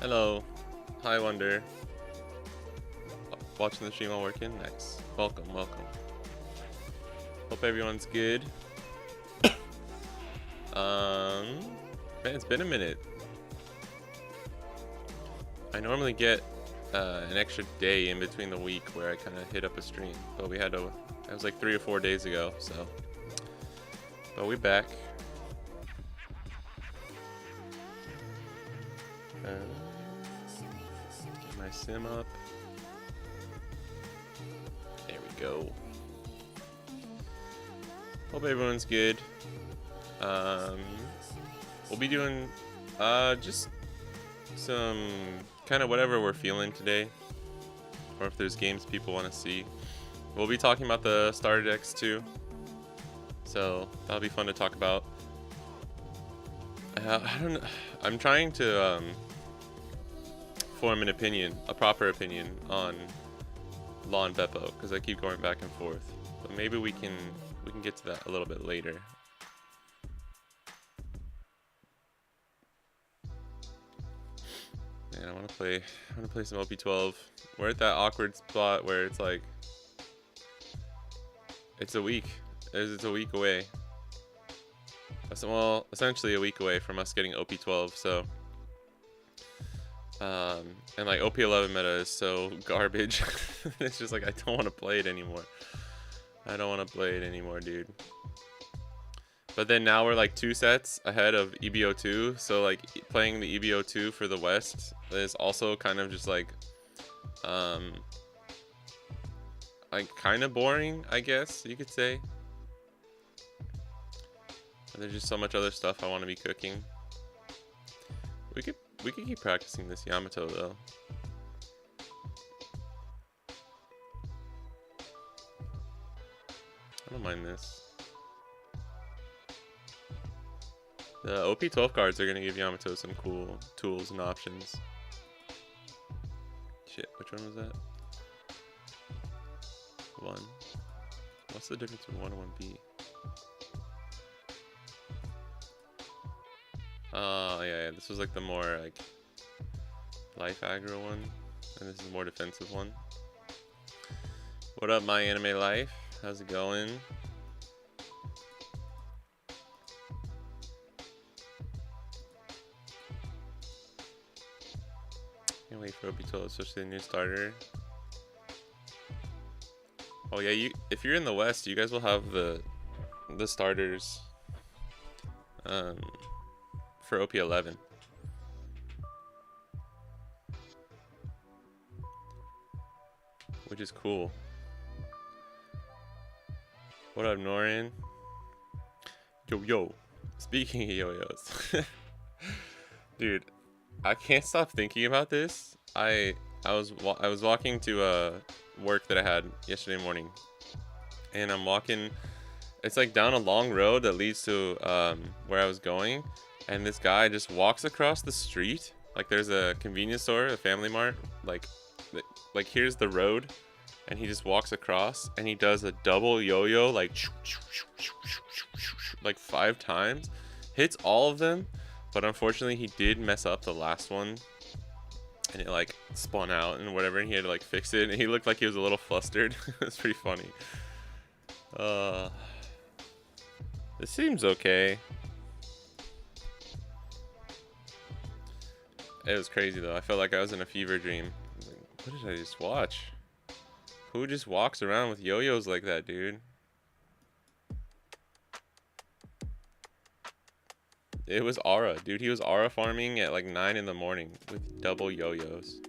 Hello. Hi, Wonder. Watching the stream while working? Nice. Welcome, welcome. Hope everyone's good. Man, it's been a minute. I normally get an extra day in between the week where I kind of hit up a stream, but we had to, it was like 3 or 4 days ago, so. But we back. Get my sim up. There we go. Hope everyone's good. We'll be doing just some kind of whatever we're feeling today, or if there's games people want to see. We'll be talking about the starter decks too, so that'll be fun to talk about. I don't know. I'm trying to form an opinion, a proper opinion on Law and Beppo, because I keep going back and forth. But maybe we can get to that a little bit later. Man, I want to play some OP12. We're at that awkward spot where it's like it's a week away. Well, essentially a week away from us getting OP12, so and like OP11 meta is so garbage. It's just like I don't want to play it anymore. I don't want to play it anymore, dude. But then now we're like 2 sets ahead of EB02, so like playing the EB02 for the West is also kind of just like kind of boring, I guess you could say. There's just so much other stuff I want to be cooking. We could keep practicing this Yamato though. I don't mind this. The OP12 cards are gonna give Yamato some cool tools and options. Shit, which one was that? 1. What's the difference between 1 and 1B? Oh, yeah, this was like the more like life aggro one, and this is the more defensive one. What up, my anime life? How's it going? Can't wait for OP12, especially the new starter. Oh yeah, if you're in the West, you guys will have the starters for OP11. Which is cool. What up, Norin? Yo. Speaking of yo-yos. Dude, I can't stop thinking about this. I was walking to work that I had yesterday morning, and I'm walking, It's like down a long road that leads to where I was going, and this guy just walks across the street. Like there's a convenience store, a Family Mart. Like here's the road, and he just walks across, and he does a double yo-yo like 5 times, hits all of them, but unfortunately he did mess up the last one, and it like spun out and whatever, and he had to like fix it, and he looked like he was a little flustered. It's pretty funny. This seems okay. It was crazy though. I felt like I was in a fever dream. Like, what did I just watch? Who just walks around with yo-yos like that, dude? It was Aura, dude. He was Aura farming at like 9 in the morning with double yo-yos.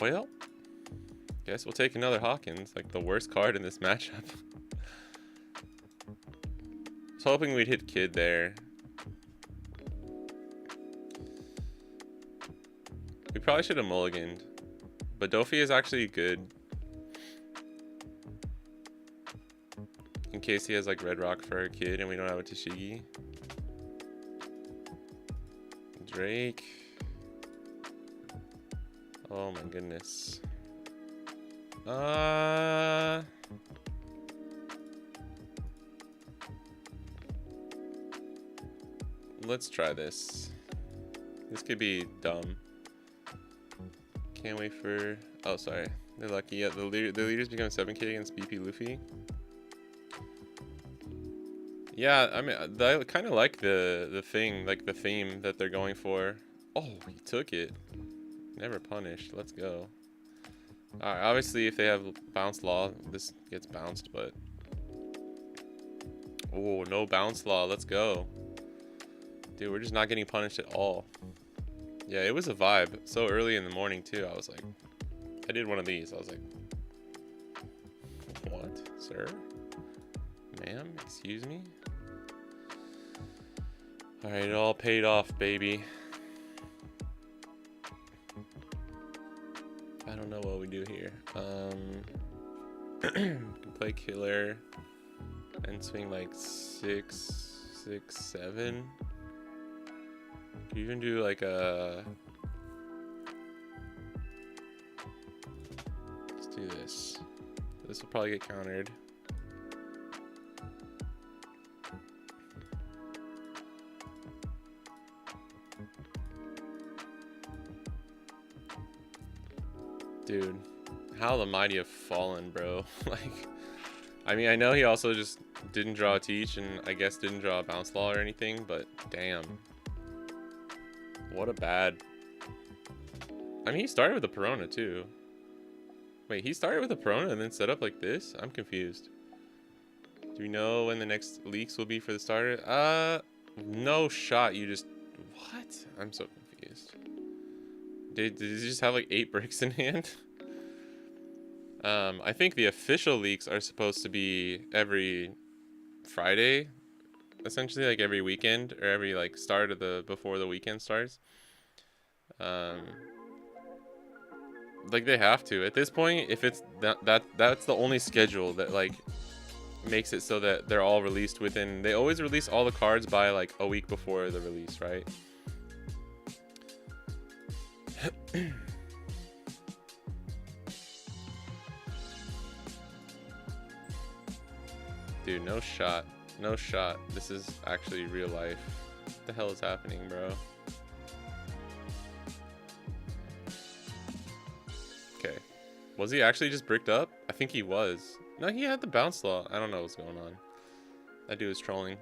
Well, guess we'll take another Hawkins, like the worst card in this matchup. I was hoping we'd hit Kid there. We probably should have mulliganed, but Dofi is actually good. In case he has like Red Rock for our Kid and we don't have a Tashigi. Drake. Oh my goodness. Let's try this. This could be dumb. Can't wait for... Oh, sorry. They're lucky. Yeah, the leader's become 7k against BP Luffy. Yeah, I mean, I kind of like the thing, like the theme that they're going for. Oh, he took it. Never punished. Let's go. Alright, obviously if they have bounce law, this gets bounced, but... Oh, no bounce law. Let's go. Dude, we're just not getting punished at all. Yeah, it was a vibe. So early in the morning, too. I was like... I did one of these. I was like... What, sir? Ma'am? Excuse me? Alright, it all paid off, baby. I don't know what we do here. Can play killer and swing like 6, 7. Could even do like a... Let's do this. This will probably get countered. Dude, how the mighty have fallen, bro. Like, I mean, I know he also just didn't draw a teach and I guess didn't draw a bounce law or anything, but damn. What a bad... I mean, he started with a Perona too. Wait, he started with a Perona and then set up like this? I'm confused. Do we know when the next leaks will be for the starter? No shot. You just... What? I'm so confused. Did he just have like 8 bricks in hand? I think the official leaks are supposed to be every Friday, essentially, like every weekend or every like start of the before the weekend starts. Like they have to at this point. If it's that's the only schedule that like makes it so that they're all released within. They always release all the cards by like a week before the release, right? Dude, no shot. No shot. This is actually real life. What the hell is happening, bro? Okay. Was he actually just bricked up? I think he was. No, he had the bounce law. I don't know what's going on. That dude was trolling.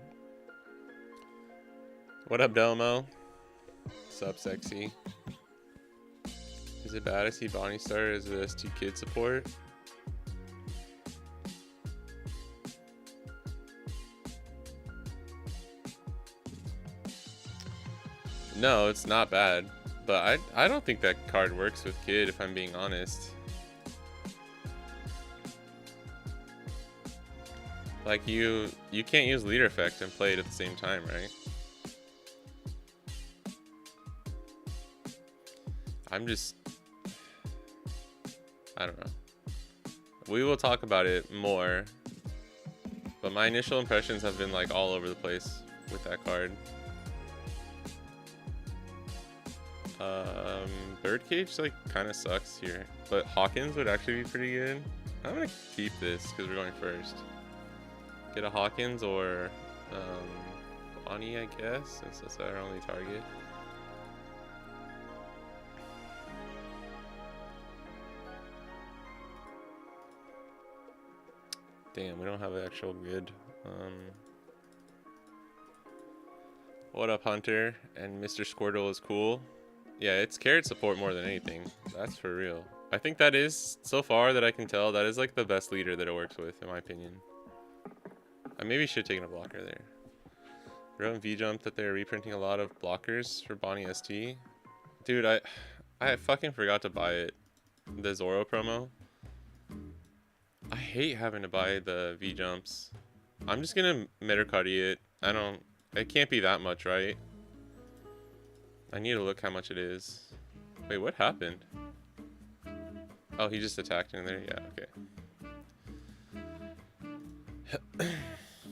What up, Delmo? Sup, sexy? Is it bad to see Bonnie start as a ST Kid support? No, it's not bad. But I don't think that card works with Kid, if I'm being honest. Like, you can't use leader effect and play it at the same time, right? I don't know. We will talk about it more But my initial impressions have been like all over the place with that card. Birdcage like kind of sucks here, but Hawkins would actually be pretty good. I'm gonna keep this because we're going first. Get a Hawkins or Bonnie, I guess, since that's our only target. Damn, we don't have an actual good. What up, Hunter? And Mr. Squirtle is cool. Yeah, it's carrot support more than anything. That's for real. I think that is, so far that I can tell, that is like the best leader that it works with, in my opinion. I maybe should have taken a blocker there. Wrote in V-Jump that they're reprinting a lot of blockers for Bonnie ST. Dude, I fucking forgot to buy it. The Zoro promo. I hate having to buy the V-Jumps. I'm just gonna Metacuddy it. It can't be that much, right? I need to look how much it is. Wait, what happened? Oh, he just attacked in there? Yeah, okay.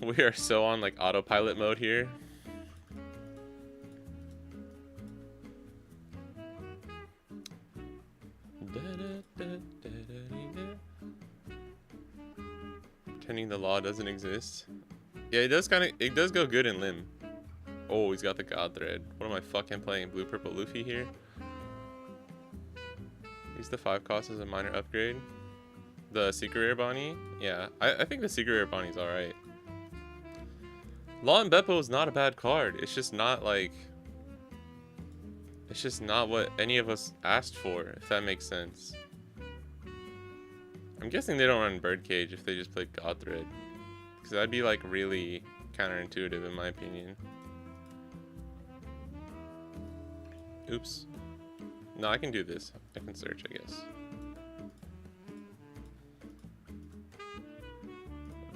We are so on like autopilot mode here. Pretending the law doesn't exist. Yeah, it does go good in Limb. Oh, he's got the God Thread. What am I fucking playing? Blue Purple Luffy here? Use the 5 cost as a minor upgrade. The Secret Rare Bonnie? Yeah, I think the Secret Rare Bonnie's alright. Law and Beppo is not a bad card. It's just not like... It's just not what any of us asked for, if that makes sense. I'm guessing they don't run Birdcage if they just play God Thread. Because that'd be like really counterintuitive in my opinion. Oops. No, I can do this. I can search, I guess.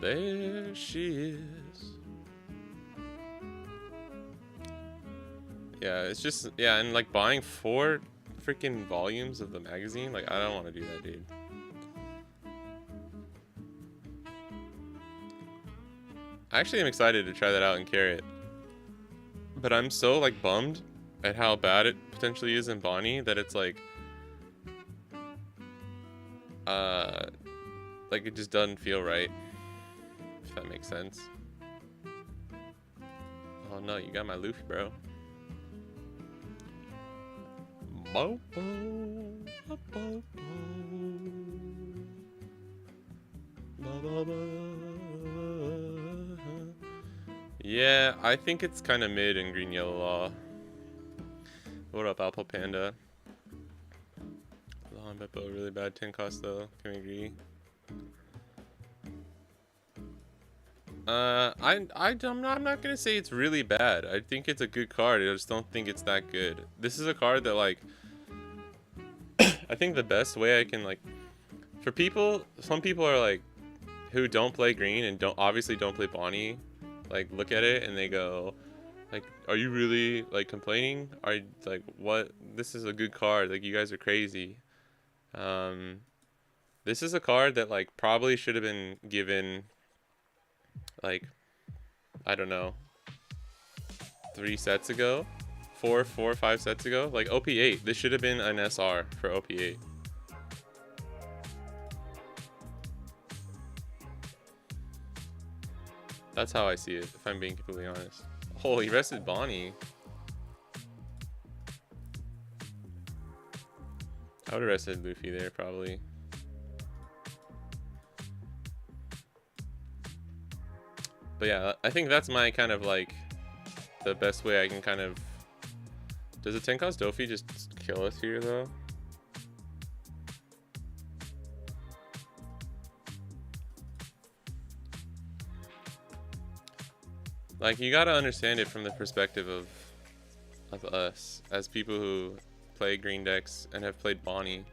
There she is. Yeah, it's just, yeah, and like buying 4 freaking volumes of the magazine, like I don't want to do that, dude. I actually am excited to try that out in Carrot. But I'm so like bummed at how bad it potentially is in Bonnie that it's like it just doesn't feel right, if that makes sense. Oh no, you got my Luffy, bro. Yeah, I think it's kind of mid in Green Yellow Law. What up, Apple Panda? Law and Beppo, really bad 10 cost though. Can we agree? I'm not gonna say it's really bad. I think it's a good card. I just don't think it's that good. This is a card that like I think the best way I can like for people, some people are like who don't play green and obviously don't play Bonnie, like look at it and they go like, are you really like complaining? Are you, like, what? This is a good card. Like, you guys are crazy. This is a card that like probably should have been given like, I don't know, 3 sets ago, 4 or 5 sets ago. Like OP8, this should have been an SR for OP8. That's how I see it, if I'm being completely honest. Oh, he rested Bonnie. I would have rested Luffy there, probably. But yeah, I think that's my kind of like the best way I can kind of... Does a 10 cost Dofi just kill us here though? Like, you gotta understand it from the perspective of us as people who play green decks and have played Bonnie.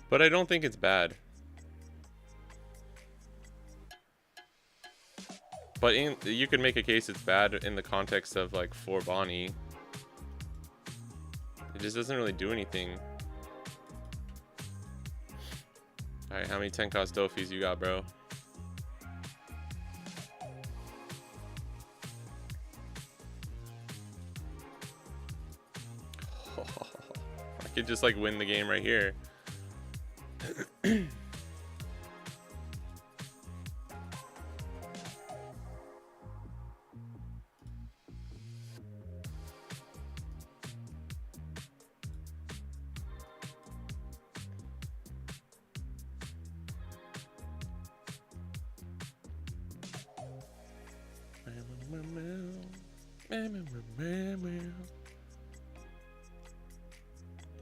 But I don't think it's bad. But you could make a case it's bad in the context of like for Bonnie. It just doesn't really do anything. Alright, how many 10 cost Dofis you got, bro? I could just like win the game right here.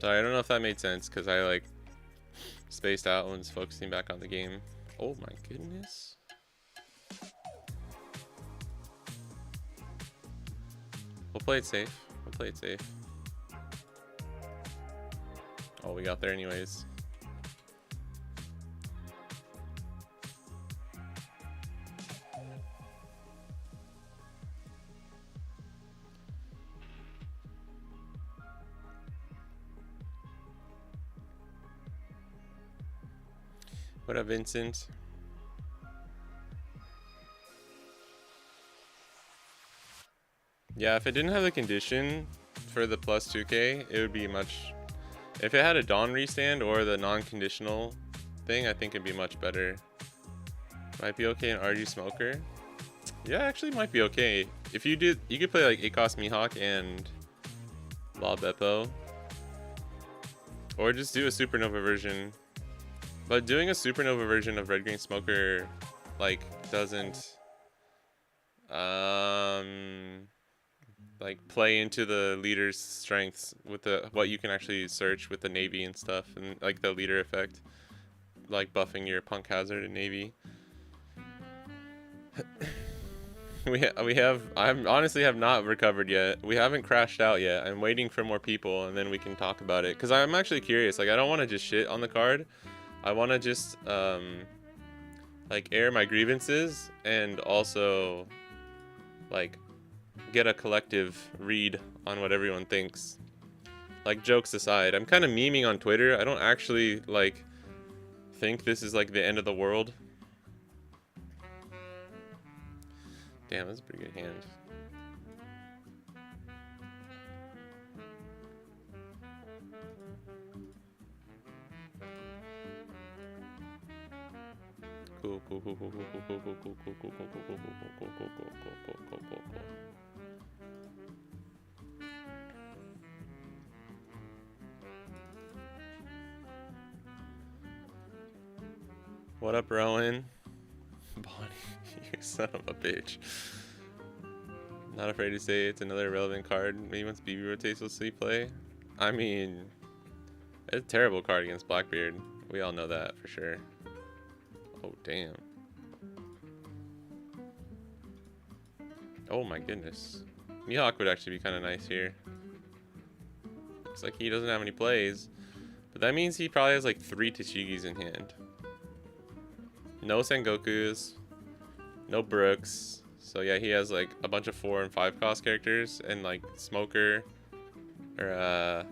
Sorry, I don't know if that made sense because I like spaced out when focusing back on the game. Oh my goodness. We'll play it safe. We'll play it safe. Oh, we got there anyways. What up, Vincent? Yeah, if it didn't have the condition for the plus 2k, it would be much... If it had a Dawn restand or the non-conditional thing, I think it'd be much better. Might be okay in RG Smoker. Yeah, actually might be okay. If you did, you could play like Acos Mihawk and Law Beppo. Or just do a Supernova version. But doing a Supernova version of Red Green Smoker, like, doesn't... like play into the leader's strengths with the what you can actually search with the Navy and stuff, and like the leader effect, like buffing your Punk Hazard in Navy. I honestly have not recovered yet. We haven't crashed out yet. I'm waiting for more people and then we can talk about it, because I'm actually curious. Like, I don't want to just shit on the card. I want to just like air my grievances and also like get a collective read on what everyone thinks. Like, jokes aside, I'm kind of memeing on Twitter. I don't actually like think this is like the end of the world. Damn, that's a pretty good hand. Cool, cool, cool, cool, cool, cool, cool, cool, cool, cool, cool, cool, cool, cool, cool, cool, cool, cool, cool, cool. What up, Rowan? Bonnie, you son of a bitch. Not afraid to say it's another irrelevant card. Maybe once BB rotates, we'll see play. I mean, it's a terrible card against Blackbeard. We all know that for sure. Oh, damn. Oh my goodness. Mihawk would actually be kind of nice here. Looks like he doesn't have any plays. But that means he probably has like 3 Tachigis in hand. No Sengokus. No Brooks. So yeah, he has like a bunch of 4 and 5 cost characters and like Smoker or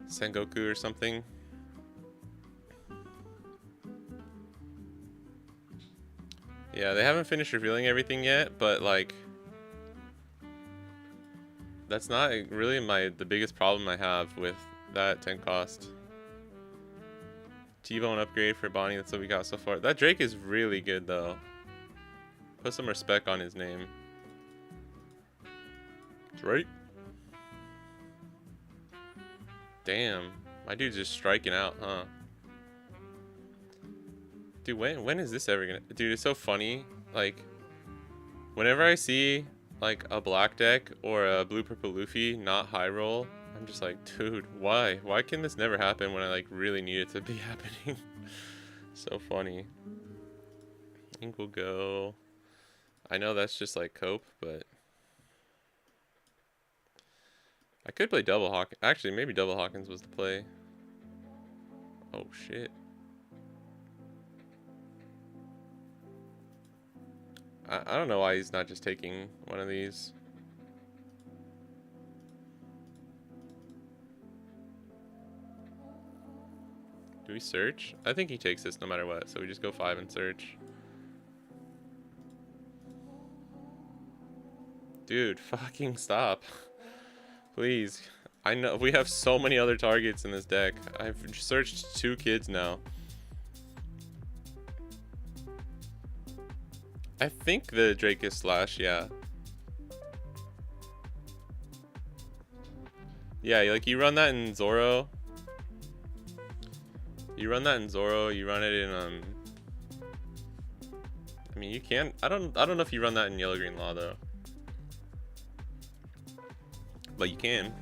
Sengoku or something. Yeah, they haven't finished revealing everything yet, but like that's not really the biggest problem I have with that 10 cost. T-Bone upgrade for Bonnie, that's what we got so far. That Drake is really good though. Put some respect on his name. Drake. Damn, my dude's just striking out, huh? Dude, when is this ever gonna... Dude, it's so funny. Like, whenever I see like a black deck or a blue purple Luffy not high roll, I'm just like, dude, why? Why can this never happen when I like really need it to be happening? So funny. I think we'll go... I know that's just like cope, but... I could play double Hawk. Actually, maybe double Hawkins was the play. Oh, shit. I don't know why he's not just taking one of these. Do we search? I think he takes this no matter what, so we just go 5 and search. Dude, fucking stop. Please. I know we have so many other targets in this deck. I've searched 2 kids now. I think the Drake is Slash, yeah. Yeah, like you run that in Zoro. You run that in Zoro, you run it in I mean you can I don't know if you run that in Yellow Green Law though. But you can.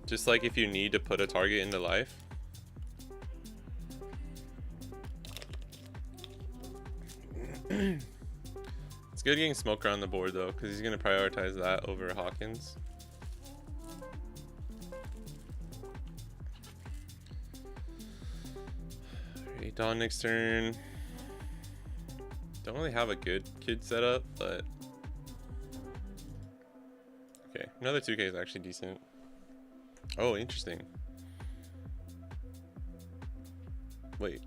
Just like if you need to put a target into life. It's good getting Smoker on the board though, because he's gonna prioritize that over Hawkins. Alright, Dawn next turn. Don't really have a good kid setup, but okay, another 2K is actually decent. Oh, interesting. Wait,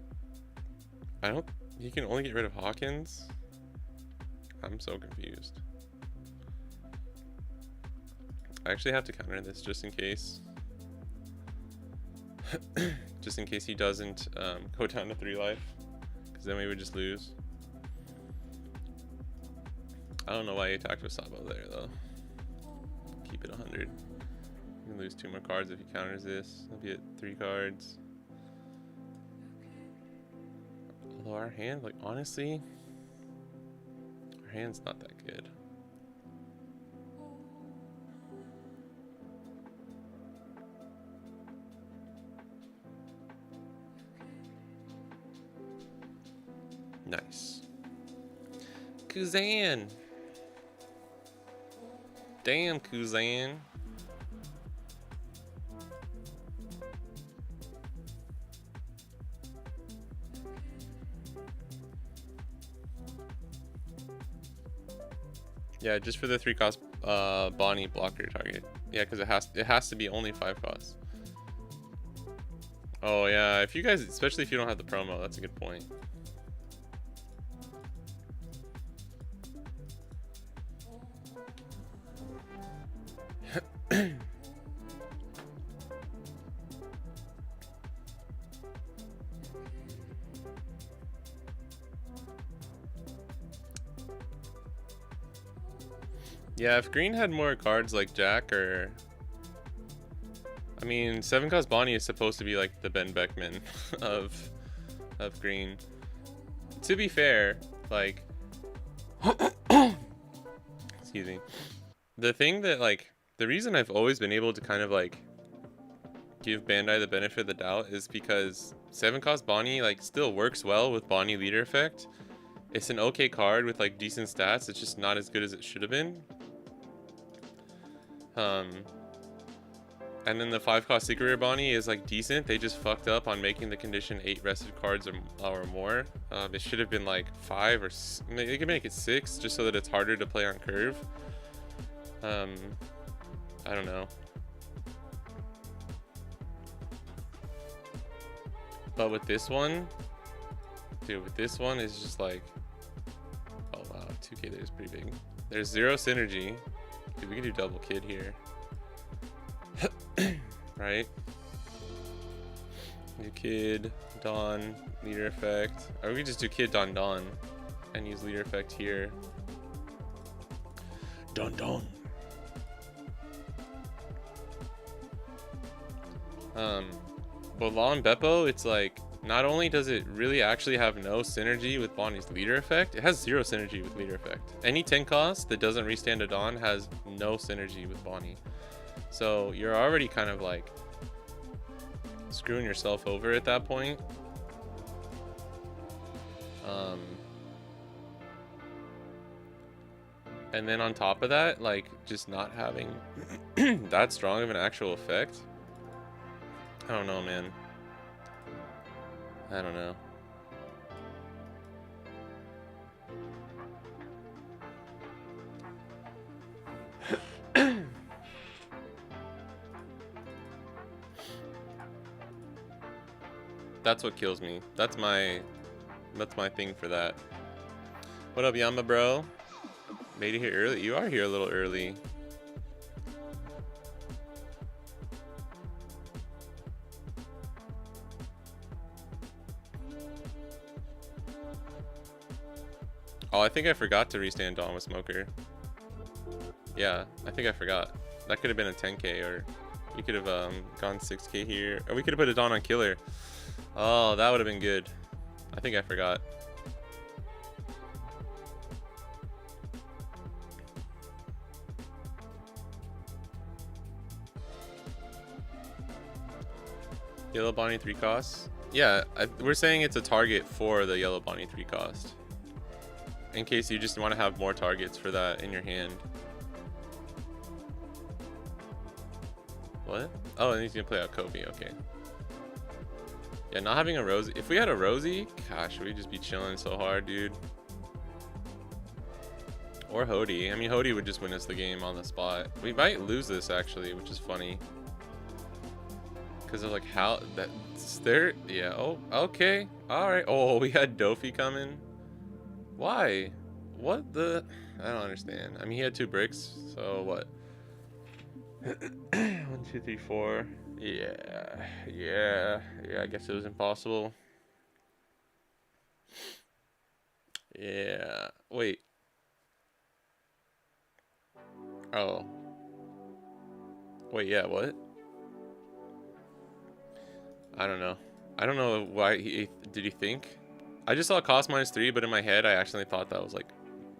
I don't. You can only get rid of Hawkins? I'm so confused. I actually have to counter this just in case. Just in case he doesn't go down to 3 life. Because then we would just lose. I don't know why he attacked with Sabo there though. Keep it 100. You can lose 2 more cards if he counters this. He'll be at 3 cards. Although our hand, like honestly, our hand's not that good. Nice. Kuzan! Damn, Kuzan. Yeah, just for the 3 cost Bonnie blocker target. Yeah, because it has to be only 5 costs. Oh yeah, if you guys, especially if you don't have the promo, that's a good point. Yeah, if green had more cards like Jack or... I mean, 7 cost Bonnie is supposed to be like the Ben Beckman of green. To be fair, like... Excuse me. The thing that, like... The reason I've always been able to kind of, like... give Bandai the benefit of the doubt is because 7 cost Bonnie, like, still works well with Bonnie leader effect. It's an okay card with, like, decent stats. It's just not as good as it should have been. And then the 5 cost Secret Rare Bonnie is like decent. They just fucked up on making the condition 8 rested cards or more. It should have been like 5 or they can make it 6 just so that it's harder to play on curve. I don't know. But with this one, dude, with this one is just like, oh wow, 2K there is pretty big. There's 0 synergy. Dude, we can do double kid here. Right? New kid, Dawn, leader effect. Or we could just do kid, Dawn, Dawn. And use leader effect here. Dawn, Dawn. But Law and Beppo, it's like, not only does it really actually have no synergy with Bonnie's leader effect, it has 0 synergy with leader effect. Any 10 cost that doesn't restand a Dawn has no synergy with Bonnie. So you're already kind of like screwing yourself over at that point. And then on top of that, like just not having that strong of an actual effect. I don't know, man. I don't know. That's what kills me. That's my thing for that. What up, Yama bro? Made it here early. You are here a little early. Oh, I think I forgot to restand Dawn with Smoker. Yeah, I think I forgot. That could have been a 10k, or we could have gone 6k here. Or we could have put a Dawn on Killer. Oh, that would have been good. I think I forgot. Yellow Bonnie 3 cost? Yeah, we're saying it's a target for the Yellow Bonnie 3 cost. In case you just want to have more targets for that in your hand. What? Oh, and he's gonna play out Kobe, okay. Yeah, not having a Rosie. If we had a Rosie, gosh, we'd just be chilling so hard, dude. Or Hody. I mean, Hody would just win us the game on the spot. We might lose this, actually, which is funny. Because of, like, how... That's there... Yeah, oh, okay. Alright. Oh, we had Dofi coming. Why? What the... I don't understand. I mean, he had 2 bricks, so what? 1, 2, 3, 4. Yeah, I guess it was impossible. Yeah, wait. Oh. Wait, yeah, what? I don't know. I don't know why did he think? I just saw cost -3, but in my head I actually thought that was like,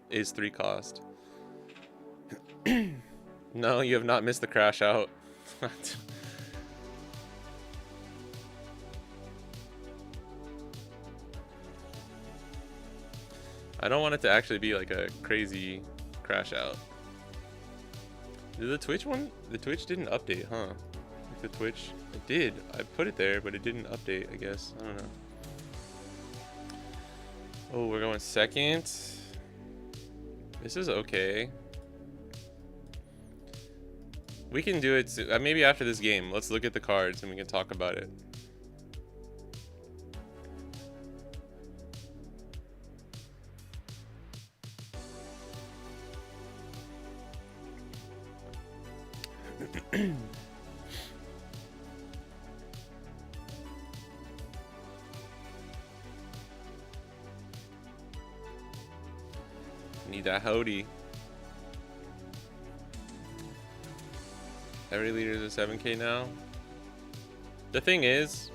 is 3 cost. No, you have not missed the crash out. I don't want it to actually be like a crazy crash out. Did the Twitch one? The Twitch didn't update, huh? Like the Twitch, it did. I put it there, but it didn't update, I guess. I don't know. Oh, we're going second. This is okay. We can do it maybe after this game. Let's look at the cards and we can talk about it. Need that Hody. Every leader is a 7k now. The thing is,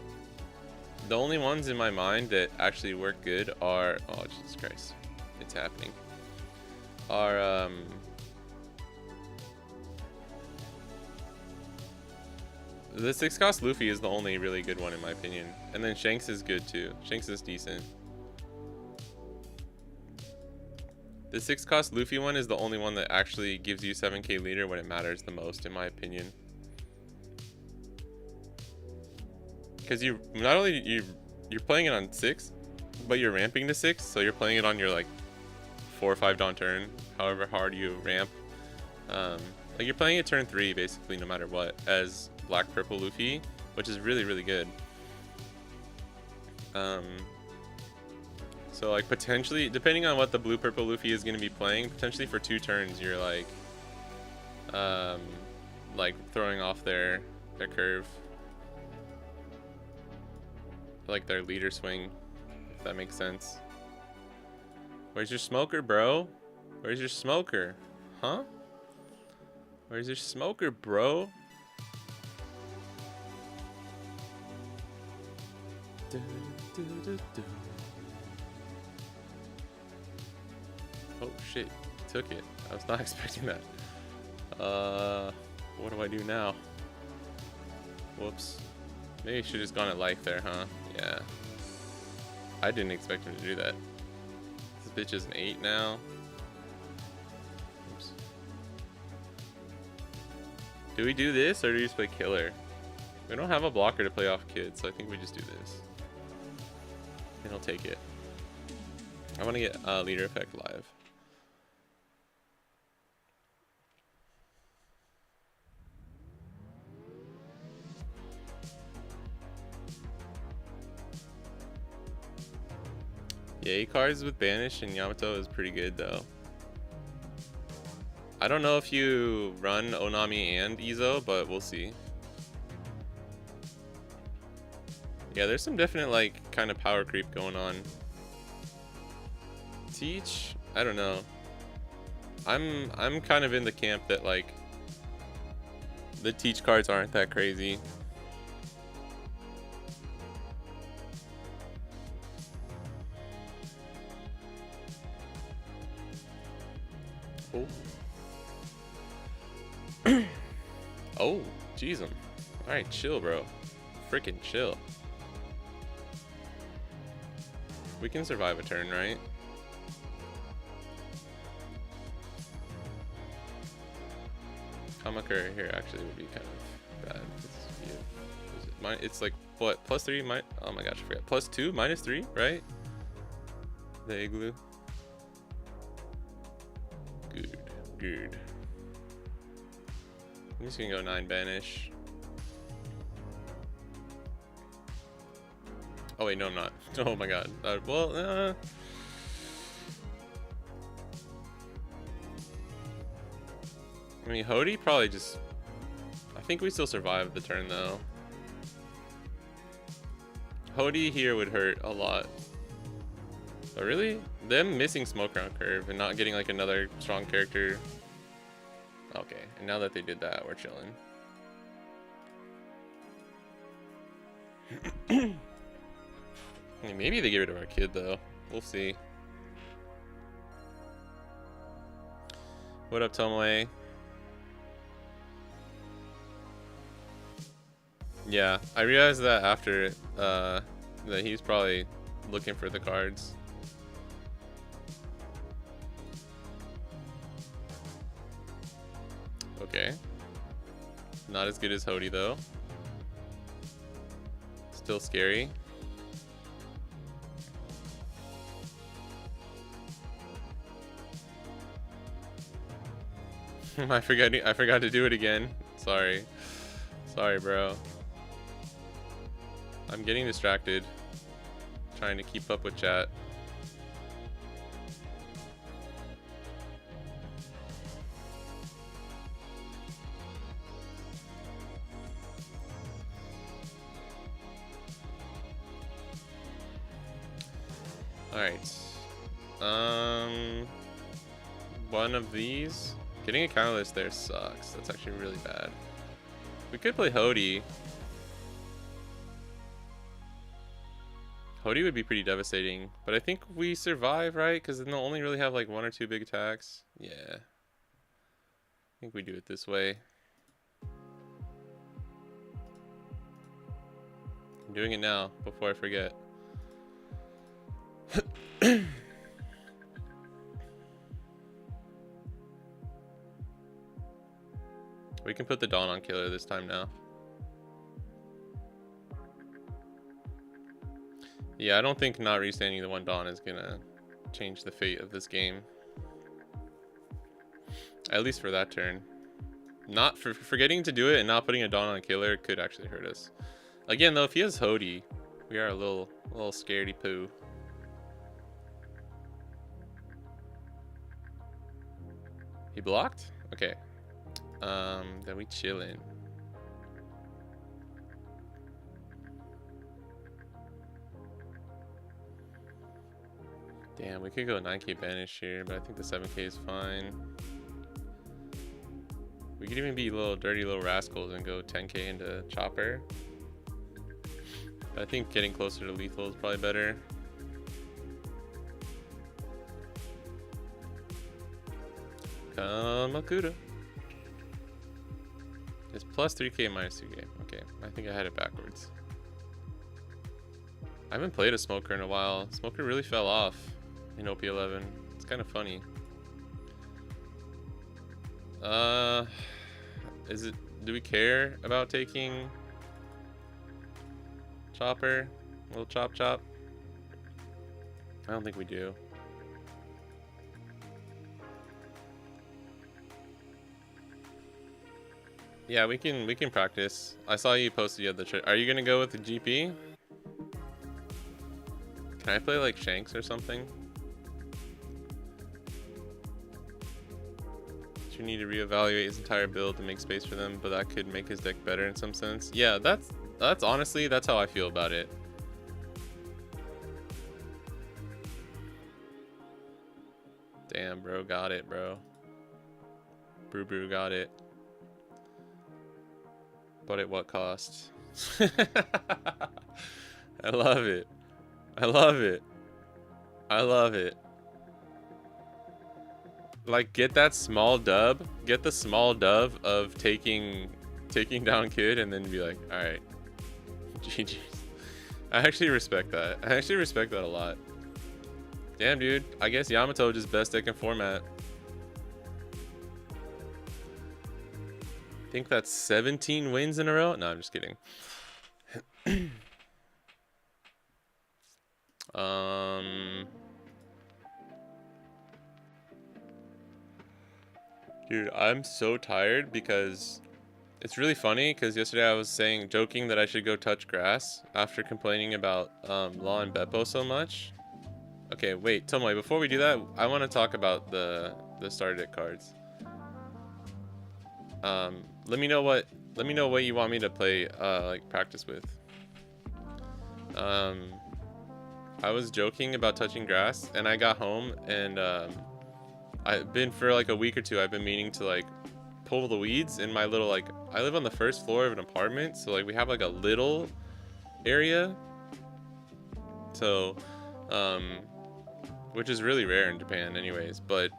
the only ones in my mind that actually work good are, oh Jesus Christ, it's happening, are the 6 cost Luffy is the only really good one in my opinion, and then Shanks is good too. Shanks is decent. The 6 cost Luffy one is the only one that actually gives you 7k leader when it matters the most, in my opinion. Because you not only you're playing it on 6, but you're ramping to 6, so you're playing it on your like 4 or 5 Dawn turn, however hard you ramp. Like you're playing it turn 3 basically no matter what, as Black Purple Luffy, which is really, really good. So like potentially, depending on what the Blue Purple Luffy is going to be playing, potentially for 2 turns you're like throwing off their curve, like their leader swing, if that makes sense. Where's your smoker, bro? Where's your smoker? Huh? Where's your smoker, bro? Oh shit, took it. I was not expecting that. What do I do now? Whoops. Maybe I should have just gone at life there, huh? Yeah. I didn't expect him to do that. This bitch is an 8 now. Oops. Do we do this or do we just play killer? We don't have a blocker to play off kid, so I think we just do this. And he'll take it. I want to get leader effect live. Yay cards with Banish and Yamato is pretty good though. I don't know if you run Onami and Izo, but we'll see. Yeah, there's some definite like kind of power creep going on. Teach? I don't know. I'm kind of in the camp that like the Teach cards aren't that crazy. Oh. Oh, jeez. Alright, chill, bro. Freaking chill. We can survive a turn, right? Kamakura here actually would be kind of bad. It's like, what, +3? Oh my gosh, I forgot. +2, -3, right? The igloo. Good, good. I'm just gonna go 9 Banish. Oh wait, no I'm not. Oh my god. I mean, Hody probably just... I think we still survive the turn though. Hody here would hurt a lot. But really? Them missing Smoke Round Curve and not getting like another strong character. Okay, and now that they did that, we're chilling. I mean, maybe they get rid of our kid though. We'll see. What up, Tomoe? Yeah, I realized that after that he's probably looking for the cards. Okay. Not as good as Hody though. Still scary. I forgot to do it again. Sorry. Sorry, bro. I'm getting distracted. Trying to keep up with chat. Alright. One of these. Getting a counterlist there sucks. That's actually really bad. We could play Hody. Hody would be pretty devastating, but I think we survive, right? Because then they'll only really have like 1 or 2 big attacks. Yeah. I think we do it this way. I'm doing it now, before I forget. We can put the Dawn on Killer this time now. Yeah, I don't think not restanding the 1 Dawn is gonna change the fate of this game. At least for that turn. Not for forgetting to do it and not putting a Dawn on Killer could actually hurt us. Again though, if he has Hody, we are a little scaredy poo. He blocked? Okay. Then we chillin'. Damn, we could go 9k Banish here, but I think the 7k is fine. We could even be little dirty little rascals and go 10k into Chopper. But I think getting closer to lethal is probably better. Kamakura. It's plus 3k minus 2k. Okay, I think I had it backwards. I haven't played a Smoker in a while. Smoker really fell off in OP11. It's kind of funny. Do we care about taking Chopper? A little chop? I don't think we do. Yeah, we can practice. I saw you posted the other trip. Are you gonna go with the GP? Can I play like Shanks or something? You need to reevaluate his entire build to make space for them, but that could make his deck better in some sense. Yeah, that's honestly, that's how I feel about it. Damn, bro, got it, bro. Brew got it. But at what cost? I love it. I love it. I love it. Like, get that small dub. Get the small dub of taking down Kid and then be like, alright. GG's. I actually respect that. I actually respect that a lot. Damn, dude. I guess Yamato just best deck in format. I think that's 17 wins in a row. No, I'm just kidding. Dude, I'm so tired because it's really funny because yesterday I was joking that I should go touch grass after complaining about Law and Beppo so much. Okay, wait, Tomoe, before we do that, I want to talk about the starter deck cards. Let me know what you want me to play like practice with. I was joking about touching grass and I got home and I've been for like a week or two, I've been meaning to like pull the weeds in my little, like, I live on the first floor of an apartment, so like we have like a little area, so which is really rare in Japan anyways, but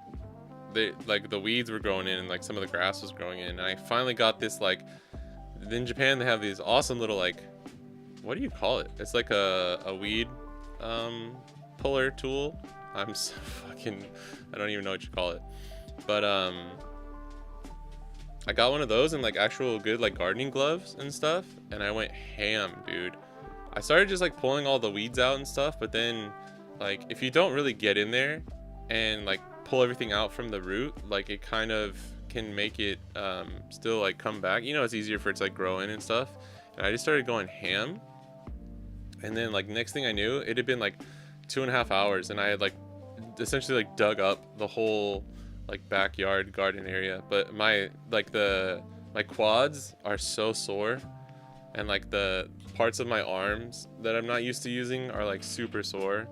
they, like, the weeds were growing in and like some of the grass was growing in, and I finally got this, like, in Japan they have these awesome little, like, what do you call it? It's like a weed puller tool. I'm so fucking, I don't even know what you call it, but I got one of those and like actual good like gardening gloves and stuff, and I went ham, dude. I started just like pulling all the weeds out and stuff, but then like if you don't really get in there and like pull everything out from the root, like it kind of can make it still like come back, you know. It's easier for it to like grow in and stuff, and I just started going ham, and then like next thing I knew, it had been like 2.5 hours and I had like essentially like dug up the whole like backyard garden area, but my quads are so sore, and like the parts of my arms that I'm not used to using are like super sore.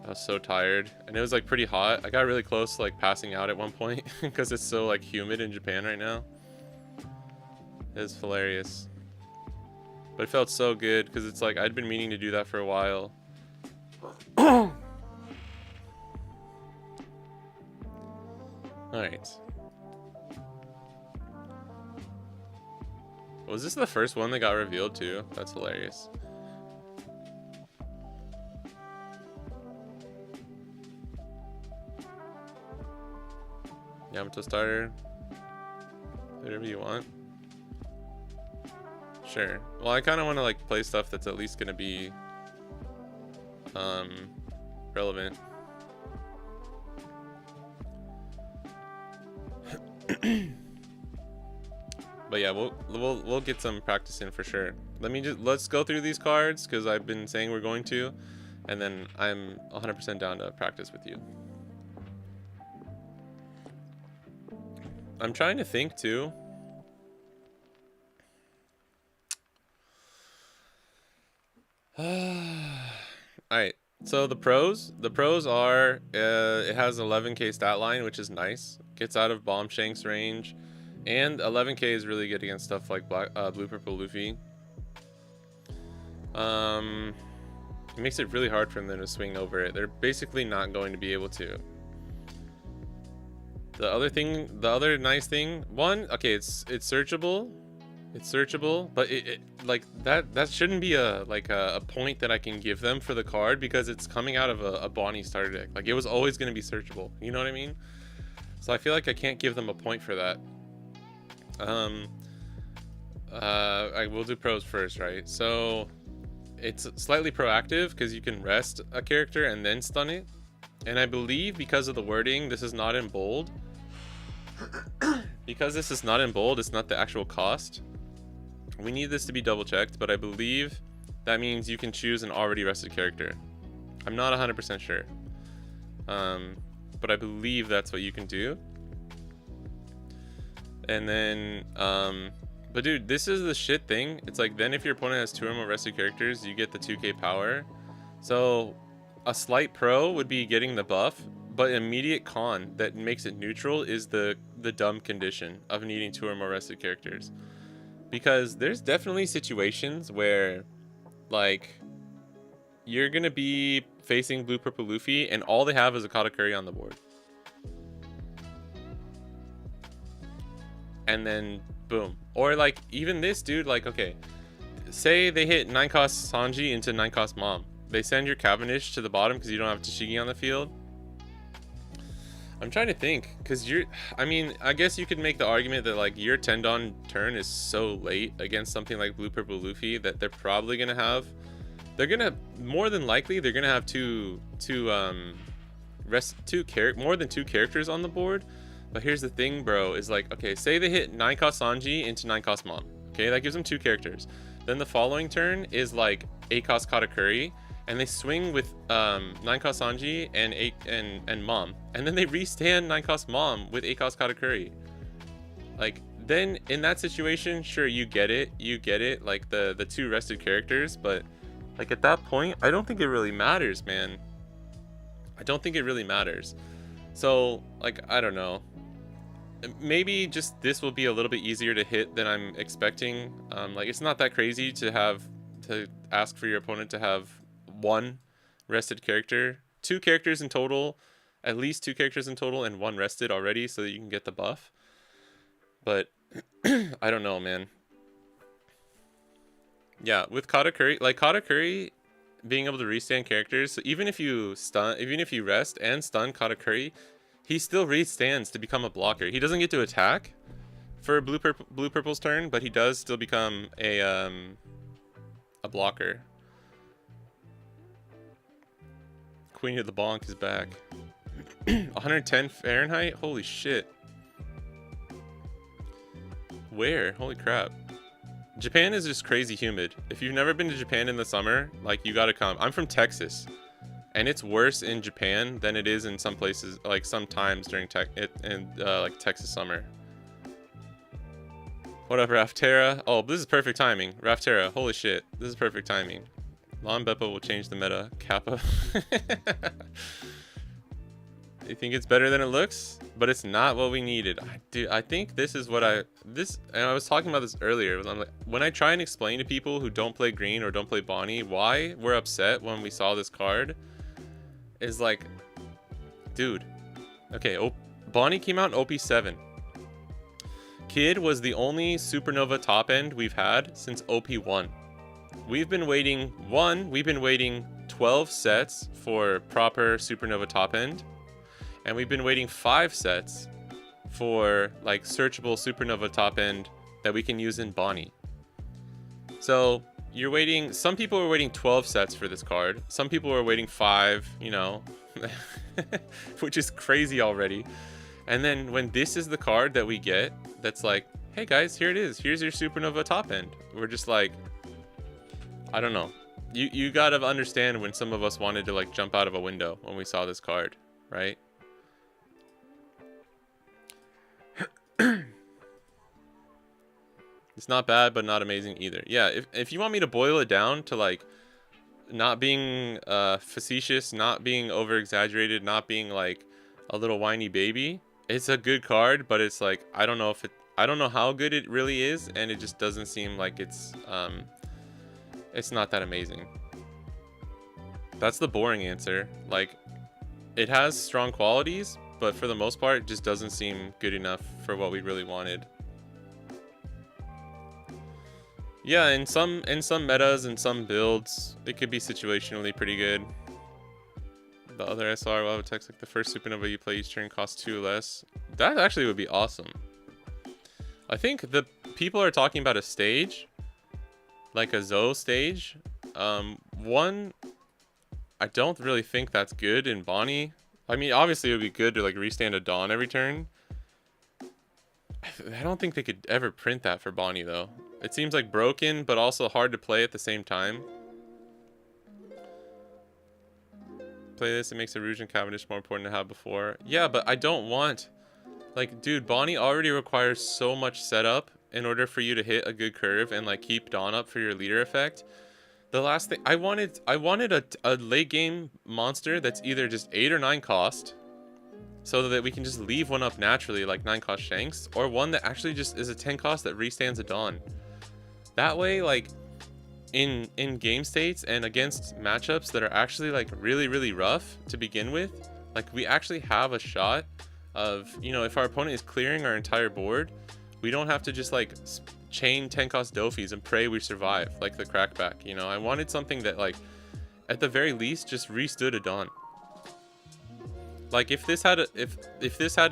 I was so tired, and it was like pretty hot. I got really close to like passing out at one point because it's so like humid in Japan right now. It's hilarious, but it felt so good because it's like I'd been meaning to do that for a while. Alright. Was this the first one that got revealed too? That's hilarious. Yamato starter. Whatever you want. Sure. Well, I kind of want to like play stuff that's at least going to be relevant. But yeah, we'll get some practice in for sure. Let's go through these cards because I've been saying we're going to, and then I'm 100% down to practice with you. I'm trying to think too. Alright, so the pros are it has 11k stat line, which is nice. Gets out of Bomb Shank's range, and 11k is really good against stuff like Blue Purple Luffy. It makes it really hard for them to swing over it. They're basically not going to be able to. The other nice thing, okay, it's searchable. It's searchable, but it like that shouldn't be a point that I can give them for the card, because it's coming out of a Bonnie starter deck. Like, it was always going to be searchable, you know what I mean? So I feel like I can't give them a point for that. I will do pros first, right? So it's slightly proactive because you can rest a character and then stun it, and I believe because of the wording, this is not in bold. Because this is not in bold, it's not the actual cost. We need this to be double checked, but I believe that means you can choose an already rested character. I'm not 100% sure. But I believe that's what you can do. And then, but dude, this is the shit thing. It's like, then if your opponent has 2 or more rested characters, you get the 2k power. So a slight pro would be getting the buff, but immediate con that makes it neutral is the dumb condition of needing 2 or more rested characters. Because there's definitely situations where, like, you're gonna be facing blue purple Luffy and all they have is a Katakuri on the board. And then boom. Or like even this dude, like, okay, say they hit 9 cost Sanji into 9 cost Mom. They send your Cavendish to the bottom because you don't have Tashigi on the field. I'm trying to think, because I mean, I guess you could make the argument that like your Tendon turn is so late against something like blue purple Luffy that they're probably gonna have, more than likely they're gonna have more than 2 characters on the board. But here's the thing, bro, is like, okay, say they hit 9 cost Sanji into 9 cost Mom. Okay, that gives them 2 characters. Then the following turn is like 8 cost Katakuri, and they swing with 9 cost Sanji and 8 and Mom. And then they restand 9 cost Mom with 8 cost Katakuri. Like, then in that situation, sure, you get it, like the 2 rested characters, but like at that point, I don't think it really matters, man. I don't think it really matters. So, like, I don't know. Maybe just this will be a little bit easier to hit than I'm expecting. Like, it's not that crazy to ask for your opponent to have 1 rested character, 2 characters in total, at least 2 characters in total, and 1 rested already, so that you can get the buff. But I don't know, man. Yeah, with Katakuri, like Katakuri being able to restand characters, so even if you rest and stun Katakuri, he still restands to become a blocker. He doesn't get to attack for blue purple's turn, but he does still become a blocker. Queen of the Bonk is back. 110 Fahrenheit? Holy shit. Where? Holy crap. Japan is just crazy humid. If you've never been to Japan in the summer, like, you gotta come. I'm from Texas, and it's worse in Japan than it is in some places, like sometimes during like Texas summer. What up, Raftera? Oh, this is perfect timing. Raftera, holy shit, this is perfect timing. Lon Beppo will change the meta. Kappa. You think it's better than it looks? But it's not what we needed. I think this is what and I was talking about this earlier. I'm like, when I try and explain to people who don't play green or don't play Bonnie why we're upset when we saw this card, is like, dude, okay, Bonnie came out in OP7. Kid was the only Supernova top end we've had since OP1. We've been waiting 12 sets for proper Supernova top end. And we've been waiting 5 sets for like searchable Supernova top end that we can use in Bonnie. So you're waiting, some people are waiting 12 sets for this card. Some people are waiting 5, you know, which is crazy already. And then when this is the card that we get, that's like, hey guys, here it is. Here's your Supernova top end. We're just like, I don't know. You gotta understand when some of us wanted to like jump out of a window when we saw this card, right? It's not bad, but not amazing either. Yeah, if you want me to boil it down to like not being facetious, not being over exaggerated, not being like a little whiny baby, it's a good card, but it's like, I don't know how good it really is, and it just doesn't seem like it's not that amazing. That's the boring answer. Like, it has strong qualities, but for the most part, it just doesn't seem good enough for what we really wanted. Yeah, in some metas and some builds, it could be situationally pretty good. The other SR will have text like the first Supernova you play each turn costs 2 less. That actually would be awesome. I think the people are talking about a stage, like a Zoe stage. One, I don't really think that's good in Bonnie. I mean, obviously it would be good to like restand a Dawn every turn. I don't think they could ever print that for Bonnie though. It seems like broken, but also hard to play at the same time. play this, it makes Rouge and Cavendish more important to have before. Yeah, but I don't want... Like, dude, Bonnie already requires so much setup in order for you to hit a good curve and, like, keep Dawn up for your leader effect. The last thing... I wanted a late game monster that's either just 8 or 9 cost, so that we can just leave one up naturally, like 9 cost Shanks, or one that actually just is a 10 cost that restands a Dawn. That way, like, in game states and against matchups that are actually, like, really, really rough to begin with, like, we actually have a shot of, you know, if our opponent is clearing our entire board, we don't have to just, like, chain 10 cost Dofis and pray we survive, like the crackback, you know? I wanted something that, like, at the very least, just restood a Dawn. Like, if this had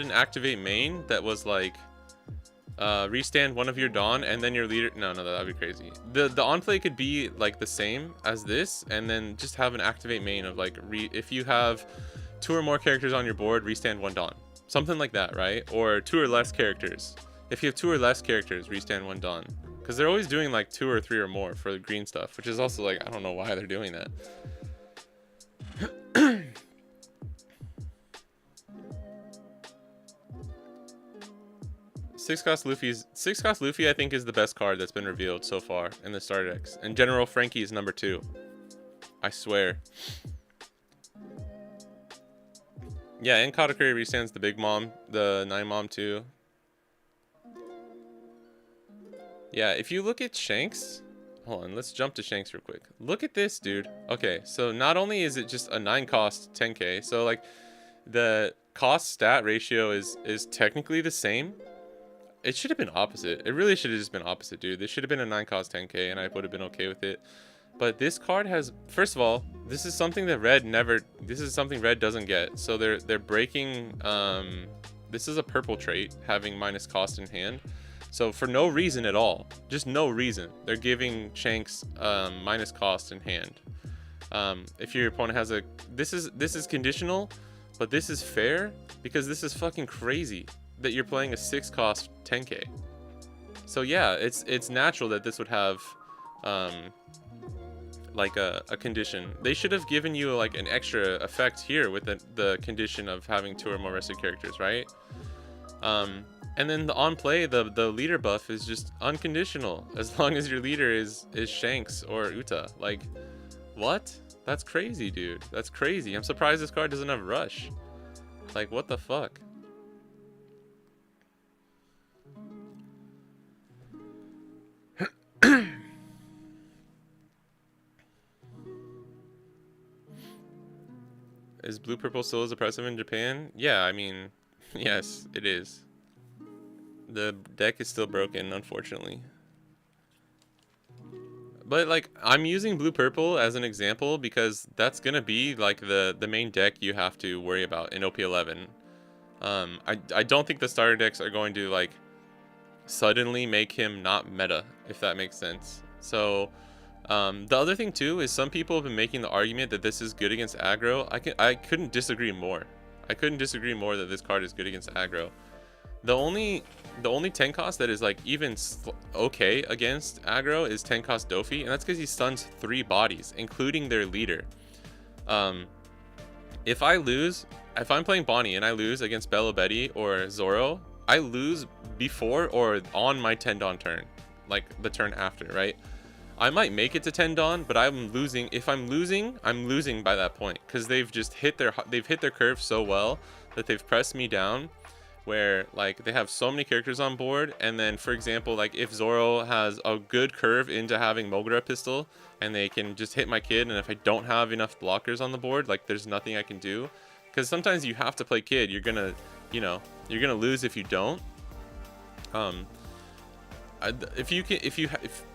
an activate main that was like restand one of your Dawn and then your leader, no, that'd be crazy. The on play could be like the same as this, and then just have an activate main of like if you have 2 or more characters on your board, restand 1 Dawn, something like that, right? Or 2 or less characters. If you have 2 or less characters, restand 1 Dawn, because they're always doing like 2 or 3 or more for the green stuff, which is also like, I don't know why they're doing that. 6 cost Luffy I think is the best card that's been revealed so far in the starter decks. And General Frankie is number 2. I swear. Yeah, and Katakuri restands the Big Mom, the 9 Mom too. Yeah, if you look at Shanks, hold on, let's jump to Shanks real quick. Look at this, dude. Okay, so not only is it just a 9 cost 10k, so like the cost stat ratio is technically the same. It should have been opposite. It really should have just been opposite, dude. This should have been a 9 cost 10k and I would have been okay with it. But this card has, first of all, this is something that this is something Red doesn't get. So they're breaking, this is a purple trait, having minus cost in hand. So for no reason at all, just no reason, they're giving Shanks minus cost in hand. If your opponent has a, this is conditional, but this is fair because this is fucking crazy that you're playing a 6 cost 10k. So yeah, it's natural that this would have like a condition. They should have given you like an extra effect here with the condition of having 2 or more rested characters, right? And then the on play, the leader buff is just unconditional as long as your leader is Shanks or Uta. Like, what? That's crazy, dude. That's crazy. I'm surprised this card doesn't have Rush. Like, what the fuck? Is blue purple still as oppressive in Japan? Yeah, I mean, yes, it is. The deck is still broken, unfortunately. But like, I'm using blue purple as an example because that's gonna be like the main deck you have to worry about in OP11. I don't think the starter decks are going to like suddenly make him not meta, if that makes sense. So the other thing too is some people have been making the argument that this is good against aggro. I couldn't disagree more. I couldn't disagree more that this card is good against aggro. The only 10 cost that is like even okay against aggro is 10 cost Dofi, and that's because he stuns 3 bodies, including their leader. If I'm playing Bonnie and I lose against Bello Betty or Zoro, I lose before or on my 10 Dawn turn, like the turn after, right? I might make it to 10 Dawn, but I'm losing. If I'm losing by that point because they've hit their curve so well that they've pressed me down, where like they have so many characters on board. And then, for example, like if Zoro has a good curve into having Mogra pistol and they can just hit my kid, and if I don't have enough blockers on the board, like there's nothing I can do, because sometimes you have to play kid. You're gonna lose if you don't.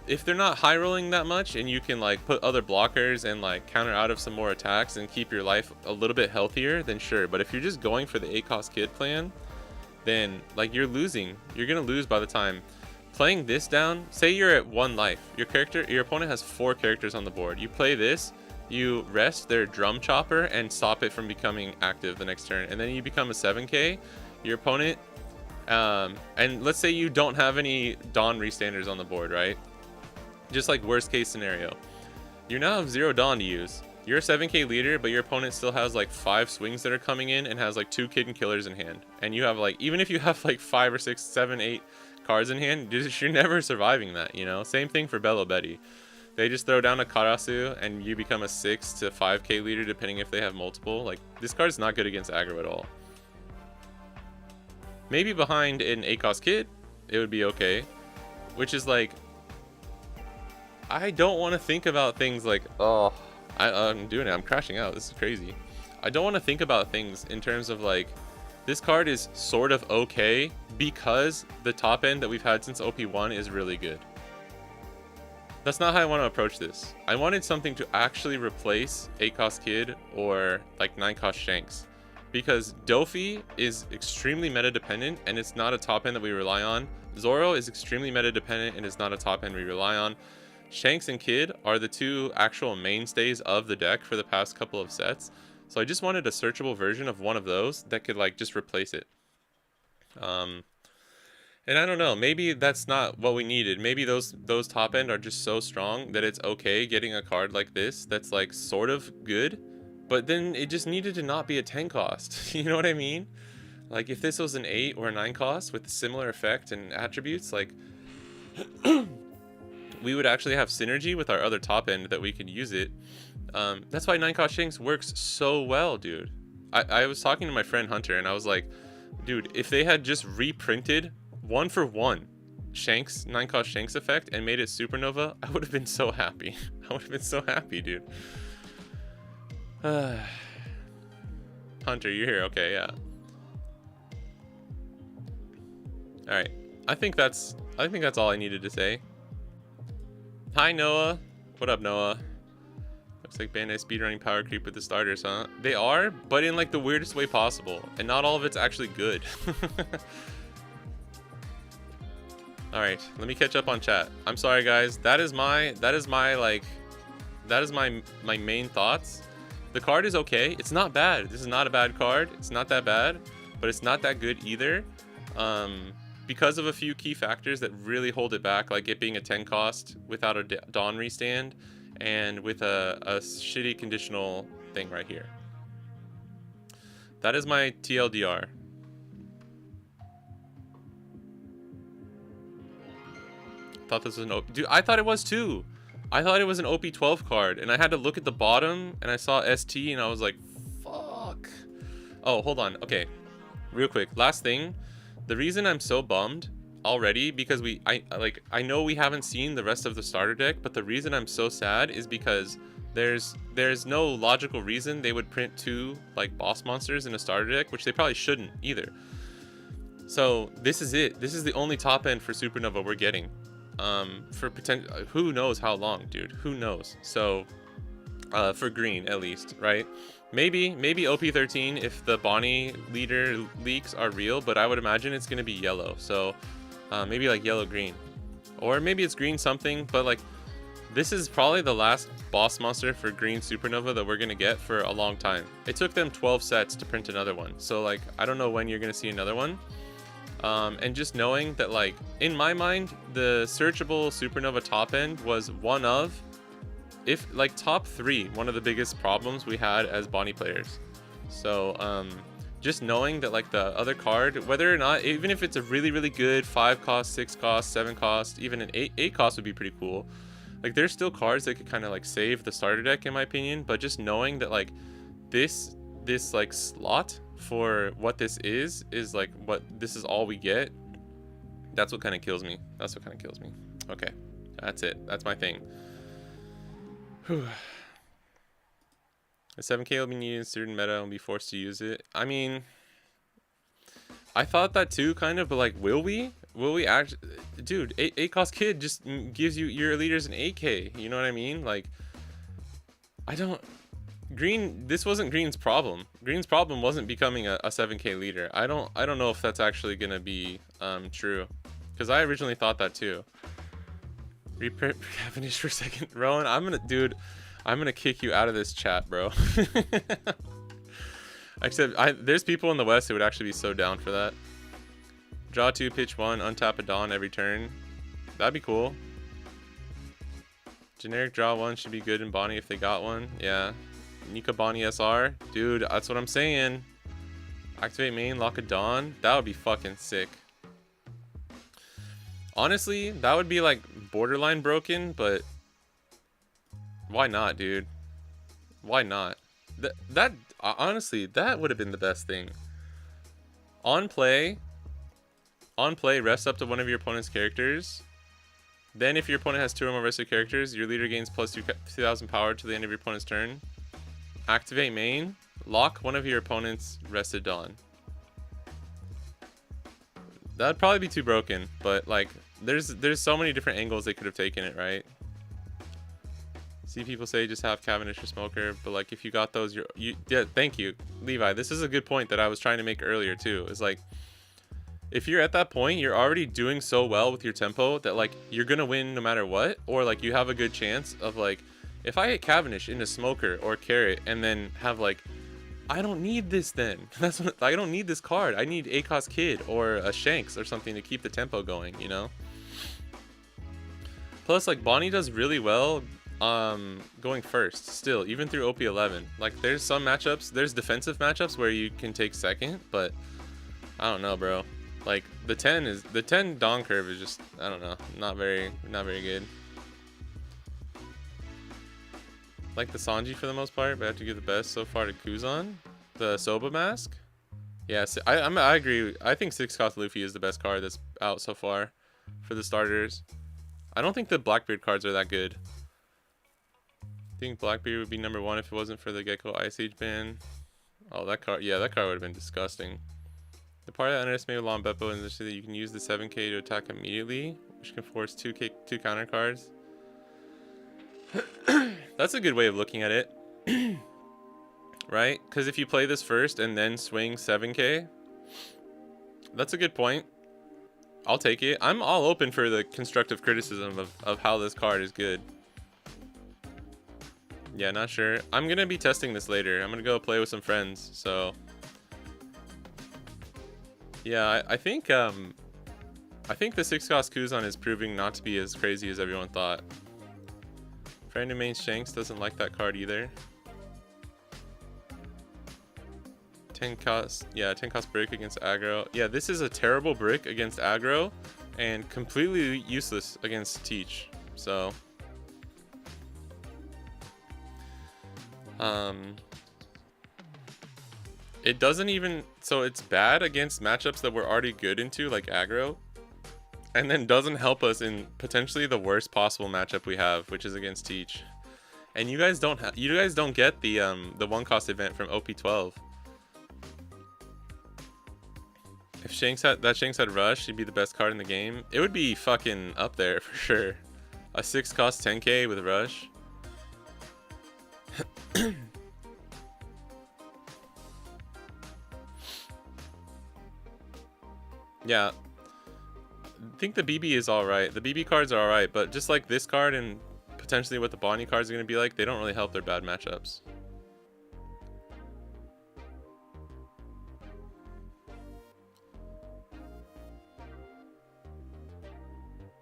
If they're not high rolling that much and you can like put other blockers and like counter out of some more attacks and keep your life a little bit healthier, then sure. But if you're just going for the 8 cost kid plan, then like you're losing. You're gonna lose by the time playing this down. Say you're at 1 life. Your opponent has 4 characters on the board. You play this, you rest their drum chopper and stop it from becoming active the next turn, and then you become a 7k. Your opponent, and let's say you don't have any Dawn restanders on the board, right? Just like worst case scenario, you now have 0 Dawn to use. You're a 7k leader, but your opponent still has like 5 swings that are coming in and has like 2 kid and killers in hand. And you have like, even if you have like 5 or 6, 7, 8 cards in hand, you're never surviving that, you know? Same thing for Bello Betty. They just throw down a Karasu and you become a 6 to 5k leader depending if they have multiple. Like, this card's not good against aggro at all. Maybe behind an 8-cost kid, it would be okay. Which is like, I don't want to think about things like, oh, I'm doing it, I'm crashing out, this is crazy. I don't want to think about things in terms of like, this card is sort of okay because the top end that we've had since OP1 is really good. That's not how I want to approach this. I wanted something to actually replace 8-cost kid or like 9-cost Shanks. Because Dofi is extremely meta dependent and it's not a top end that we rely on. Zoro is extremely meta dependent and it's not a top end we rely on. Shanks and Kid are the 2 actual mainstays of the deck for the past couple of sets. So I just wanted a searchable version of one of those that could like just replace it. And I don't know, maybe that's not what we needed. Maybe those top end are just so strong that it's okay getting a card like this that's like sort of good, but then it just needed to not be a 10 cost. You know what I mean? Like if this was an 8 or a 9 cost with similar effect and attributes, like we would actually have synergy with our other top end that we could use it. That's why 9-cost Shanks works so well, dude. I was talking to my friend Hunter and I was like, dude, if they had just reprinted 1-for-1 Shanks, 9-cost Shanks effect and made it Supernova, I would have been so happy. I would have been so happy, dude. Hunter, you're here. Okay, yeah. All right. I think that's all I needed to say. Hi, Noah. What up, Noah? Looks like Bandai speedrunning power creep with the starters, huh? They are, but in like the weirdest way possible, and not all of it's actually good. All right, let me catch up on chat. I'm sorry, guys. That is my main thoughts. The card is okay. It's not bad. This is not a bad card. It's not that bad, but it's not that good either. Because of a few key factors that really hold it back, like it being a 10 cost without a Dawn restand and with a shitty conditional thing right here. That is my TLDR. Thought this was an OP. Dude, I thought it was too. I thought it was an OP12 card and I had to look at the bottom and I saw ST and I was like, fuck. Oh, hold on. Okay, real quick. Last thing. The reason I'm so bummed already, because I know we haven't seen the rest of the starter deck, but the reason I'm so sad is because there's no logical reason they would print 2 like boss monsters in a starter deck, which they probably shouldn't either. So this is it. This is the only top end for Supernova we're getting. For potential, who knows how long, dude? Who knows? So for green at least, right? Maybe OP13 if the Bonnie leader leaks are real, but I would imagine it's going to be yellow. So maybe like yellow green, or maybe it's green something, but like this is probably the last boss monster for green Supernova that we're going to get for a long time. It took them 12 sets to print another one. So like, I don't know when you're going to see another one. And just knowing that like, in my mind, the searchable Supernova top end was one of, if like top 3, one of the biggest problems we had as Bonnie players. So just knowing that like the other card, whether or not, even if it's a really good 5 cost, 6 cost, 7 cost, even an 8 cost would be pretty cool. Like there's still cards that could kind of like save the starter deck in my opinion, but just knowing that like this like slot for what this is like what this is all we get, that's what kind of kills me. That's what kind of kills me. Okay, that's it. That's my thing. Whew. The 7k will be needed in certain meta and be forced to use it. I mean, I thought that too, kind of, but like, will we actually? Dude, 8 cost kid just gives you your leaders an 8k. You know what I mean? Like, I don't. Green. This wasn't Green's problem. Green's problem wasn't becoming a 7k leader. I don't know if that's actually gonna be true, because I originally thought that too. Reprint finish for a second, Rowan. I'm gonna kick you out of this chat, bro. Except there's people in the West who would actually be so down for that. Draw 2, pitch 1, untap a Dawn every turn. That'd be cool. Generic draw 1 should be good in Bonnie if they got one. Yeah. Nika Bonnie SR. Dude, that's what I'm saying. Activate main, lock a Dawn. That would be fucking sick. Honestly, that would be like borderline broken, but why not, dude? Why not? That honestly, that would have been the best thing. On play, rest up to one of your opponent's characters. Then if your opponent has 2 or more rested characters, your leader gains plus 2,000 power to the end of your opponent's turn. Activate main, lock one of your opponent's rested Dawn. That'd probably be too broken, but like there's so many different angles they could have taken it, right? See, people say just have Cavendish or Smoker, but like if you got those, yeah, thank you, Levi. This is a good point that I was trying to make earlier too. Is like, if you're at that point, you're already doing so well with your tempo that like you're gonna win no matter what, or like you have a good chance of like, if I hit Cavendish into Smoker or Carrot and then have like, I don't need this then. That's what, I don't need this card. I need ACOS Kid or a Shanks or something to keep the tempo going, you know? Plus like Bonnie does really well going first still, even through OP11. Like there's some matchups, there's defensive matchups where you can take second, but I don't know, bro. Like the 10 Dawn curve is just, I don't know, not very good. Like the Sanji for the most part, but I have to give the best so far to Kuzan. The Soba mask. Yes, I agree. I think 6-cost Luffy is the best card that's out so far for the starters. I don't think the Blackbeard cards are that good. I think Blackbeard would be number 1 if it wasn't for the Gecko Ice Age ban. Oh, that card, yeah, that card would have been disgusting. The part that underestimated Lon Beppo is that you can use the 7k to attack immediately, which can force 2 counter cards. That's a good way of looking at it. Right? Because if you play this first and then swing 7k, that's a good point. I'll take it. I'm all open for the constructive criticism of how this card is good. Yeah, not sure. I'm going to be testing this later. I'm going to go play with some friends, so... Yeah, I think the 6-cost Kuzan is proving not to be as crazy as everyone thought. Friend who mains Shanks doesn't like that card either. 10 cost brick against aggro. Yeah, this is a terrible brick against aggro and completely useless against Teach. So it doesn't even, so it's bad against matchups that we're already good into, like aggro, and then doesn't help us in potentially the worst possible matchup we have, which is against Teach. And you guys don't get the 1-cost event from OP12. If Shanks had Rush, she'd be the best card in the game. It would be fucking up there for sure. A 6-cost 10k with Rush. Yeah, I think the BB is alright. The BB cards are alright, but just like this card and potentially what the Bonnie cards are going to be like, they don't really help their bad matchups.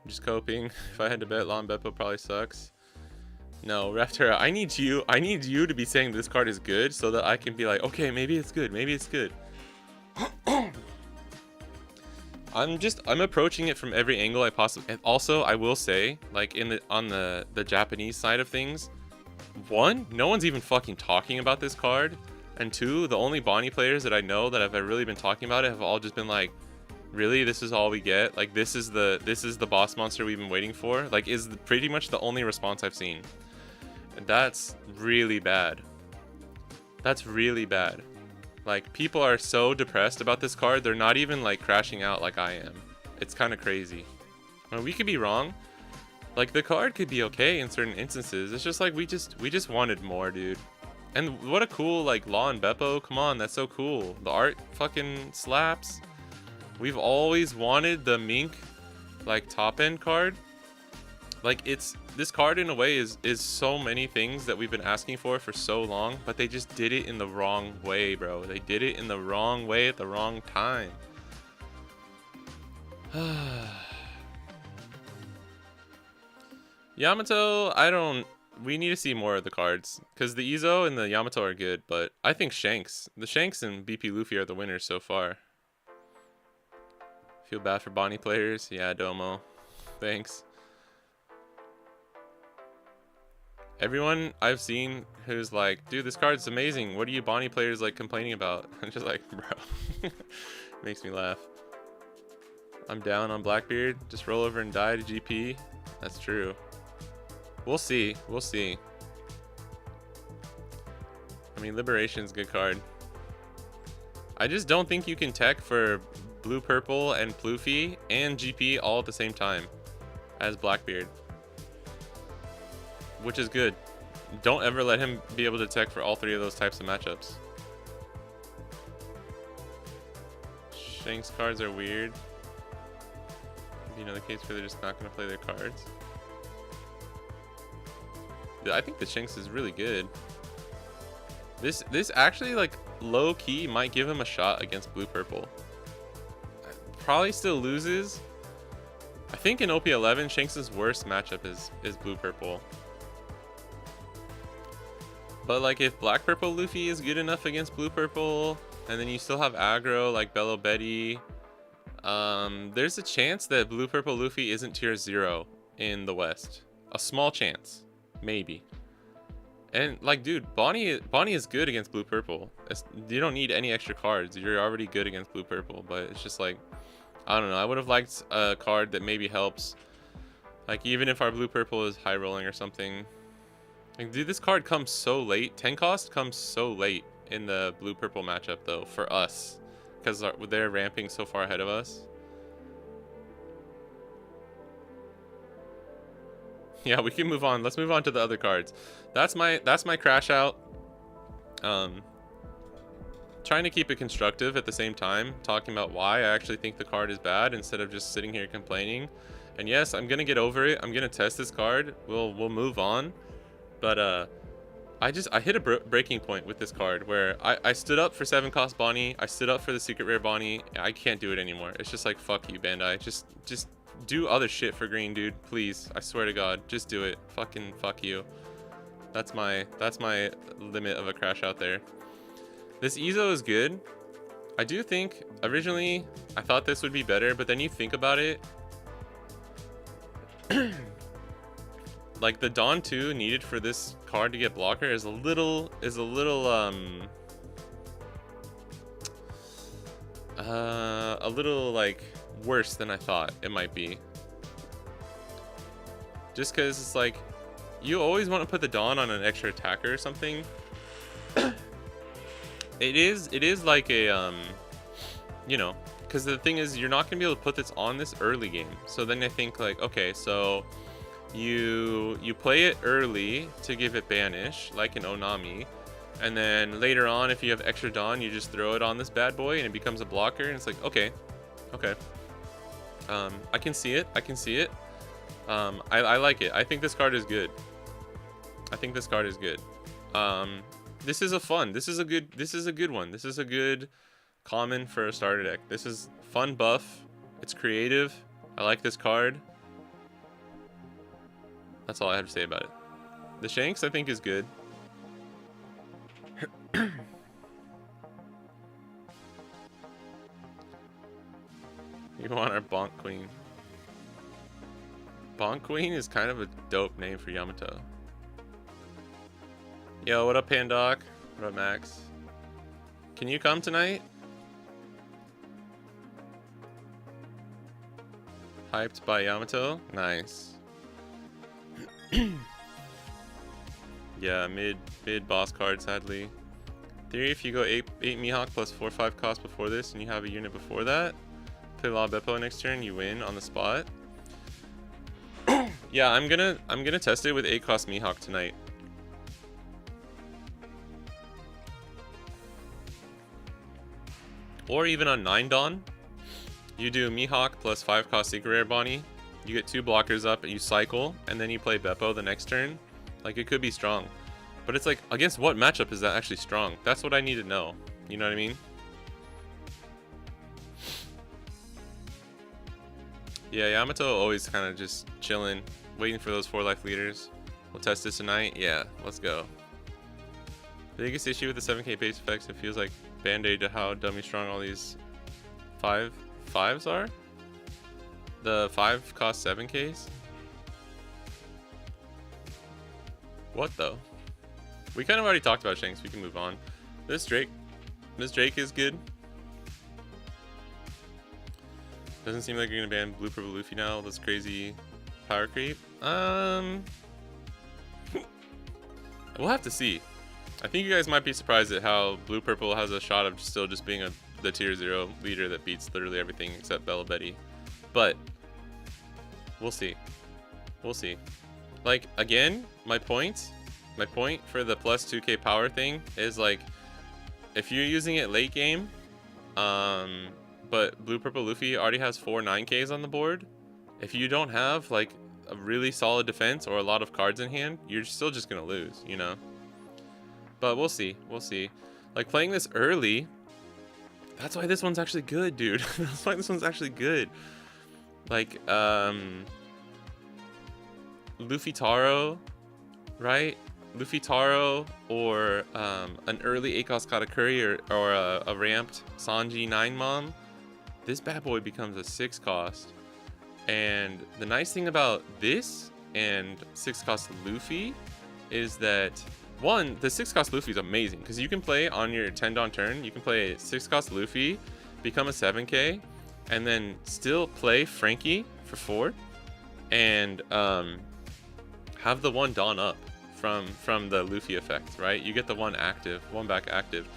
I'm just coping. If I had to bet, Lon Beppo probably sucks. No, Refterra, I need you to be saying this card is good so that I can be like, okay, maybe it's good, maybe it's good. I'm approaching it from every angle I possibly. And also, I will say, like on the Japanese side of things, 1, no one's even fucking talking about this card, and 2, the only Bonnie players that I know that have really been talking about it have all just been like, really, this is all we get? Like this is the boss monster we've been waiting for? Like is pretty much the only response I've seen. And that's really bad. That's really bad. Like people are so depressed about this card, they're not even like crashing out like I am. It's kind of crazy. I mean, we could be wrong. Like the card could be okay in certain instances. It's just like we just wanted more, dude. And what a cool like Law and Beppo. Come on, that's so cool. The art fucking slaps. We've always wanted the Mink like top end card. Like this card in a way is so many things that we've been asking for so long, but they just did it in the wrong way, bro. They did it in the wrong way at the wrong time. Yamato, I don't we need to see more of the cards. Because the Izo and the Yamato are good, but I think the Shanks and BP Luffy are the winners so far. Feel bad for Bonnie players? Yeah, Domo. Thanks. Everyone I've seen who's like, dude, this card's amazing. What are you Bonnie players like complaining about? I'm just like, bro. Makes me laugh. I'm down on Blackbeard. Just roll over and die to GP. That's true. We'll see. We'll see. I mean, Liberation's a good card. I just don't think you can tech for Blue Purple and Pluffy and GP all at the same time as Blackbeard. Which is good. Don't ever let him be able to tech for all three of those types of matchups. Shanks cards are weird. Maybe another case where they're just not going to play their cards. I think the Shanks is really good. This actually, like, low key might give him a shot against Blue Purple. Probably still loses. I think in OP11, Shanks' worst matchup is Blue Purple. But like if Black Purple Luffy is good enough against Blue Purple, and then you still have aggro like Bello Betty, there's a chance that Blue Purple Luffy isn't tier 0 in the West. A small chance, maybe. And like, dude, Bonnie is good against Blue Purple. You don't need any extra cards. You're already good against Blue Purple. But it's just like, I don't know. I would have liked a card that maybe helps. Like even if our Blue Purple is high rolling or something. Like, dude, this card comes so late. 10 cost comes so late in the Blue Purple matchup though for us, because they're ramping so far ahead of us. Yeah, we can move on. Let's move on to the other cards. That's my crash out. Trying to keep it constructive at the same time, talking about why I actually think the card is bad instead of just sitting here complaining. And yes, I'm gonna get over it. I'm gonna test this card. We'll move on. But I hit a breaking point with this card where I stood up for 7 cost Bonnie. I stood up for the secret rare Bonnie. I can't do it anymore. It's just like, fuck you, Bandai. Just do other shit for green, dude. Please. I swear to God. Just do it. Fucking fuck you. That's my limit of a crash out there. This Izo is good. I do think originally I thought this would be better, but then you think about it. Like the Dawn 2 needed for this card to get blocker is a little like worse than I thought it might be. Just because it's like you always want to put the Dawn on an extra attacker or something. It is like a you know, because the thing is you're not gonna be able to put this on this early game. So then I think like, okay, so you play it early to give it banish like an Onami, and then later on if you have extra Dawn you just throw it on this bad boy and it becomes a blocker, and it's like, okay, I can see it. I like it. I think this card is good. This is a good one. This is a good common for a starter deck. This is fun buff. It's creative. I like this card. That's all I have to say about it. The Shanks, I think, is good. You want our Bonk Queen. Bonk Queen is kind of a dope name for Yamato. Yo, what up, Pandoc? What up, Max? Can you come tonight? Hyped by Yamato? Nice. Yeah, mid boss card, sadly. Theory, if you go 8 Mihawk plus 4/5 cost before this and you have a unit before that, play Law Beppo next turn, you win on the spot. Yeah, I'm gonna test it with 8 cost Mihawk tonight. Or even on 9 Dawn. You do Mihawk plus 5 cost Secret Rare Bonnie. You get 2 blockers up, you cycle, and then you play Beppo the next turn. Like, it could be strong. But it's like, against what matchup is that actually strong? That's what I need to know. You know what I mean? Yeah, Yamato always kind of just chilling, waiting for those 4 life leaders. We'll test this tonight. Yeah, let's go. Biggest issue with the 7k base effects, it feels like band-aid to how dummy strong all these fives are. The 5 cost 7ks. What though? We kind of already talked about Shanks. We can move on. This Drake is good. Doesn't seem like you're gonna ban blue purple Luffy now. That's crazy power creep. We'll have to see. I think you guys might be surprised at how blue purple has a shot of still just being the tier 0 leader that beats literally everything except Bella Betty. But we'll see. We'll see. Like, again, my point for the plus 2k power thing is like, if you're using it late game, but blue purple Luffy already has 4 9ks on the board, if you don't have like a really solid defense or a lot of cards in hand, you're still just gonna lose, you know. But we'll see. We'll see. Like, playing this early, that's why this one's actually good, dude. That's why this one's actually good. Like, Luffy Taro, right? Luffy Taro, or an early ACOS Katakuri, or a ramped Sanji 9 Mom. This bad boy becomes a 6 cost. And the nice thing about this and 6 cost Luffy is that, one, the 6 cost Luffy is amazing because you can play on your 10 Dawn turn, you can play 6 cost Luffy, become a 7k, and then still play Frankie for 4, and have the 1 Dawn up from the Luffy effect, right? You get the 1 back active.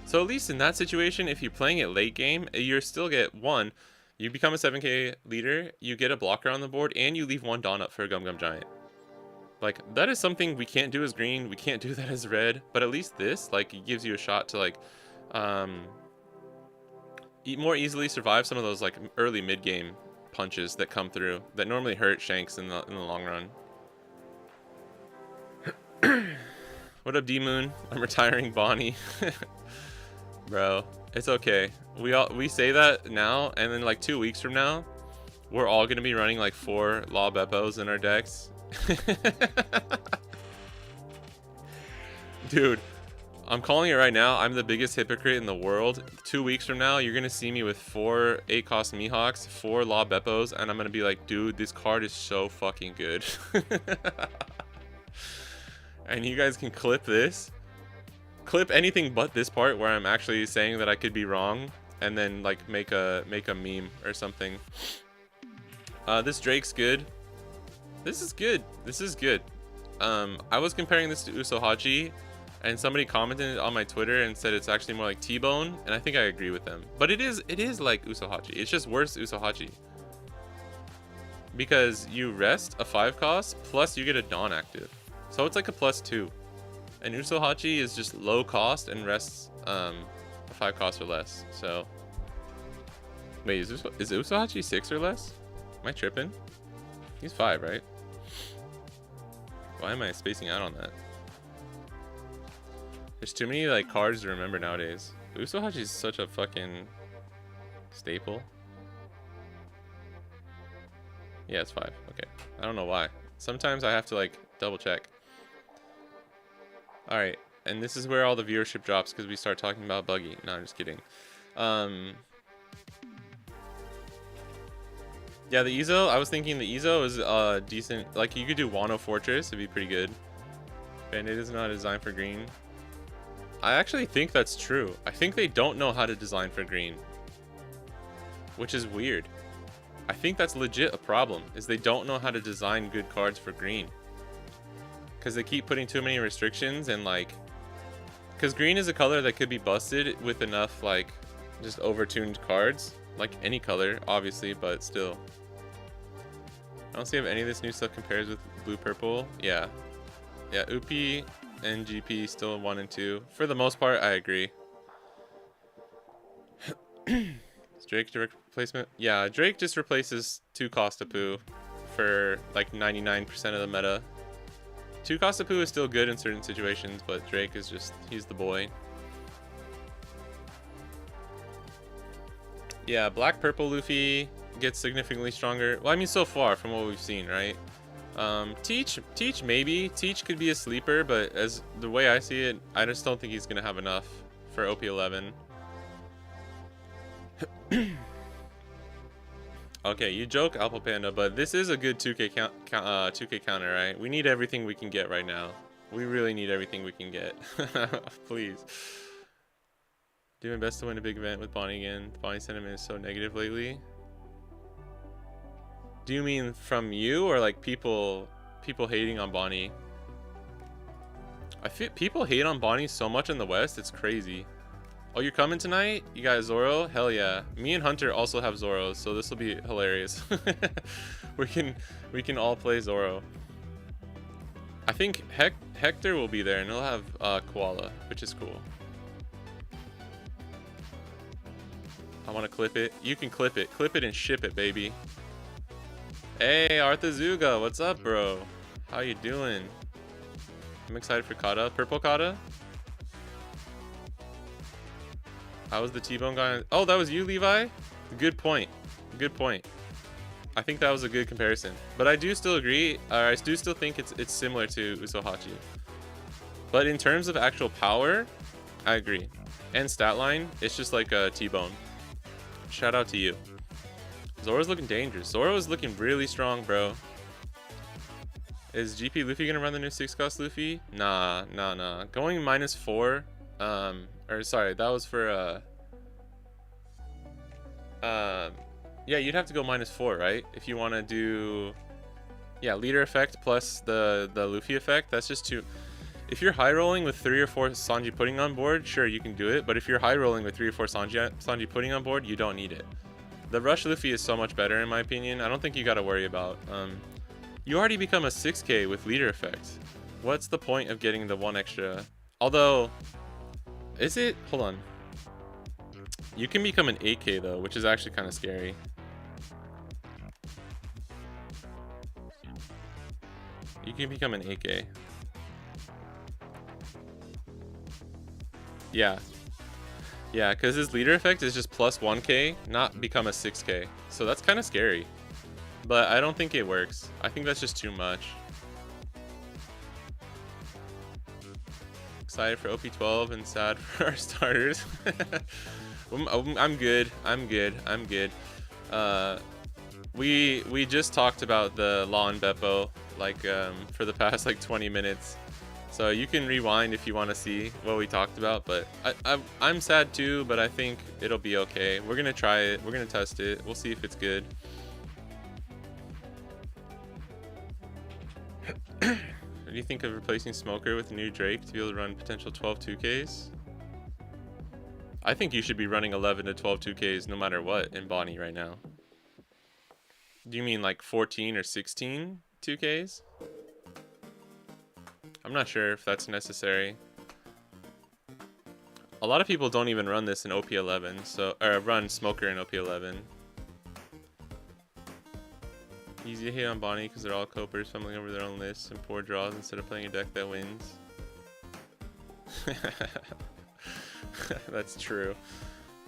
So at least in that situation, if you're playing it late game, you still get 1. You become a 7k leader, you get a blocker on the board, and you leave 1 Dawn up for a Gum Gum Giant. Like, that is something we can't do as green, we can't do that as red, but at least this, like, it gives you a shot to, like, more easily survive some of those, like, early mid-game punches that come through, that normally hurt Shanks in the long run. What up, D-Moon? I'm retiring Bonnie. Bro, it's okay. We say that now, and then like 2 weeks from now, we're all gonna be running like 4 Law Beppos in our decks. Dude, I'm calling it right now. I'm the biggest hypocrite in the world. 2 weeks from now, you're gonna see me with 4 8-cost Mihawks, 4 Law Beppos, and I'm gonna be like, dude, this card is so fucking good. And you guys can clip this. Clip anything but this part where I'm actually saying that I could be wrong, and then like make a meme or something. This Drake's good. This is good. This is good. I was comparing this to Usohachi, and somebody commented on my Twitter and said it's actually more like T-Bone, and I think I agree with them. But it is like Usohachi. It's just worse Usohachi. Because you rest a 5 cost, plus you get a Dawn active. So it's like a +2. And Usohachi is just low cost and rests a 5 cost or less. So wait, is Usohachi 6 or less? Am I tripping? He's 5, right? Why am I spacing out on that? There's too many like cards to remember nowadays. Usohachi is such a fucking staple. Yeah, it's 5. Okay. I don't know why. Sometimes I have to like double check. Alright, and this is where all the viewership drops because we start talking about Buggy. No, I'm just kidding. Yeah, the Ezo, I was thinking the Ezo is decent. Like, you could do Wano Fortress, it'd be pretty good. Band-Aid is not designed for green. I actually think that's true. I think they don't know how to design for green, which is weird. I think that's legit a problem, is they don't know how to design good cards for green. Because they keep putting too many restrictions, and like, because green is a color that could be busted with enough like just overtuned cards, like any color obviously, but still. I don't see if any of this new stuff compares with blue purple. Yeah, UP and GP still 1 and 2 for the most part. I agree. Is Drake direct replacement? Yeah, Drake just replaces 2 Costapu for like 99% of the meta. 2 Costapu is still good in certain situations, but Drake is just, he's the boy. Yeah, black purple Luffy gets significantly stronger. Well, I mean, so far from what we've seen, right? Teach maybe. Teach could be a sleeper, but as the way I see it, I just don't think he's gonna have enough for OP11. Okay, you joke, Alpha Panda, but this is a good 2K 2K counter, right? We need everything we can get right now. We really need everything we can get. Please. Doing best to win a big event with Bonnie again. Bonnie sentiment is so negative lately. Do you mean from you or like people hating on Bonnie? I feel people hate on Bonnie so much in the West, it's crazy. Oh, you're coming tonight? You got Zoro? Hell yeah. Me and Hunter also have Zoros, so this will be hilarious. we can all play Zoro. I think Hector will be there, and he'll have Koala, which is cool. I want to clip it. You can clip it. Clip it and ship it, baby. Hey, Arthazuga, what's up, bro? How you doing? I'm excited for Kata. Purple Kata? How was the T-Bone guy? Oh, that was you, Levi? Good point. Good point. I think that was a good comparison. But I do still agree, or I do still think it's similar to Usohachi. But in terms of actual power, I agree. And stat line, it's just like a T-Bone. Shout out to you. Zoro's looking dangerous. Zoro is looking really strong, bro. Is GP Luffy gonna run the new 6-cost Luffy? Nah. Going -4. Or sorry, that was for yeah, you'd have to go -4, right? If you want to do, yeah, leader effect plus the Luffy effect. That's just two. If you're high rolling with 3 or 4 Sanji pudding on board, sure, you can do it. But if you're high rolling with 3 or 4 Sanji pudding on board, you don't need it. The Rush Luffy is so much better in my opinion. I don't think you got to worry about. You already become a 6K with leader effect. What's the point of getting the 1 extra? Although, is it? Hold on. You can become an 8K though, which is actually kind of scary. You can become an 8K. Yeah. Yeah, because his leader effect is just plus 1K, not become a 6K. So that's kind of scary. But I don't think it works. I think that's just too much. Excited for OP12 and sad for our starters. I'm good. We just talked about the Law and Beppo like for the past like 20 minutes. So you can rewind if you want to see what we talked about, but I'm sad too, but I think it'll be okay. We're going to try it. We're going to test it. We'll see if it's good. What do you think of replacing Smoker with new Drake to be able to run potential 12 2Ks? I think you should be running 11 to 12 2Ks no matter what in Bonnie right now. Do you mean like 14 or 16 2Ks? I'm not sure if that's necessary. A lot of people don't even run this in OP11, so or run Smoker in OP11. Easy to hit on Bonnie because they're all copers fumbling over their own lists and poor draws instead of playing a deck that wins. That's true.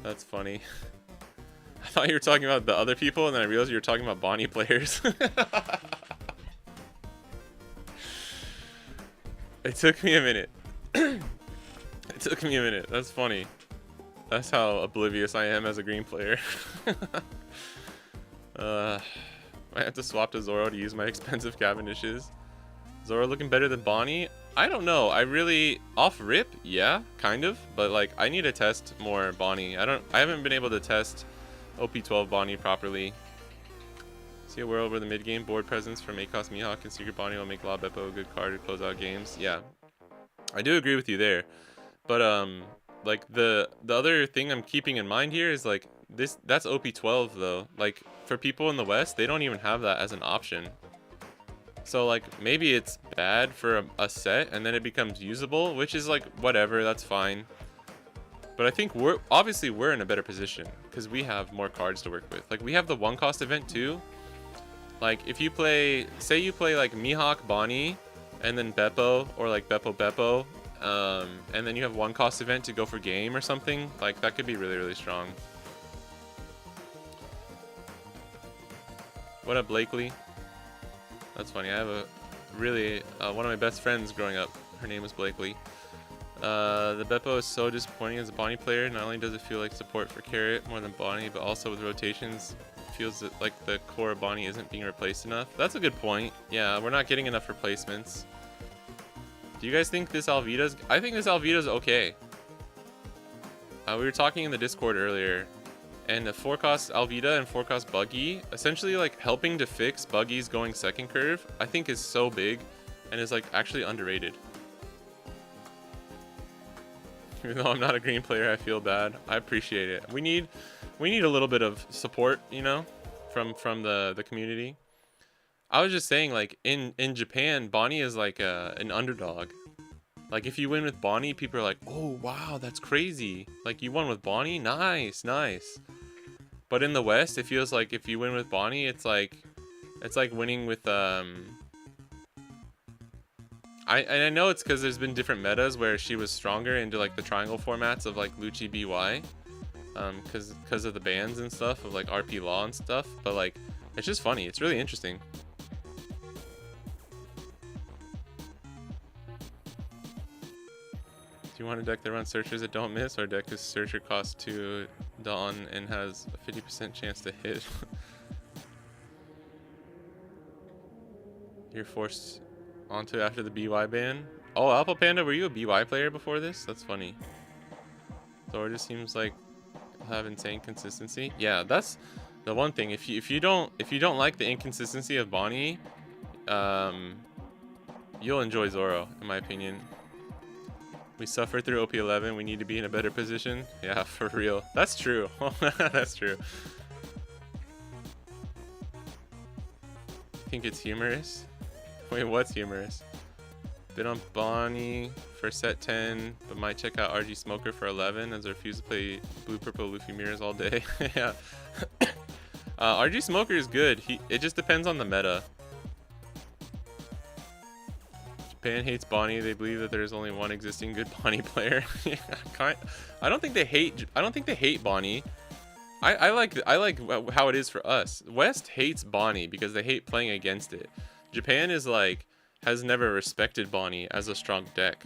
That's funny. I thought you were talking about the other people, and then I realized you were talking about Bonnie players. It took me a minute. It took me a minute. That's funny. That's how oblivious I am as a green player. I have to swap to Zoro to use my expensive Cavendishes. Zoro looking better than Bonnie? I don't know. I really off rip, yeah, kind of. But like, I need to test more Bonnie. I haven't been able to test OP12 Bonnie properly. See a world where the mid game board presence from Akos Mihawk and Secret Bonnie will make La Beppo a good card to close out games. Yeah, I do agree with you there. But like the other thing I'm keeping in mind here is like that's OP12 though. Like for people in the West, they don't even have that as an option. So like maybe it's bad for a set and then it becomes usable, which is like whatever, that's fine. But I think we're in a better position because we have more cards to work with. Like we have the 1-cost event too. Like if you play, say you play like Mihawk Bonnie and then Beppo or like Beppo, and then you have 1-cost event to go for game or something, like that could be really, really strong. What up, Blakely? That's funny. I have a really one of my best friends growing up. Her name was Blakely. The Beppo is so disappointing as a Bonnie player. Not only does it feel like support for Carrot more than Bonnie, but also with rotations, it feels like the core of Bonnie isn't being replaced enough. That's a good point. Yeah, we're not getting enough replacements. Do you guys think this Alvida's... I think this Alvida's okay. We were talking in the Discord earlier, and the 4-cost Alvida and 4-cost Buggy, essentially like helping to fix Buggy's going second curve, I think is so big and is like actually underrated. Even though I'm not a green player, I feel bad. I appreciate it. We need a little bit of support, you know, from the community. I was just saying, like, in Japan, Bonnie is like an underdog. Like, if you win with Bonnie, people are like, oh, wow, that's crazy. Like, you won with Bonnie? Nice, nice. But in the West, it feels like if you win with Bonnie, it's like winning with, I know it's because there's been different metas where she was stronger into, like, the triangle formats of, like, Lucci BY. Because of the bans and stuff, of, like, RP Law and stuff. But, like, it's just funny. It's really interesting. Do you want a deck that runs searchers that don't miss, or a deck whose searcher costs 2 Dawn and has a 50% chance to hit? You're forced onto after the BY ban? Oh, Alpha Panda, were you a BY player before this? That's funny. Thor just seems like have insane consistency. Yeah, that's the one thing. If you don't like the inconsistency of Bonnie, you'll enjoy Zoro, in my opinion. We suffer through OP11. We need to be in a better position. Yeah, for real. That's true. That's true. I think it's humorous. Wait, what's humorous? Been on Bonnie for set 10, but might check out RG Smoker for 11 as I refuse to play Blue Purple Luffy Mirrors all day. Yeah. RG Smoker is good. It just depends on the meta. Japan hates Bonnie. They believe that there's only one existing good Bonnie player. Yeah, I don't think they hate Bonnie. I like how it is for us. West hates Bonnie because they hate playing against it. Japan is like has never respected Bonnie as a strong deck.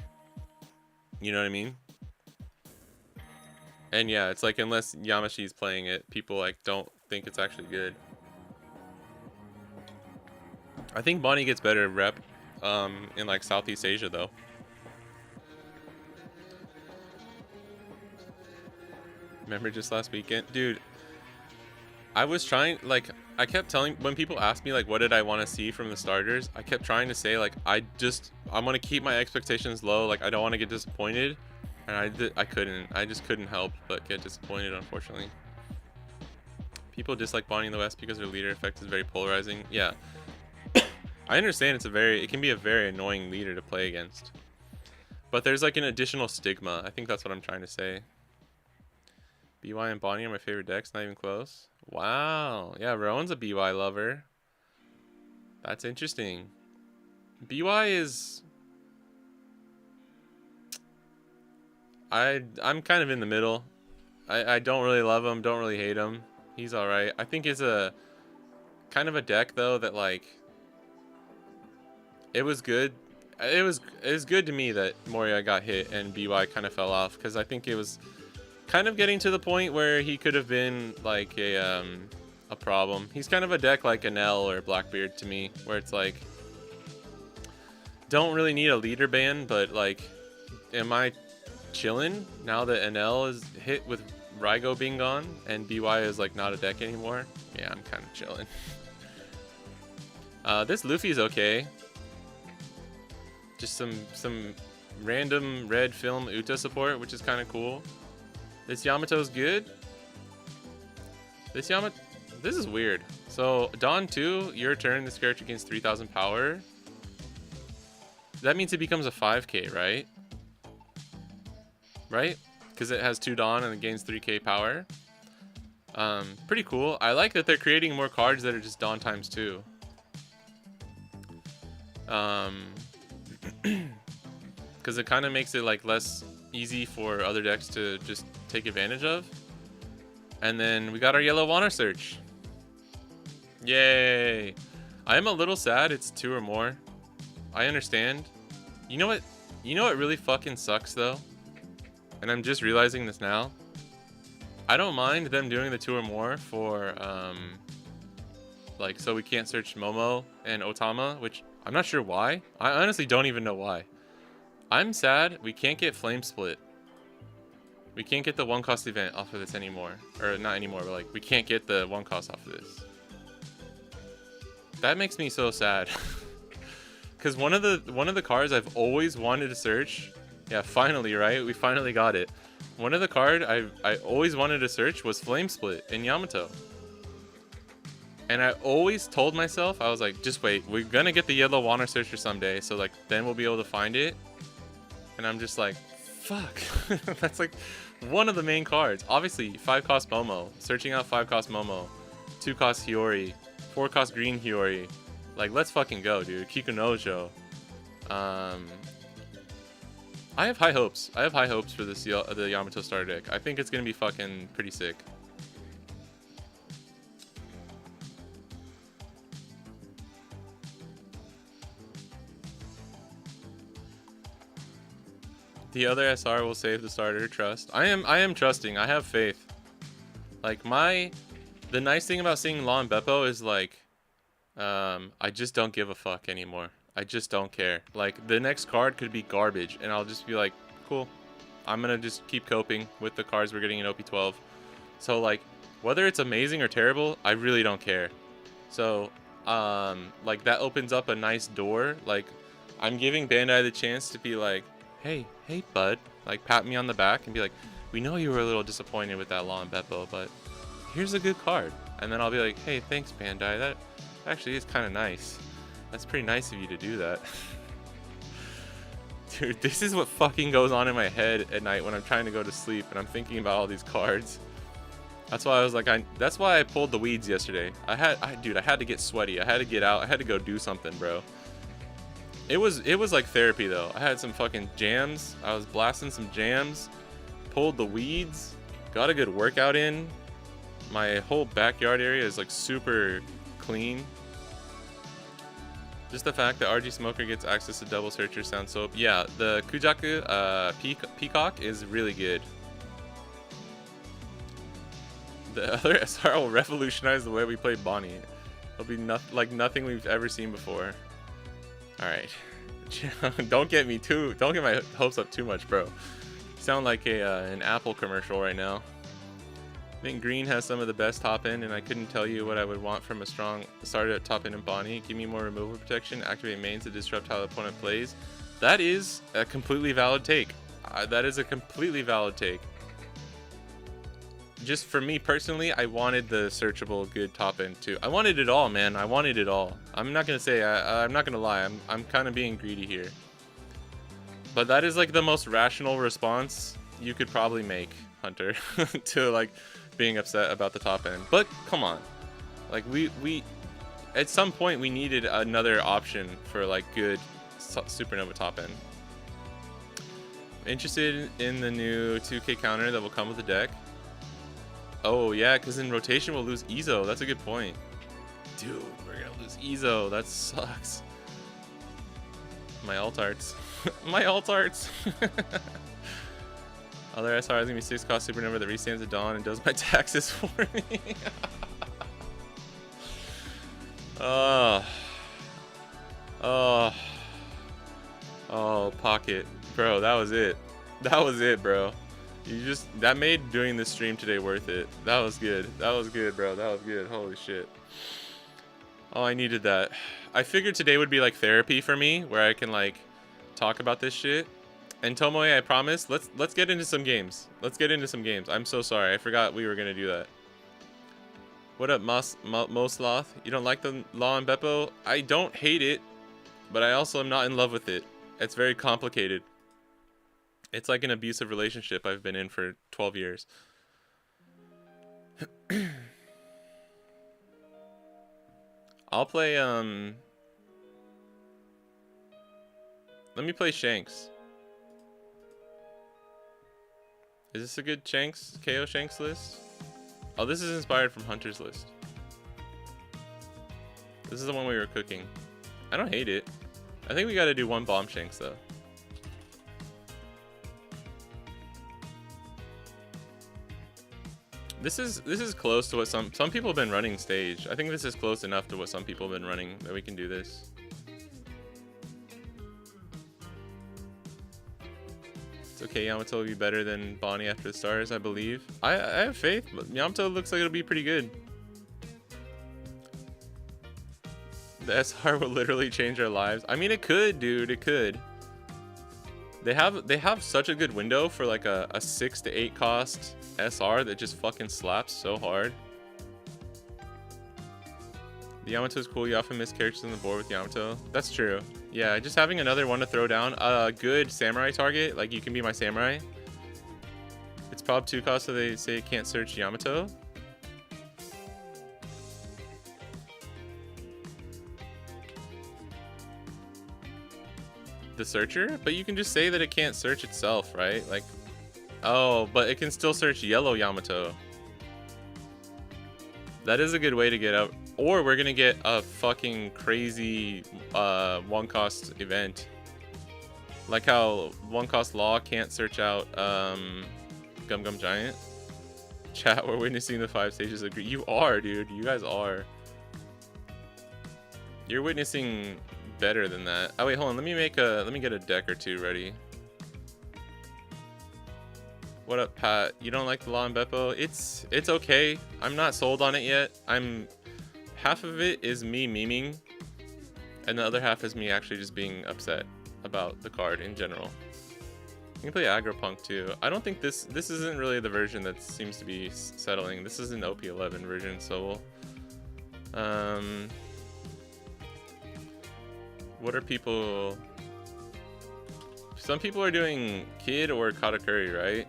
You know what I mean? And yeah, it's like unless Yamashi's playing it, people like don't think it's actually good. I think Bonnie gets better rep in like Southeast Asia though. Remember just last weekend, dude, I was trying, like, I kept telling, when people ask me like what did I want to see from the starters, I kept trying to say like I want to keep my expectations low, like I don't want to get disappointed, and I just couldn't help but get disappointed, unfortunately. People dislike Bonnie in the West because their leader effect is very polarizing. Yeah. I understand it can be a very annoying leader to play against. But there's like an additional stigma. I think that's what I'm trying to say. BY and Bonnie are my favorite decks, not even close. Wow. Yeah, Rowan's a BY lover. That's interesting. BY is... I'm kind of in the middle. I don't really love him, don't really hate him. He's alright. I think it's a kind of a deck though that like... It was good. It was good to me that Moria got hit and BY kind of fell off, because I think it was kind of getting to the point where he could have been like a problem. He's kind of a deck like Enel or Blackbeard to me, where it's like don't really need a leader ban, but like am I chilling now that Enel is hit with Raigo being gone and BY is like not a deck anymore? Yeah, I'm kind of chilling. This Luffy's okay. Just some random red film Uta support, which is kind of cool. This Yamato's good. This is weird. So Dawn 2, your turn. This character gains 3,000 power. That means it becomes a 5k, right? Right? Because it has 2 Dawn and it gains 3k power. Pretty cool. I like that they're creating more cards that are just Dawn times 2. Because it kind of makes it like less easy for other decks to just take advantage of. And then we got our yellow Wanna search. Yay! I am a little sad it's 2 or more. I understand. You know what? You know what really fucking sucks though? And I'm just realizing this now. I don't mind them doing the 2 or more for like, so we can't search Momo and Otama, which I'm not sure why. I honestly don't even know why. I'm sad we can't get Flame Split. We can't get the 1 cost event off of this anymore. Or not anymore, but like we can't get the 1 cost off of this. That makes me so sad. Cause one of the cards I've always wanted to search. Yeah, finally, right? We finally got it. One of the card I always wanted to search was Flame Split in Yamato. And I always told myself, I was like, just wait, we're gonna get the yellow Water Searcher someday, so like then we'll be able to find it. And I'm just like, fuck. That's like one of the main cards. Obviously, 5 cost Momo, searching out 5 cost Momo, 2 cost Hiyori, 4 cost green Hiyori. Like, let's fucking go, dude. Kikunojo. I have high hopes. I have high hopes for this the Yamato starter deck. I think it's gonna be fucking pretty sick. The other SR will save the starter. Trust. I am trusting. I have faith. Like the nice thing about seeing Law and Beppo is like, I just don't give a fuck anymore. I just don't care. Like the next card could be garbage, and I'll just be like, cool. I'm gonna just keep coping with the cards we're getting in OP12. So like, whether it's amazing or terrible, I really don't care. So, like that opens up a nice door. Like, I'm giving Bandai the chance to be like, hey bud, like pat me on the back and be like, we know you were a little disappointed with that Law and Beppo, but here's a good card. And then I'll be like, hey, thanks Bandai, that actually is kind of nice. That's pretty nice of you to do that. Dude, this is what fucking goes on in my head at night when I'm trying to go to sleep and I'm thinking about all these cards. That's why I was like, that's why I pulled the weeds yesterday. Dude, I had to get sweaty. I had to get out. I had to go do something, bro. It was like therapy though. I had some fucking jams. I was blasting some jams, pulled the weeds, got a good workout in. My whole backyard area is like super clean. Just the fact that RG Smoker gets access to double searcher sounds so... Yeah, the Kujaku Peacock is really good. The other SR will revolutionize the way we play Bonnie. It'll be like nothing we've ever seen before. Alright. Don't get my hopes up too much, bro. Sound like an Apple commercial right now. I think green has some of the best top end, and I couldn't tell you what I would want from a strong starter at top end in Bonnie. Give me more removal protection, activate mains to disrupt how the opponent plays. That is a completely valid take. That is a completely valid take. Just for me personally, I wanted the searchable good top end too. I wanted it all, man. I wanted it all. I'm not gonna say, I'm not gonna lie. I'm kind of being greedy here. But that is like the most rational response you could probably make, Hunter, to like being upset about the top end. But come on, like we at some point we needed another option for like good supernova top end. Interested in the new 2K counter that will come with the deck. Oh yeah, because in rotation we'll lose Ezo. That's a good point. Dude, we're gonna lose Ezo. That sucks. My alt arts. My alt arts. Other SR is gonna be 6 cost supernova that restands at dawn and does my taxes for me. Oh, pocket, bro. That was it. That was it, bro. That made doing this stream today worth it. That was good. That was good, bro. That was good. Holy shit. Oh, I needed that. I figured today would be like therapy for me, where I can like talk about this shit. And Tomoe, I promise, let's get into some games. Let's get into some games. I'm so sorry. I forgot we were gonna do that. What up, Mosloth? You don't like the Law and Beppo? I don't hate it, but I also am not in love with it. It's very complicated. It's like an abusive relationship I've been in for 12 years. I'll play, let me play Shanks. Is this a good Shanks, KO Shanks list? Oh, this is inspired from Hunter's list. This is the one we were cooking. I don't hate it. I think we gotta do one bomb shanks though. This is close to what some people have been running stage. I think this is close enough to what some people have been running that we can do this. It's okay, Yamato will be better than Bonnie after the stars, I believe. I have faith, but Yamato looks like it'll be pretty good. The SR will literally change our lives. I mean, it could, dude. It could. They have such a good window for like a 6 to 8 cost SR that just fucking slaps so hard. The Yamato is cool. You often miss characters on the board with Yamato. That's true. Yeah, just having another one to throw down. A good samurai target. Like, you can be my samurai. It's prob 2 cost, so they say it can't search Yamato. The searcher? But you can just say that it can't search itself, right? Like, oh, but it can still search yellow Yamato. That is a good way to get out. Or we're gonna get a fucking crazy 1 cost event. Like how 1 cost law can't search out Gum Gum Giant. Chat, we're witnessing the 5 stages of greed. You are, dude. You guys are. You're witnessing better than that. Oh wait, hold on. Let me get a deck or 2 ready. What up, Pat? You don't like the law in Beppo? It's okay. I'm not sold on it yet. Half of it is me memeing, and the other half is me actually just being upset about the card in general. You can play Agropunk too. I don't think this isn't really the version that seems to be settling. This is an OP11 version, so we'll what are people? Some people are doing Kid or Katakuri, right?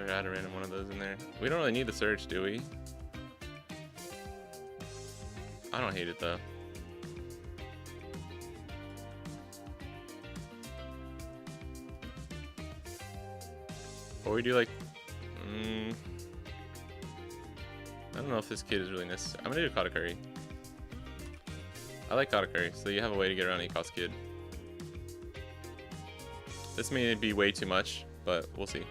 Add a random one of those in there. We don't really need the search, do we? I don't hate it though. Or we do like, I don't know if this kid is really necessary. I'm gonna do Katakuri. I like Katakuri, so you have a way to get around 8 cost kid. This may be way too much, but we'll see.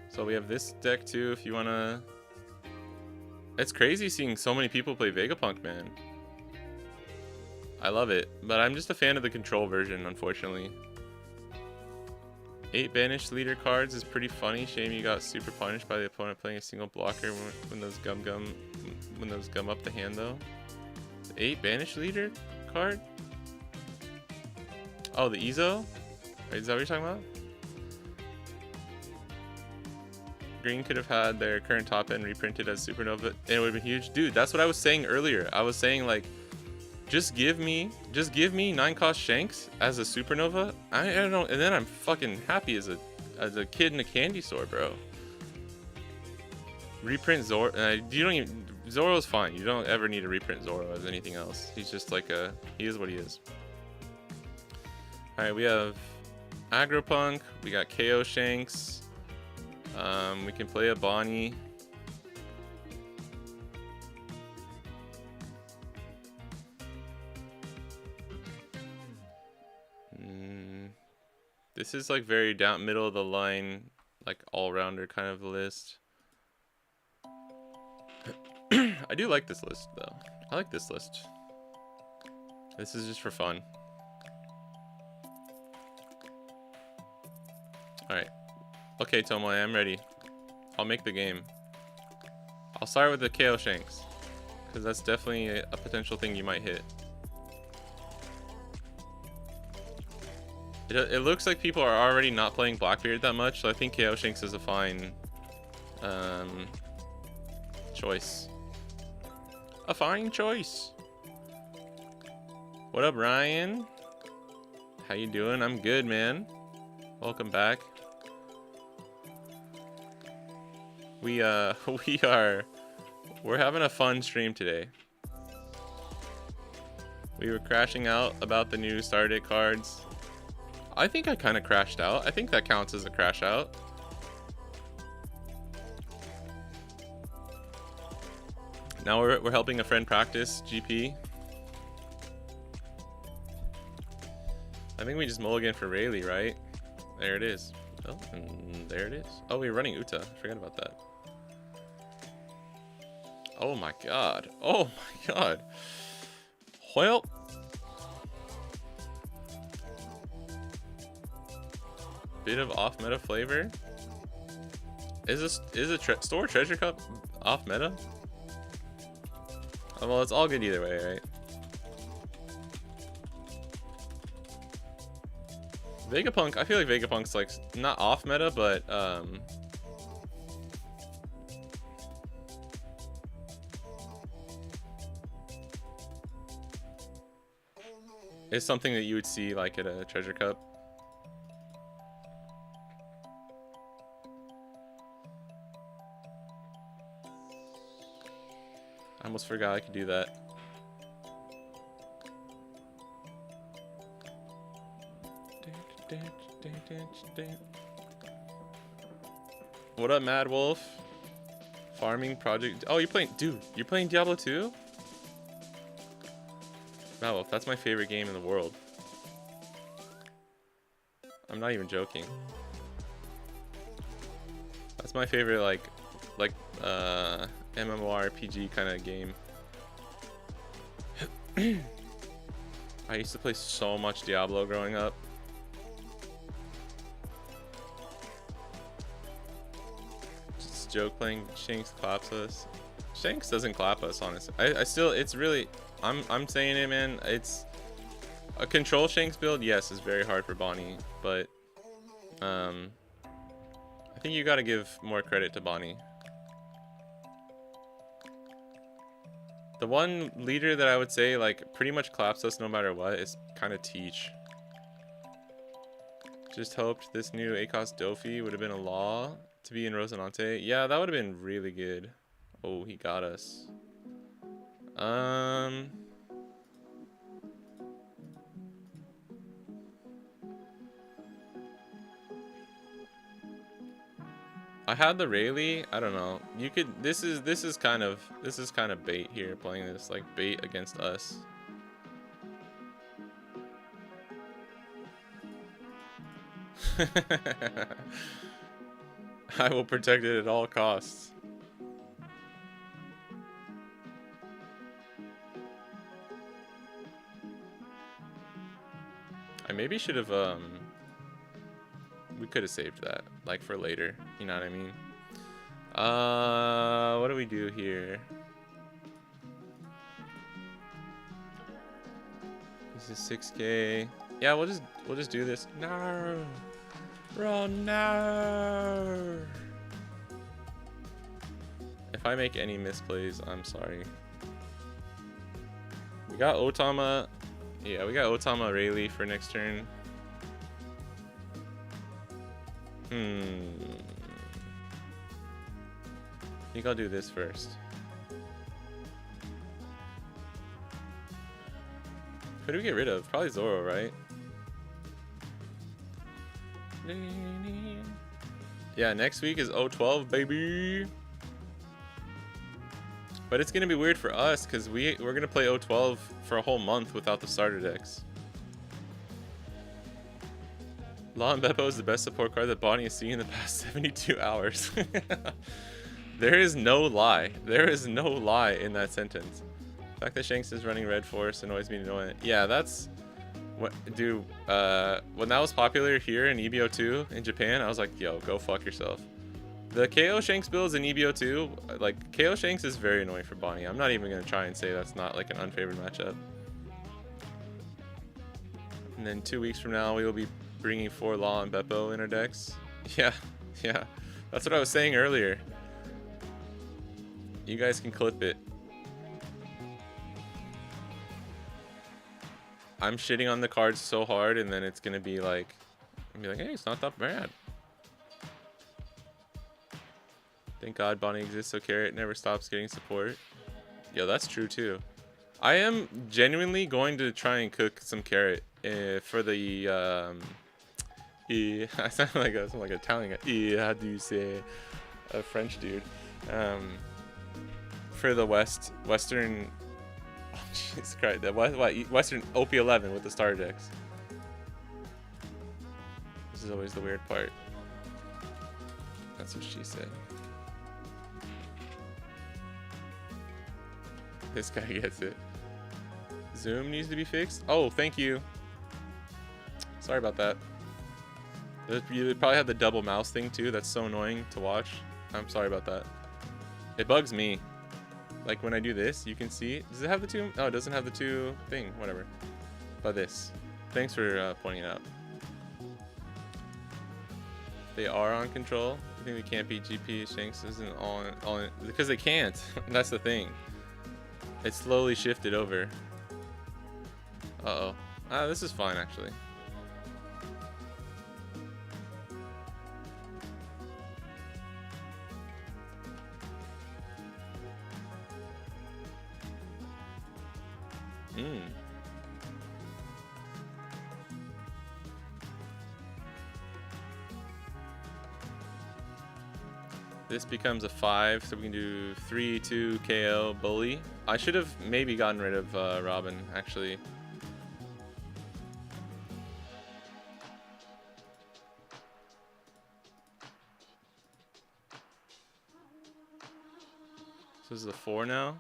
So we have this deck too, if you wanna. It's crazy seeing so many people play Vegapunk, man. I love it, but I'm just a fan of the control version, unfortunately. 8 banished leader cards is pretty funny. Shame you got super punished by the opponent playing a single blocker when those gum up the hand though. The 8 banished leader card? Oh, the Ezo? Is that what you're talking about? Green could have had their current top end reprinted as Supernova, and it would have been huge. Dude, that's what I was saying earlier. I was saying, like, just give me 9 cost Shanks as a Supernova. I don't know, and then I'm fucking happy as a kid in a candy store, bro. Reprint Zoro. You don't even. Zoro's fine. You don't ever need to reprint Zoro as anything else. He's just like he is what he is. All right, we have Agropunk. We got KO Shanks. We can play a Bonnie. This is like very down middle of the line, like all-rounder kind of list. I do like this list though. I like this list. This is just for fun. Alright. Okay, Tomoe, I'm ready. I'll make the game. I'll start with the KO Shanks, because that's definitely a potential thing you might hit. It looks like people are already not playing Blackbeard that much, so I think KO Shanks is a fine choice. A fine choice. What up, Ryan? How you doing? I'm good, man. Welcome back. We're having a fun stream today. We were crashing out about the new start date cards. I think I kind of crashed out. I think that counts as a crash out. Now we're helping a friend practice GP. I think we just mulligan for Rayleigh, right? There it is. Oh, and there it is. Oh, we're running Uta. Forget about that. Oh my god. Oh my god. Well. Bit of off meta flavor. Is a store treasure cup off meta? Oh, well, it's all good either way, right? Vegapunk, I feel like Vegapunk's like not off meta, but it's something that you would see like at a treasure cup. I almost forgot I could do that. What up, Mad Wolf? Farming project. Oh, you're playing, dude. You're playing Diablo 2? Mad Wolf, that's my favorite game in the world. I'm not even joking. That's my favorite, like MMORPG kind of game. I used to play so much Diablo growing up. Just joke playing Shanks claps us. Shanks doesn't clap us, honestly. I still, it's really, I'm saying it, man. It's a control Shanks build. Yes, is very hard for Bonnie, but I think you got to give more credit to Bonnie. The one leader that I would say like pretty much claps us no matter what is kind of Teach. Just hoped this new ACOS Dofi would have been a law to be in Rosinante. Yeah, that would have been really good. Oh, he got us. I had the Rayleigh. I don't know. You could. This is kind of bait here. Playing this like bait against us. I will protect it at all costs. I maybe should have we could have saved that, like, for later. You know what I mean? What do we do here? This is 6K. Yeah, we'll just do this. No, bro, no. If I make any misplays, I'm sorry. We got Otama. Yeah, we got Otama Rayleigh for next turn. I think I'll do this first. Who do we get rid of? Probably Zoro, right? Yeah, next week is O12, baby. But it's gonna be weird for us because we're gonna play O12 for a whole month without the starter decks. Law and Beppo is the best support card that Bonnie has seen in the past 72 hours. There is no lie. There is no lie in that sentence. The fact that Shanks is running Red Force annoys me to no end. Yeah, that's what, dude. When that was popular here in EB02 in Japan, I was like, yo, go fuck yourself. The KO Shanks builds in EB02, like, KO Shanks is very annoying for Bonnie. I'm not even gonna try and say that's not like an unfavored matchup. And then 2 weeks from now, we will be bringing 4 Law and Beppo in our decks. Yeah, that's what I was saying earlier. You guys can clip it. I'm shitting on the cards so hard, and then it's gonna be like, hey, it's not that bad. Thank God Bonnie exists so Carrot never stops getting support. Yo, that's true too. I am genuinely going to try and cook some carrot for the I sound like an Italian guy. How do you say a French dude? For the Western. Oh, Jesus Christ! The Western OP11 with the starter decks. This is always the weird part. That's what she said. This guy gets it. Zoom needs to be fixed. Oh, thank you. Sorry about that. You probably have the double mouse thing too. That's so annoying to watch. I'm sorry about that. It bugs me. Like when I do this, you can see. Does it have the two? Oh, it doesn't have the two thing. Whatever. But this. Thanks for pointing it out. They are on control. I think they can't beat GP. Shanks isn't all in because they can't. That's the thing. It slowly shifted over. Uh-oh. Ah, this is fine actually. This becomes a 5, so we can do 3-2 KO bully. I should have maybe gotten rid of Robin, actually. So this is a 4 now.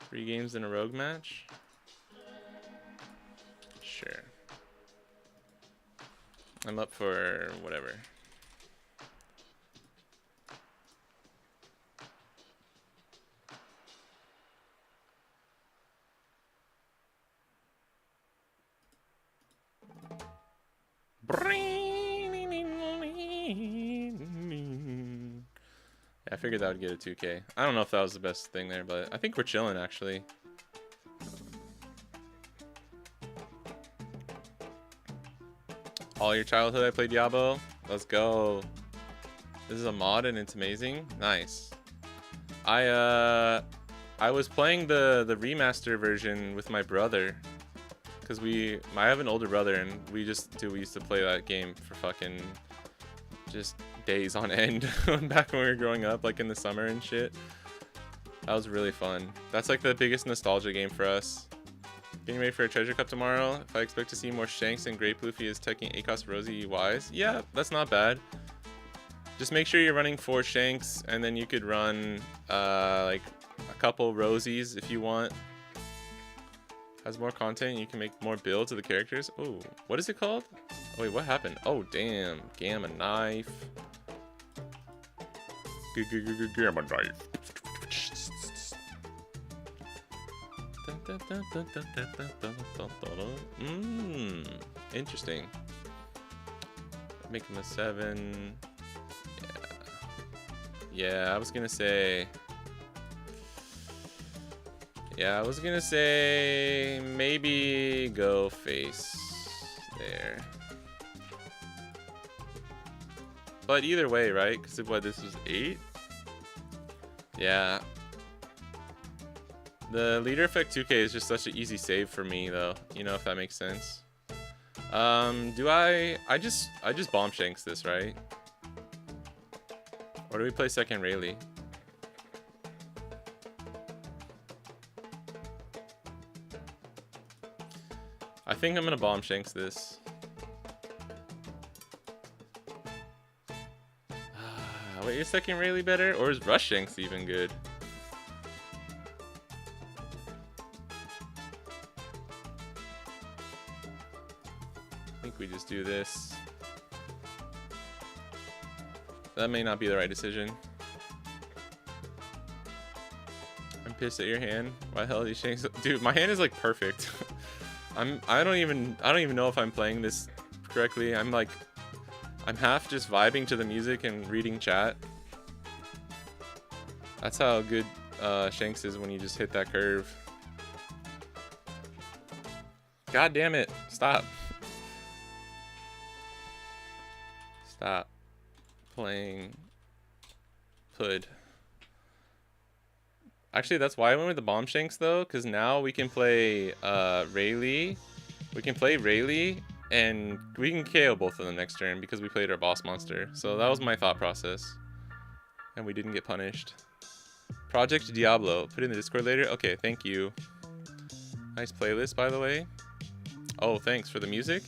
3 games in a rogue match. Sure. I'm up for whatever. Yeah, I figured that would get a 2K. I don't know if that was the best thing there, but I think we're chilling actually. All your childhood I played Diablo. Let's go. This is a mod and it's amazing. Nice. I was playing the remaster version with my brother. Because I have an older brother and we used to play that game for fucking just days on end back when we were growing up, like in the summer and shit. That was really fun. That's like the biggest nostalgia game for us. Getting ready for a treasure cup tomorrow. If I expect to see more Shanks and Grape Luffy is taking ACOS Rosie UIs. Yeah, that's not bad. Just make sure you're running 4 Shanks and then you could run like a couple Rosies if you want. Has more content, you can make more builds of the characters. Oh, what is it called? Oh, wait, what happened? Oh, damn. Gamma knife. Gamma knife. Interesting. Make him a 7. Yeah, I was gonna say... Yeah, I was gonna say maybe go face there. But either way, right? Because what, this was 8? Yeah. The leader effect 2K is just such an easy save for me though. You know, if that makes sense. I just bomb shanks this, right? Or do we play second Rayleigh? I think I'm gonna bomb shanks this. Wait, is second Rayleigh better? Or is rush shanks even good? I think we just do this. That may not be the right decision. I'm pissed at your hand. Why the hell are these shanks? Dude, my hand is like perfect. I don't even know if I'm playing this correctly. I'm half just vibing to the music and reading chat. That's how good Shanks is when you just hit that curve. God damn it. Stop. Stop playing Hood. Actually, that's why I went with the Bomb Shanks, though, because now we can play Rayleigh. We can play Rayleigh, and we can KO both of them next turn because we played our boss monster. So that was my thought process. And we didn't get punished. Project Diablo. Put in the Discord later. Okay, thank you. Nice playlist, by the way. Oh, thanks for the music.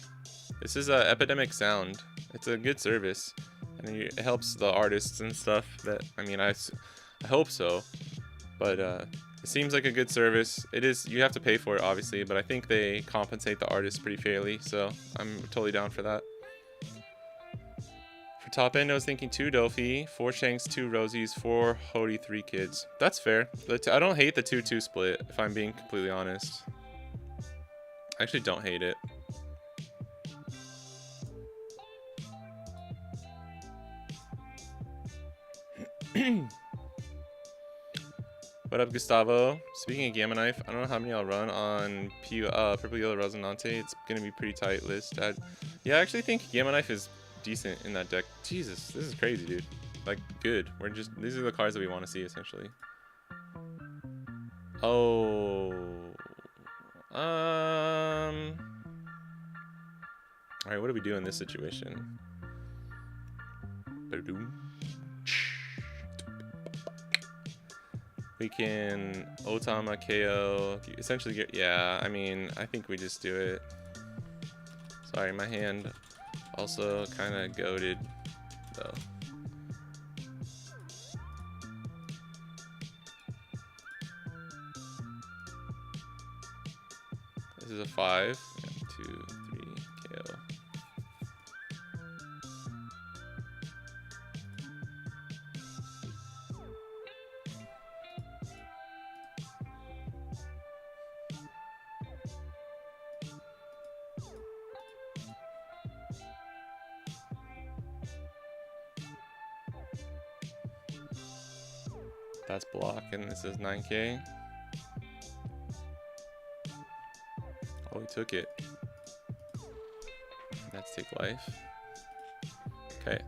This is Epidemic Sound. It's a good service. And it helps the artists and stuff. That I mean, I hope so. But it seems like a good service. It is. You have to pay for it, obviously. But I think they compensate the artists pretty fairly. So I'm totally down for that. For top end, I was thinking 2 Dofi, 4 Shanks, 2 Rosies, 4 Hody, 3 kids. That's fair. I don't hate the 2-2 split, if I'm being completely honest. I actually don't hate it. What up, Gustavo? Speaking of Gamma Knife, I don't know how many I'll run on Purple Yellow Resonante. It's gonna be a pretty tight list. Yeah, I actually think Gamma Knife is decent in that deck. Jesus, this is crazy, dude. Like, good. These are the cards that we want to see, essentially. Oh. Alright, what do we do in this situation? We can Otama KO, essentially get, yeah, I mean, I think we just do it. Sorry, my hand also kind of goated, though. This is a 5, 2, 3, KO. That's block, and this is 9k. Oh, he took it. That's take life. Okay.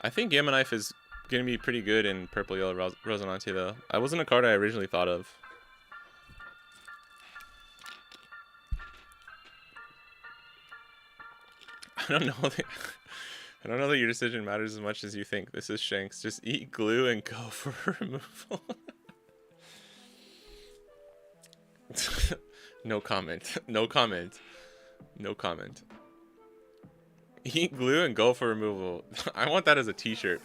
I think Gamma Knife is gonna be pretty good in Purple Yellow Resonante, though. That wasn't a card I originally thought of. I don't know. I don't know that your decision matters as much as you think. This is Shanks. Just eat glue and go for removal. No comment. No comment. No comment. Eat glue and go for removal. I want that as a t-shirt.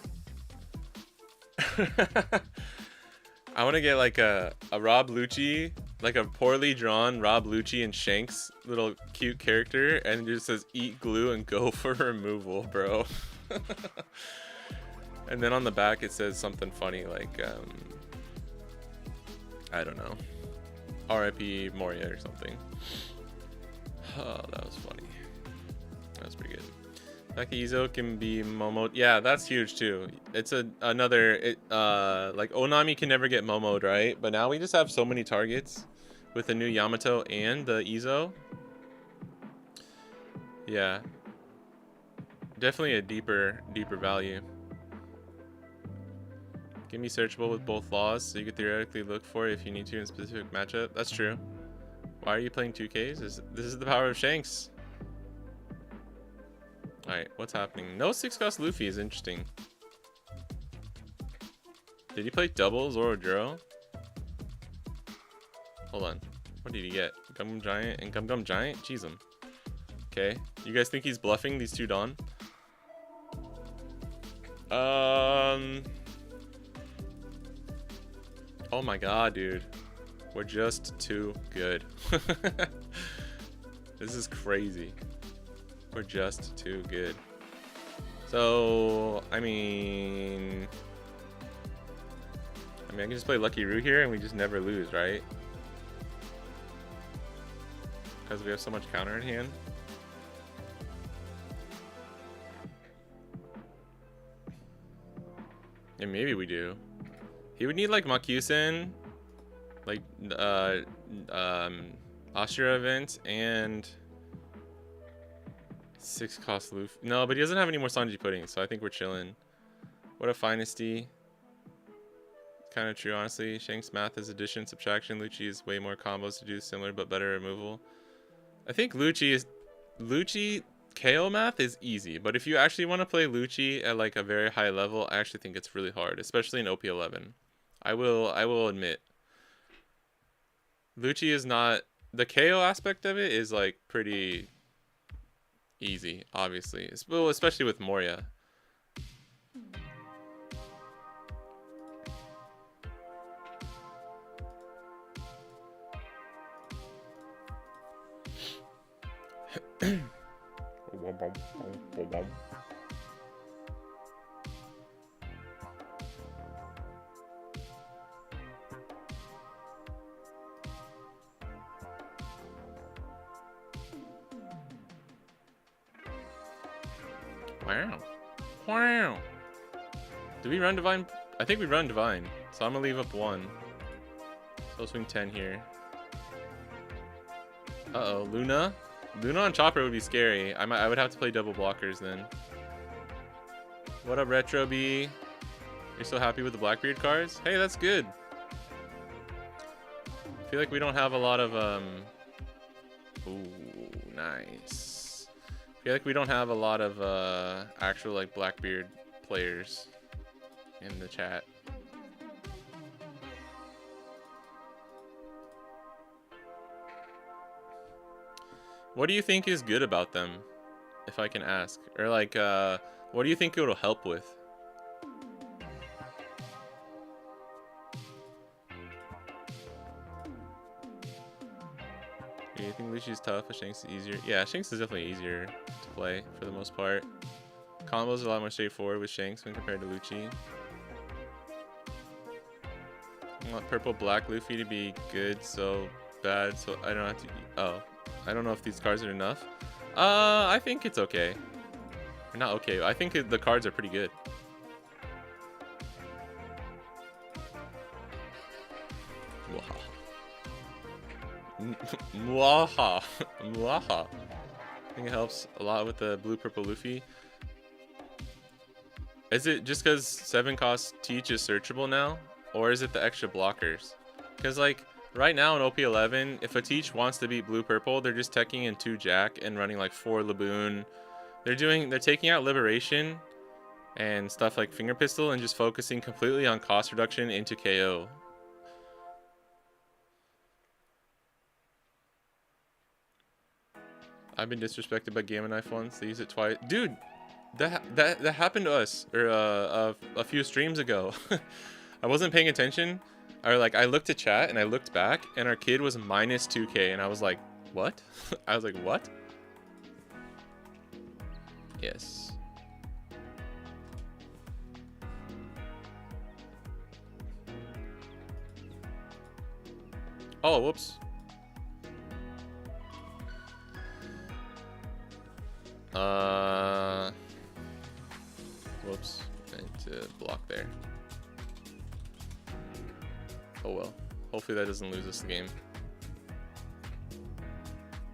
I want to get like a Rob Lucci, like a poorly drawn Rob Lucci and Shanks little cute character, and it just says eat glue and go for removal, bro. And then on the back it says something funny like I don't know, R.I.P. Moria or something. Oh, that was funny. That was pretty good. Nakizo can be Momo. Yeah, that's huge too. It's another like Onami can never get Momo'd, right? But now we just have so many targets with the new Yamato and the Izo. Yeah. Definitely a deeper value. Give me searchable with both laws, so you could theoretically look for it if you need to in a specific matchup. That's true. Why are you playing 2Ks? This is the power of Shanks. Alright, what's happening? No 6-cost Luffy is interesting. Did he play double Zoro Juro? Hold on. What did he get? Gum Gum Giant and Gum Gum Giant? Jeez him. Okay. You guys think he's bluffing these two Dawn? Oh my god, dude. We're just too good. This is crazy. We're just too good. So, I mean, I can just play Lucky Root here and we just never lose, right? Because we have so much counter in hand. Yeah, maybe we do. He would need like Makusen, like Ashura event, and 6 cost Luffy. No, but he doesn't have any more Sanji pudding, so I think we're chilling. What a Dynasty. Kind of true, honestly. Shanks' math is addition, subtraction. Lucci is way more combos to do, similar but better removal. I think Lucci KO math is easy, but if you actually want to play Lucci at like a very high level, I actually think it's really hard, especially in OP11. I will admit. Lucci is not, the KO aspect of it is like pretty easy, obviously. Well, especially with Moria. Wow. Wow. Do we run Divine? I think we run Divine. So I'm going to leave up 1. So I'll swing 10 here. Uh-oh. Luna? Luna on Chopper would be scary. I would have to play double blockers then. What up, Retro B? You're so happy with the Blackbeard cards? Hey, that's good. I feel like we don't have a lot of... Ooh, nice. I feel like we don't have a lot of actual like Blackbeard players in the chat. What do you think is good about them, if I can ask? Or like, what do you think it'll help with? Do you think Luci's tough, but Shanks is easier? Yeah, Shanks is definitely easier to play for the most part. Combos are a lot more straightforward with Shanks when compared to Lucci. I want purple black Luffy to be good, so bad, so I don't have to. Oh, I don't know if these cards are enough. I think it's okay. Or not okay. I think the cards are pretty good. Mwaha. Mwaha. I think it helps a lot with the blue purple Luffy. Is it just because 7 cost Teach is searchable now? Or is it the extra blockers? Because like right now in OP11, if a Teach wants to beat blue purple, they're just teching in 2 Jack and running like 4 Laboon. They're taking out Liberation and stuff like Finger Pistol and just focusing completely on cost reduction into KO. I've been disrespected by Gamma Knife once. They use it twice. Dude, that happened to us a few streams ago. I wasn't paying attention. Or like I looked at chat and I looked back and our kid was minus 2k and I was like, what? I was like, what? Yes. Oh, whoops. Whoops. I need to block there. Oh well. Hopefully that doesn't lose us the game.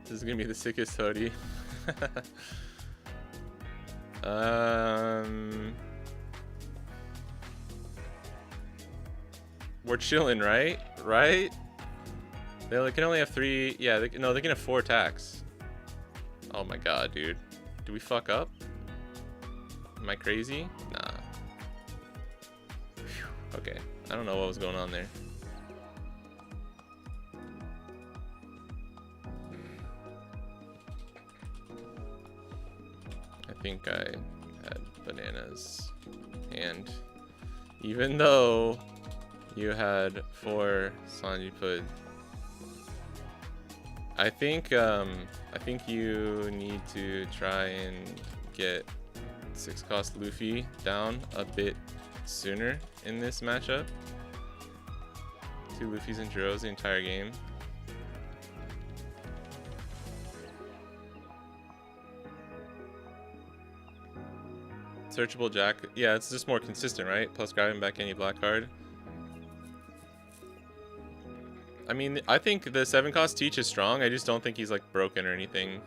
This is gonna be the sickest hoodie. We're chilling, right? Right? They can only have 3. Yeah, they can have 4 attacks. Oh my god, dude. Do we fuck up? Am I crazy? Nah. Whew. Okay. I don't know what was going on there. I think I had bananas. And even though you had 4 Sanji put, I think you need to try and get 6 cost Luffy down a bit sooner in this matchup. 2 Luffys and Jiros the entire game. Searchable Jack. Yeah, it's just more consistent, right? Plus grabbing back any black card. I mean, I think the 7 cost Teach is strong. I just don't think he's like broken or anything.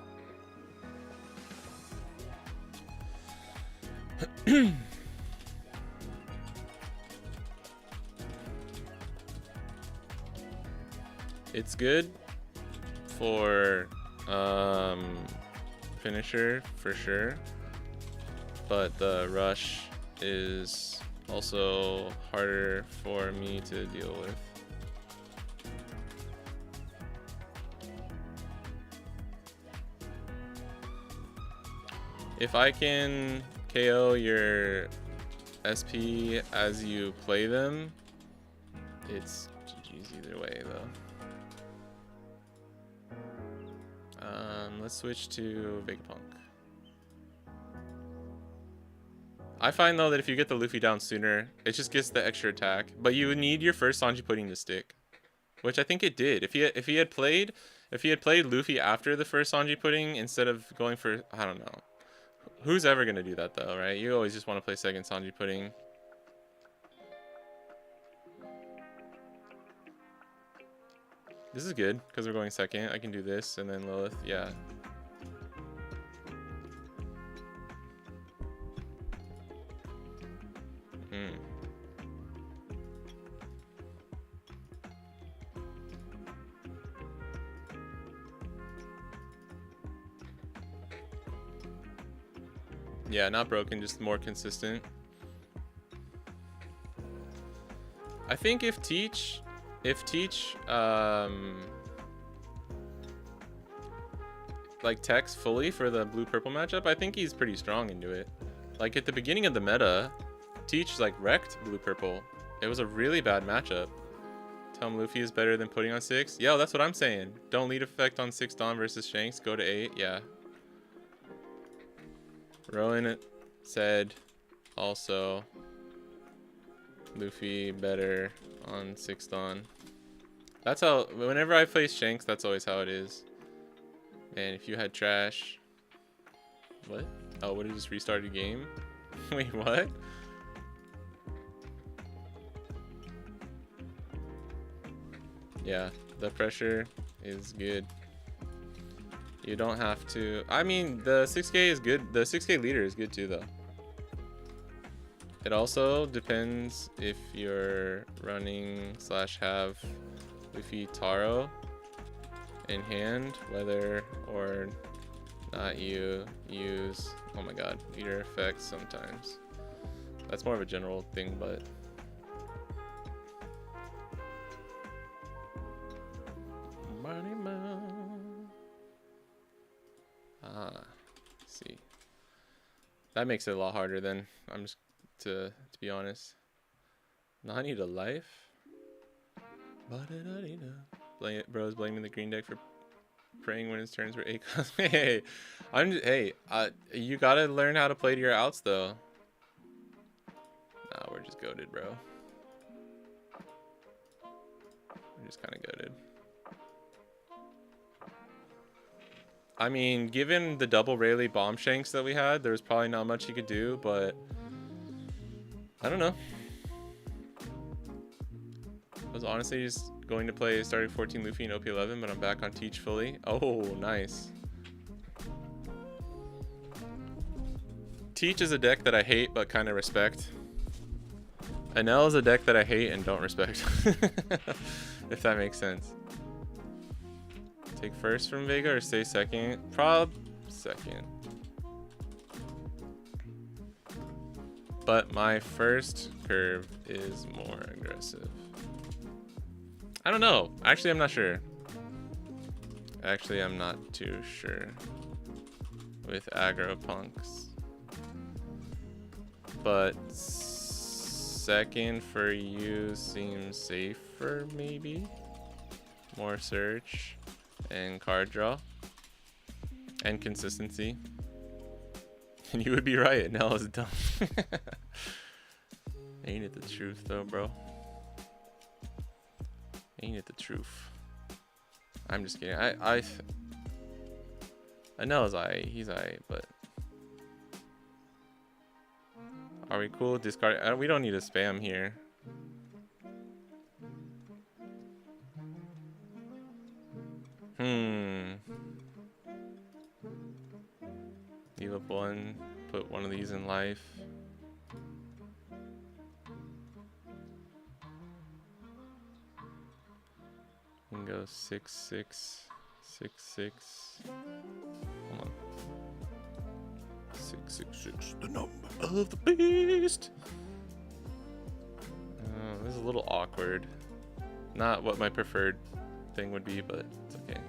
It's good for finisher for sure, but the rush is also harder for me to deal with. If I can KO your SP as you play them, it's GG's either way though. Let's switch to Vegapunk. I find though that if you get the Luffy down sooner, it just gets the extra attack. But you would need your first Sanji pudding to stick, which I think it did. If he had played Luffy after the first Sanji pudding instead of going for, I don't know. Who's ever gonna do that though, right? You always just want to play second Sanji pudding. This is good because we're going second. I can do this and then Lilith. Yeah. Yeah, not broken, just more consistent. I think if Teach like techs fully for the blue purple matchup, I think he's pretty strong into it. Like at the beginning of the meta, Teach like wrecked blue purple. It was a really bad matchup. Tell him Luffy is better than putting on 6. Yo, that's what I'm saying. Don't lead effect on 6 Dawn versus Shanks. Go to 8. Yeah. Rowan said also Luffy better on 6 Dawn. That's how, whenever I face Shanks, that's always how it is. And if you had trash. What? Oh, what, did it just restart a game? Wait, what? Yeah, the pressure is good. You don't have to. I mean, the 6K is good. The 6K leader is good too, though. It also depends if you're running / have Luffy Taro in hand, whether or not you use, oh my god, leader effects sometimes. That's more of a general thing, but see. That makes it a lot harder then. I'm just to be honest. Nani to life. Bros blaming the green deck for praying when his turns were 8. Hey, you gotta learn how to play to your outs though. Nah, we're just goated, bro. We're just kind of goated. I mean, given the double Rayleigh bomb shanks that we had, there was probably not much he could do, but I don't know. I was honestly just going to play starting 14 Luffy and OP11, but I'm back on Teach fully. Oh, nice. Teach is a deck that I hate but kind of respect. Enel is a deck that I hate and don't respect. If that makes sense. Take first from Vega or stay second? Prob second. But my first curve is more aggressive. I don't know. Actually, I'm not sure. Actually, I'm not too sure with aggro punks. But second for you seems safer, maybe. More search and card draw and consistency. And you would be right. Nell is dumb. Ain't it the truth, though, bro? Ain't it the truth? I'm just kidding. I know is he's but are we cool? Discard. We don't need to spam here. Heal up one. Put one of these in life. 06666. Hold on. 666, the number of the beast. This is a little awkward. Not what my preferred thing would be, but it's okay.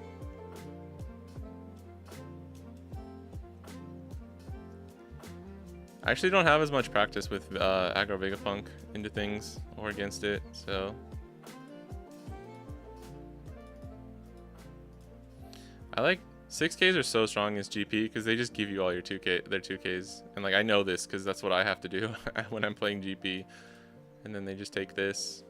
I actually don't have as much practice with aggro Vegapunk into things or against it, so I like 6Ks are so strong as GP because they just give you all your 2K, their 2Ks, and like I know this because that's what I have to do when I'm playing GP, and then they just take this.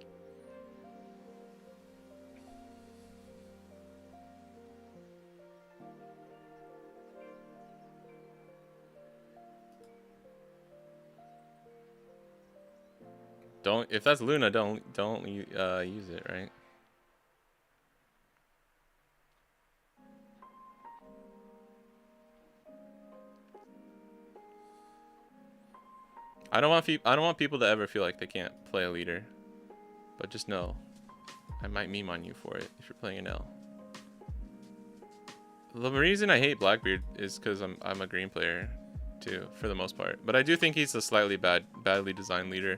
Don't, if that's Luna, don't use it, right? I don't want people to ever feel like they can't play a leader, but just know I might meme on you for it if you're playing an L. The reason I hate Blackbeard is because I'm a green player too, for the most part, but I do think he's a slightly badly designed leader.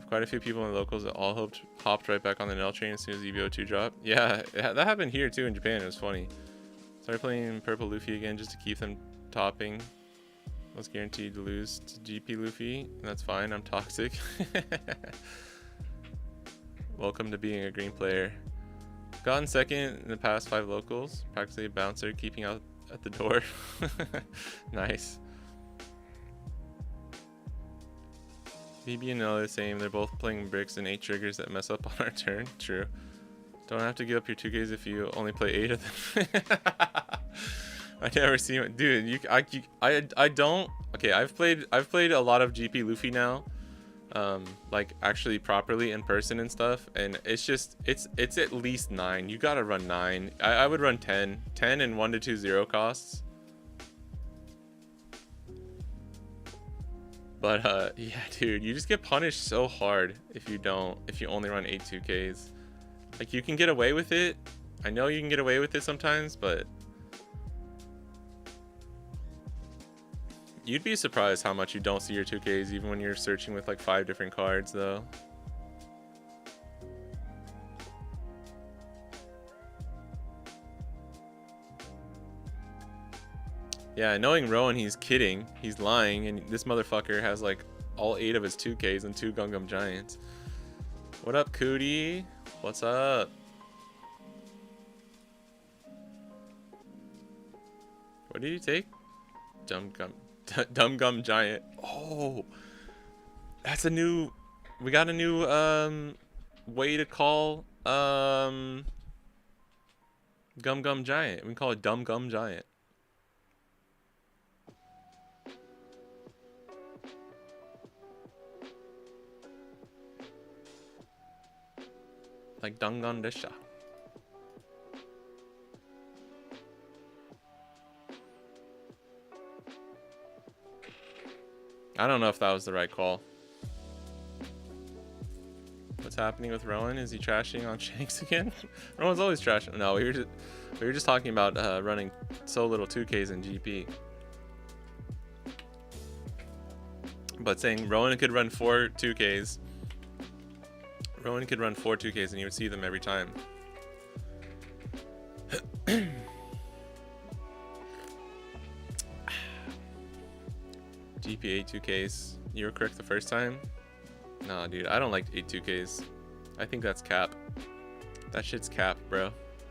Quite a few people in the locals that all hopped right back on the Nell train as soon as EB02 dropped. Yeah, that happened here too in Japan. It was funny. Started playing Purple Luffy again just to keep them topping. Was guaranteed to lose to GP Luffy, and that's fine. I'm toxic. Welcome to being a green player. Gotten second in the past 5 locals. Practically a bouncer, keeping out at the door. Nice. BB and L are the same. They're both playing bricks and 8 triggers that mess up on our turn. True. Don't have to give up your 2Ks if you only play 8 of them. I never see it, dude. I don't. Okay, I've played a lot of GP Luffy now, like actually properly in person and stuff, and it's at least 9. You gotta run 9. I would run 10 and 1 to 2 0 costs. But yeah, dude, you just get punished so hard if you only run 8 2Ks. Like, you can get away with it. I know you can get away with it sometimes, but you'd be surprised how much you don't see your 2Ks even when you're searching with like 5 different cards though. Yeah, knowing Rowan, he's kidding. He's lying, and this motherfucker has like all 8 of his 2Ks and 2 Gum Gum Giants. What up, Cootie? What's up? What did you take? Dumb Gum Giant. Oh, that's a new. We got a new way to call Gum Gum Giant. We can call it Dumb Gum Giant. Like Dungan Desha. I don't know if that was the right call. What's happening with Rowan? Is he trashing on Shanks again? Rowan's always trashing. No, we were just talking about running so little 2Ks in GP. But saying Rowan could run 4 2Ks. Rowan could run 4 2Ks and you would see them every time. GP 8 2Ks. You were correct the first time? Nah, dude, I don't like 8 2Ks. I think that's cap. That shit's cap, bro.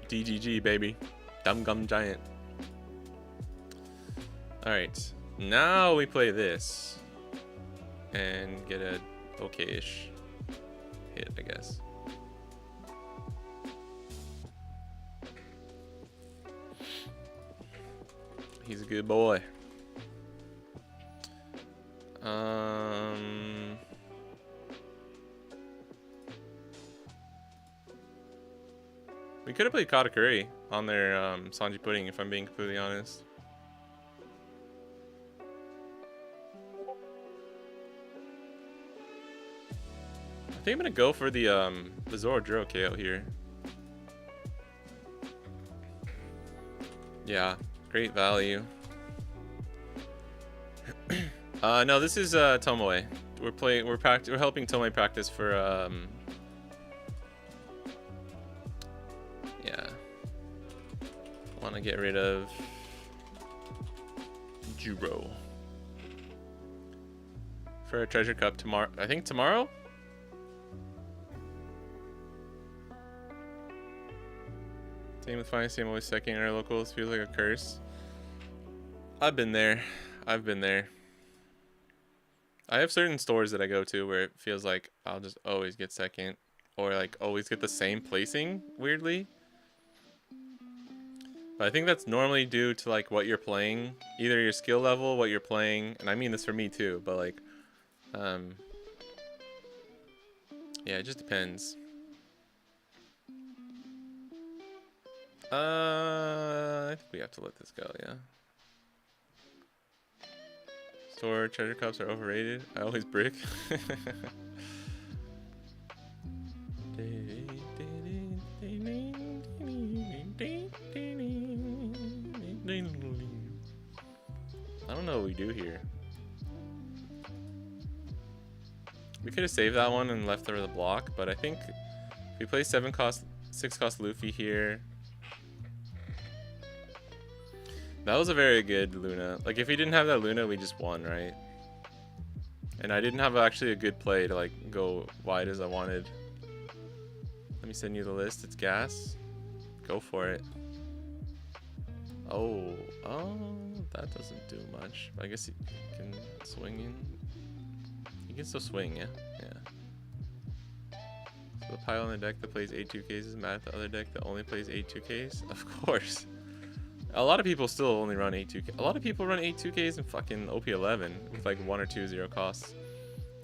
DGG, baby. Dumb Gum Giant. Alright. Now we play this. And get a okay-ish hit, I guess. He's a good boy. We could have played Katakuri on their Sanji Pudding, if I'm being completely honest. I think I'm gonna go for the Zoro Duro KO here. Yeah, great value. No, this is Tomoe. We're helping Tomoe practice for yeah. Want to get rid of Juro for a treasure cup tomorrow. I think tomorrow. Same with Finest Team, always second in our locals. Feels like a curse. I've been there. I've been there. I have certain stores that I go to where it feels like I'll just always get second. Or like always get the same placing, weirdly. But I think that's normally due to like what you're playing. Either your skill level, what you're playing. And I mean this for me too, but like... yeah, it just depends. I think we have to let this go, yeah. Store treasure cups are overrated. I always brick. I don't know what we do here. We could have saved that one and left the block, but I think if we play 6 cost Luffy here. That was a very good Luna. Like, if he didn't have that Luna, we just won, right? And I didn't have actually a good play to, like, go wide as I wanted. Let me send you the list. It's gas. Go for it. Oh, that doesn't do much. I guess he can swing in. He can still swing, yeah? Yeah. So the pile on the deck that plays 8-2Ks is mad at the other deck that only plays 8-2Ks? Of course. A lot of people still only run 8-2K. A lot of people run 8-2Ks in fucking OP11 with like 1 or 2 0 costs.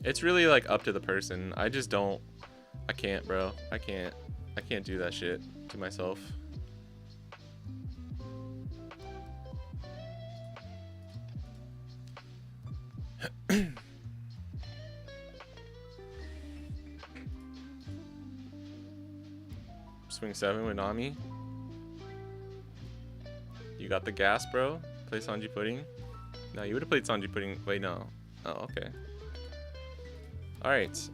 It's really like up to the person. I just don't. I can't, bro. I can't do that shit to myself. Swing 7 with Nami. You got the gas, bro? Play Sanji Pudding? No, you would have played Sanji Pudding. Wait, no. Oh, okay. Alright.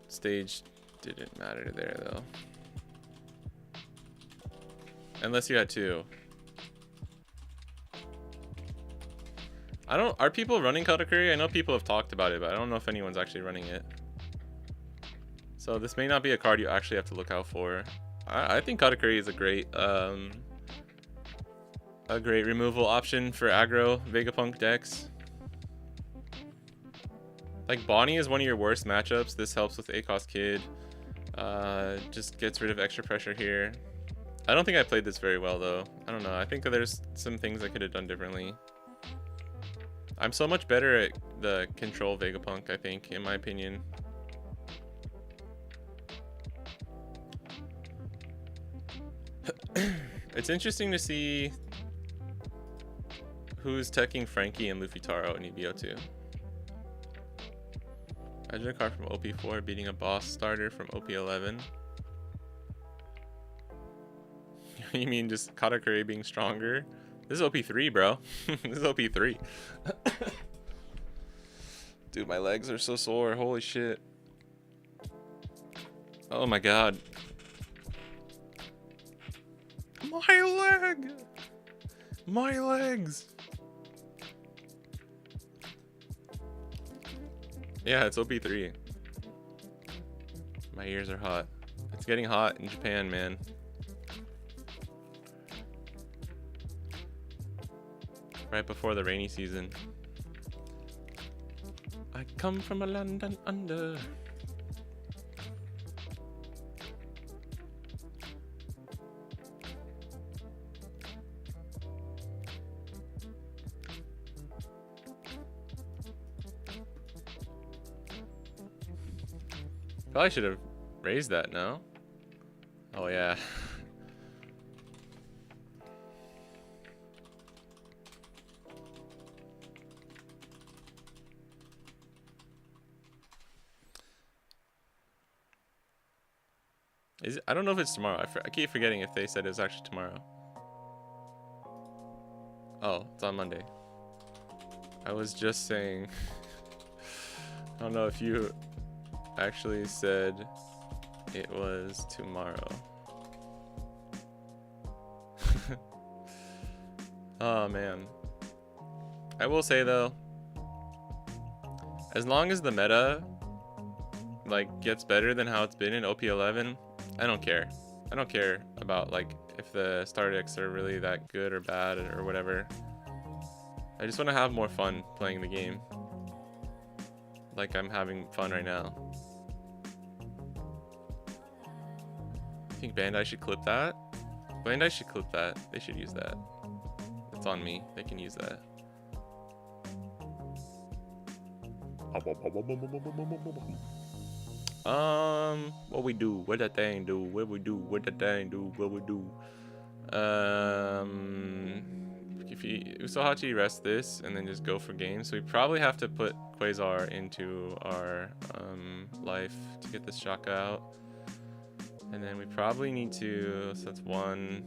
Stage didn't matter there though. Unless you had 2. Are people running Katakuri? I know people have talked about it, but I don't know if anyone's actually running it. So this may not be a card you actually have to look out for. I think Katakuri is a great removal option for aggro Vegapunk decks. Like, Bonnie is one of your worst matchups. This helps with ACOS Kid. Just gets rid of extra pressure here. I don't think I played this very well, though. I don't know. I think there's some things I could have done differently. I'm so much better at the control Vegapunk, I think, in my opinion. It's interesting to see who's teching Frankie and Luffy Taro in EB02. Imagine a card from OP4 beating a boss starter from OP11. You mean just Katakuri being stronger? This is OP3, bro. This is OP3. Dude, my legs are so sore. Holy shit. Oh my god. My leg! My legs! Yeah, it's OP3. My ears are hot. It's getting hot in Japan, man. Right before the rainy season. I come from a land down under. Probably should have raised that, no? Oh yeah. Is it, I don't know if it's tomorrow. I keep forgetting if they said it was actually tomorrow. Oh, it's on Monday. I was just saying. I don't know if you actually said it was tomorrow. Oh man. I will say though, as long as the meta like gets better than how it's been in OP11, I don't care. I don't care about like if the starter decks are really that good or bad or whatever. I just want to have more fun playing the game. Like I'm having fun right now. I think Bandai should clip that. Bandai should clip that. They should use that. It's on me. They can use that. What we do? What that thing do? What we do? What that thing do? What we do? If you Usohachi rest this and then just go for games. So we probably have to put Quasar into our life to get this Shaka out. And then we probably need to, so that's one,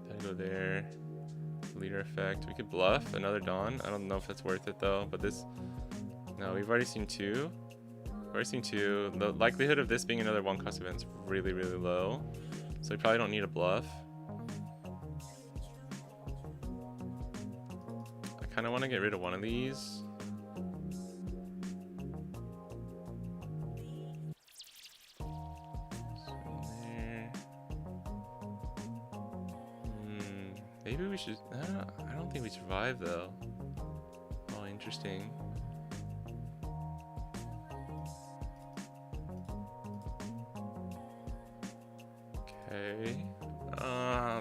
then go there, leader effect. We could bluff another Dawn. I don't know if that's worth it though, but this, no, we've already seen two. The likelihood of this being another one cost event is really, really low. So we probably don't need a bluff. I kind of want to get rid of one of these. Maybe we should, I don't think we survive though. Oh, interesting. Okay.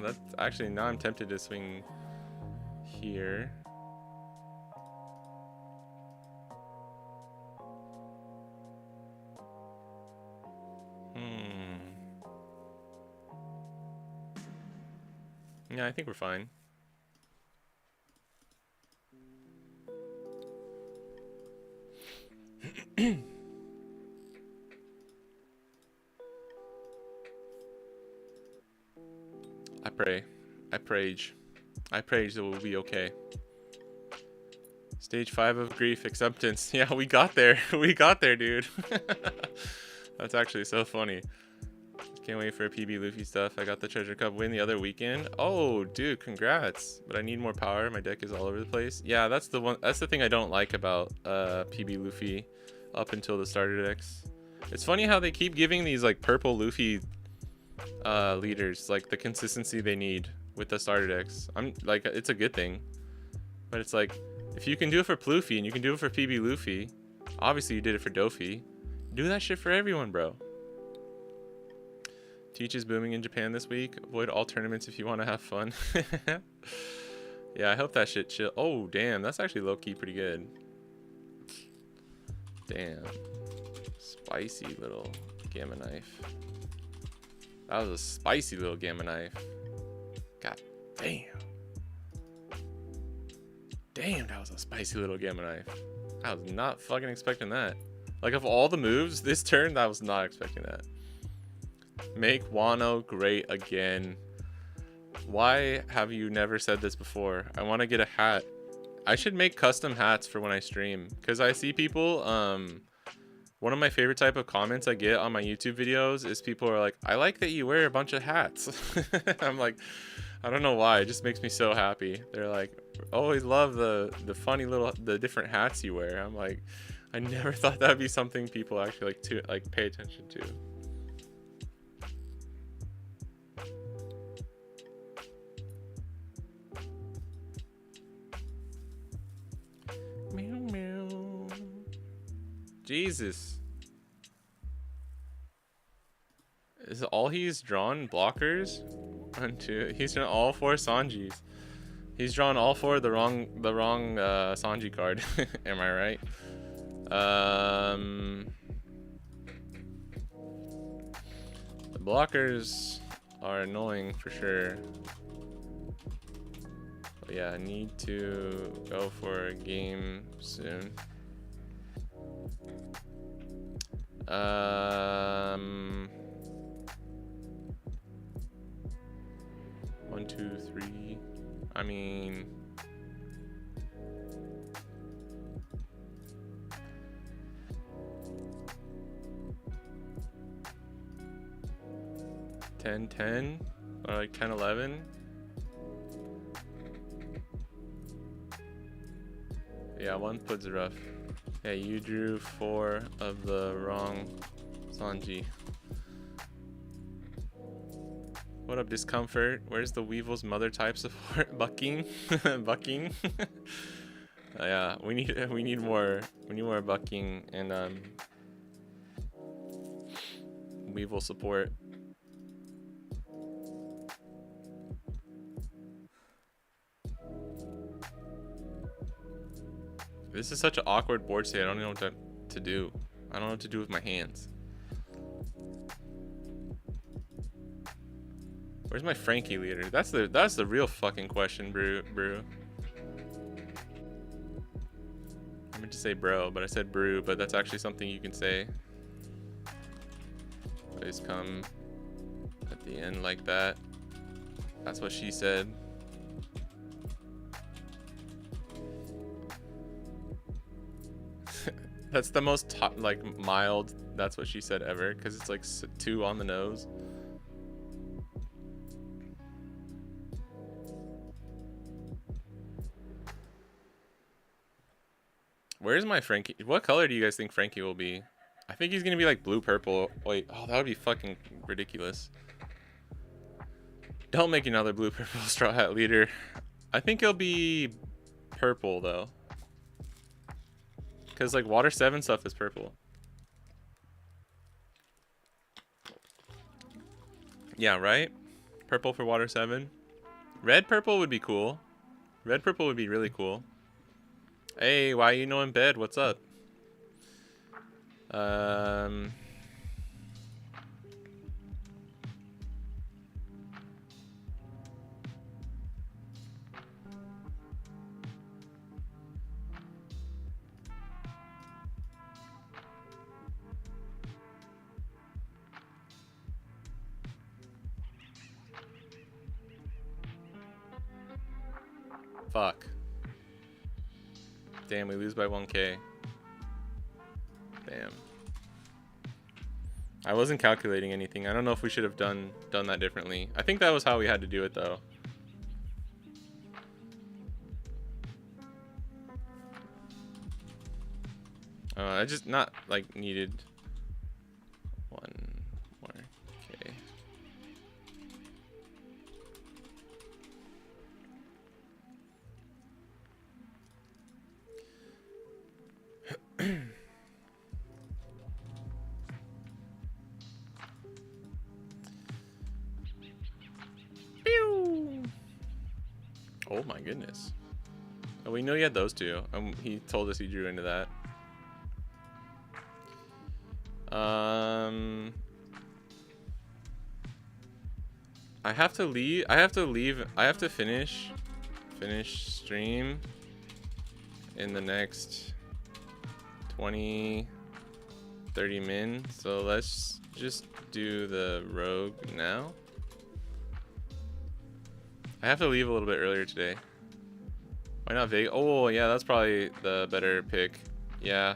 That's actually, now I'm tempted to swing here. Yeah, I think we're fine. I pray that we'll be okay. Stage 5 of grief acceptance. Yeah, we got there. We got there, dude. That's actually so funny. Can't wait for PB Luffy stuff. I got the Treasure Cup win the other weekend. Oh, dude, congrats. But I need more power. My deck is all over the place. Yeah, that's the one. That's the thing I don't like about PB Luffy up until the starter decks. It's funny how they keep giving these like purple Luffy leaders like the consistency they need with the starter decks. I'm like, it's a good thing, but it's like if you can do it for Pluffy and you can do it for PB Luffy, obviously you did it for Dofi. Do that shit for everyone, bro. Teach is booming in Japan this week. Avoid all tournaments if you want to have fun. Yeah, I hope that shit chill. Oh, damn. That's actually low-key pretty good. Damn. Spicy little gamma knife. That was a spicy little gamma knife. God damn. Damn, that was a spicy little gamma knife. I was not fucking expecting that. Like, of all the moves this turn, I was not expecting that. Make Wano great again. Why have you never said this before? I want to get a hat. I should make custom hats for when I stream, because I see people, one of my favorite type of comments I get on my YouTube videos is people are like, I like that you wear a bunch of hats. I'm like, I don't know why, it just makes me so happy. They're like, always love the funny little, the different hats you wear. I'm like, I never thought that'd be something people actually like pay attention to. Meow meow. Jesus. Is all he's drawn blockers? He's drawn all 4 Sanjis. He's drawn all 4 the wrong Sanji card. Am I right? The blockers are annoying for sure. But yeah, I need to go for a game soon. 1, 2, 3. I mean, ten, or like 10, 11. Yeah, one puts rough. Yeah, you drew 4 of the wrong Sanji. What up, discomfort? Where's the Weevil's mother type support? Bucking, bucking. Yeah, we need more bucking and Weevil support. This is such an awkward board state. I don't know what to do. I don't know what to do with my hands. Where's my Frankie leader? That's the real fucking question, brew. I meant to say bro, but I said brew, but that's actually something you can say. Always come at the end like that. That's what she said. That's the most like mild that's what she said ever, because it's like 2 on the nose. Where's my Frankie? What color do you guys think Frankie will be? I think he's gonna be like blue purple. Wait, oh, that would be fucking ridiculous. Don't make another blue purple straw hat leader. I think he'll be purple though, because like water 7 stuff is purple. Yeah, right? Purple for water 7. Red purple would be cool. Red purple would be really cool. Hey, why you know in bed? What's up? Fuck. Damn, we lose by 1K. Damn. I wasn't calculating anything. I don't know if we should have done that differently. I think that was how we had to do it though. I just not like needed 1 more K. Oh my goodness. Oh, we know you had those 2. He told us he drew into that. I have to leave. I have to finish stream in the next 20-30 min. So let's just do the rogue now. I have to leave a little bit earlier today. Why not Vega? Oh yeah, that's probably the better pick. Yeah.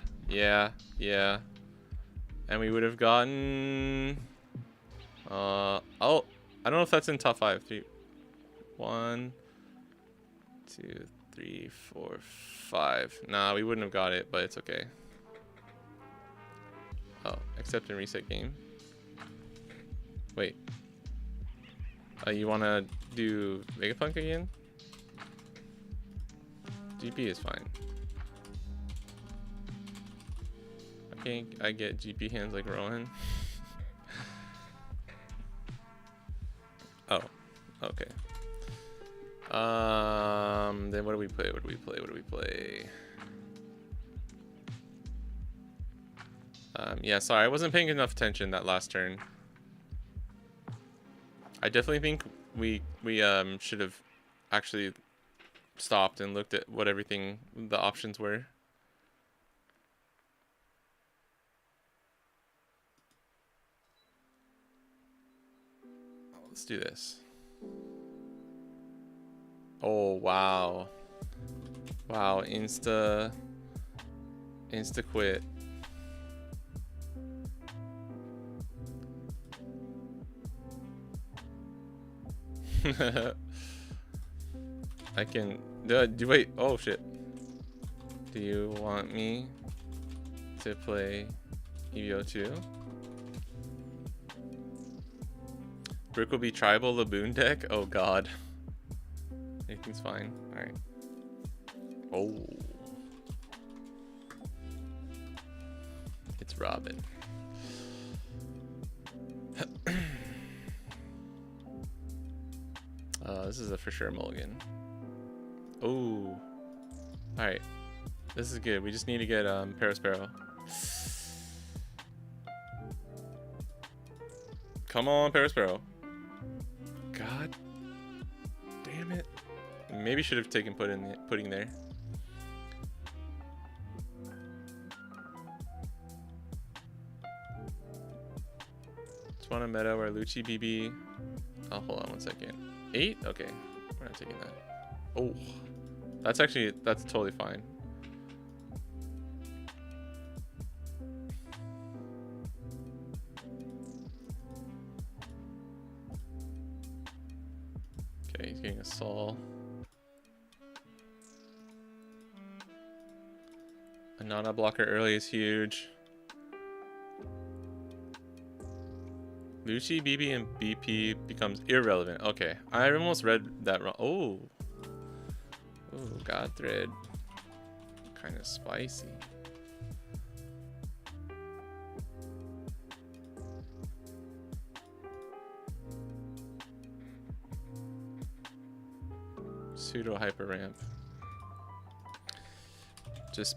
And we would have gotten oh, I don't know if that's in top 5. 1, 2, 3, 4, 5. Nah, we wouldn't have got it, but it's okay. Oh, accept and reset game. Wait. You want to do Vegapunk again? GP is fine. I get GP hands like Rowan. Oh, okay. Then what do we play? Yeah, sorry, I wasn't paying enough attention that last turn. I definitely think we should have actually stopped and looked at what everything the options were. Let's do this. Oh wow. Wow, insta quit. I can wait, oh shit. Do you want me to play EB02? Brick will be tribal Laboon deck? Oh god. Anything's fine. Alright. Oh. It's Robin. This is a for sure mulligan. Oh. Alright. This is good. We just need to get Parasparrow. Come on, Parasparrow. God damn it. Maybe should have taken pudding there. Just want a meta where Lucci BB. Oh, hold on one second. 8? Okay. We're not taking that. Oh. That's totally fine. Okay, he's getting a Sol. A Nana blocker early is huge. Lucci, BB, and BP becomes irrelevant. Okay, I almost read that wrong. Oh. Ooh, God Thread. Kind of spicy. Pseudo hyper ramp. Just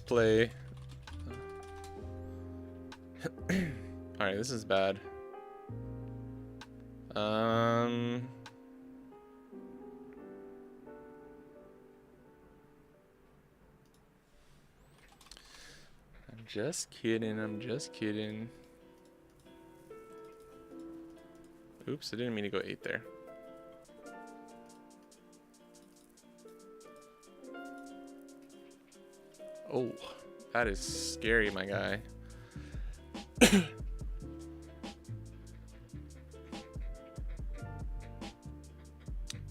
play. Alright, this is bad. I'm just kidding. I'm just kidding. Oops, I didn't mean to go 8 there. Oh, that is scary, my guy.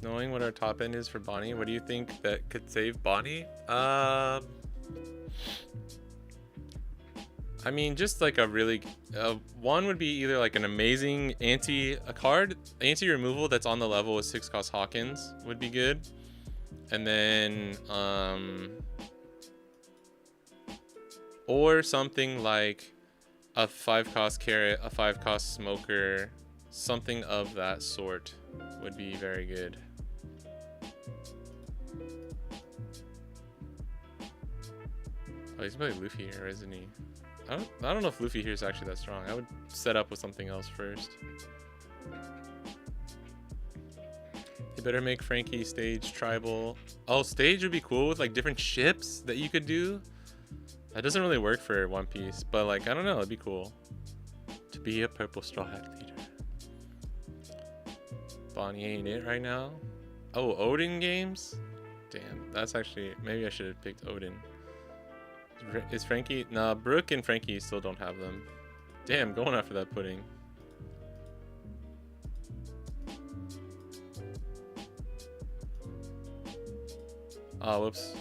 Knowing what our top end is for Bonnie, what do you think that could save Bonnie? I mean, just like a really one would be either like an amazing anti removal that's on the level with 6 cost Hawkins would be good, and then or something like a 5 cost carrot, a 5 cost smoker, something of that sort would be very good. Oh, he's playing Luffy here, isn't he? I don't know if Luffy here is actually that strong. I would set up with something else first. You better make Frankie stage tribal. Oh, stage would be cool with like different ships that you could do. That doesn't really work for One Piece, but like, I don't know, it'd be cool to be a purple straw hat leader. Bonnie ain't it right now. Oh, Odin games? Damn, that's actually, maybe I should have picked Odin. Is Frankie? Nah, Brooke and Frankie still don't have them. Damn, going after that pudding. Oh, whoops.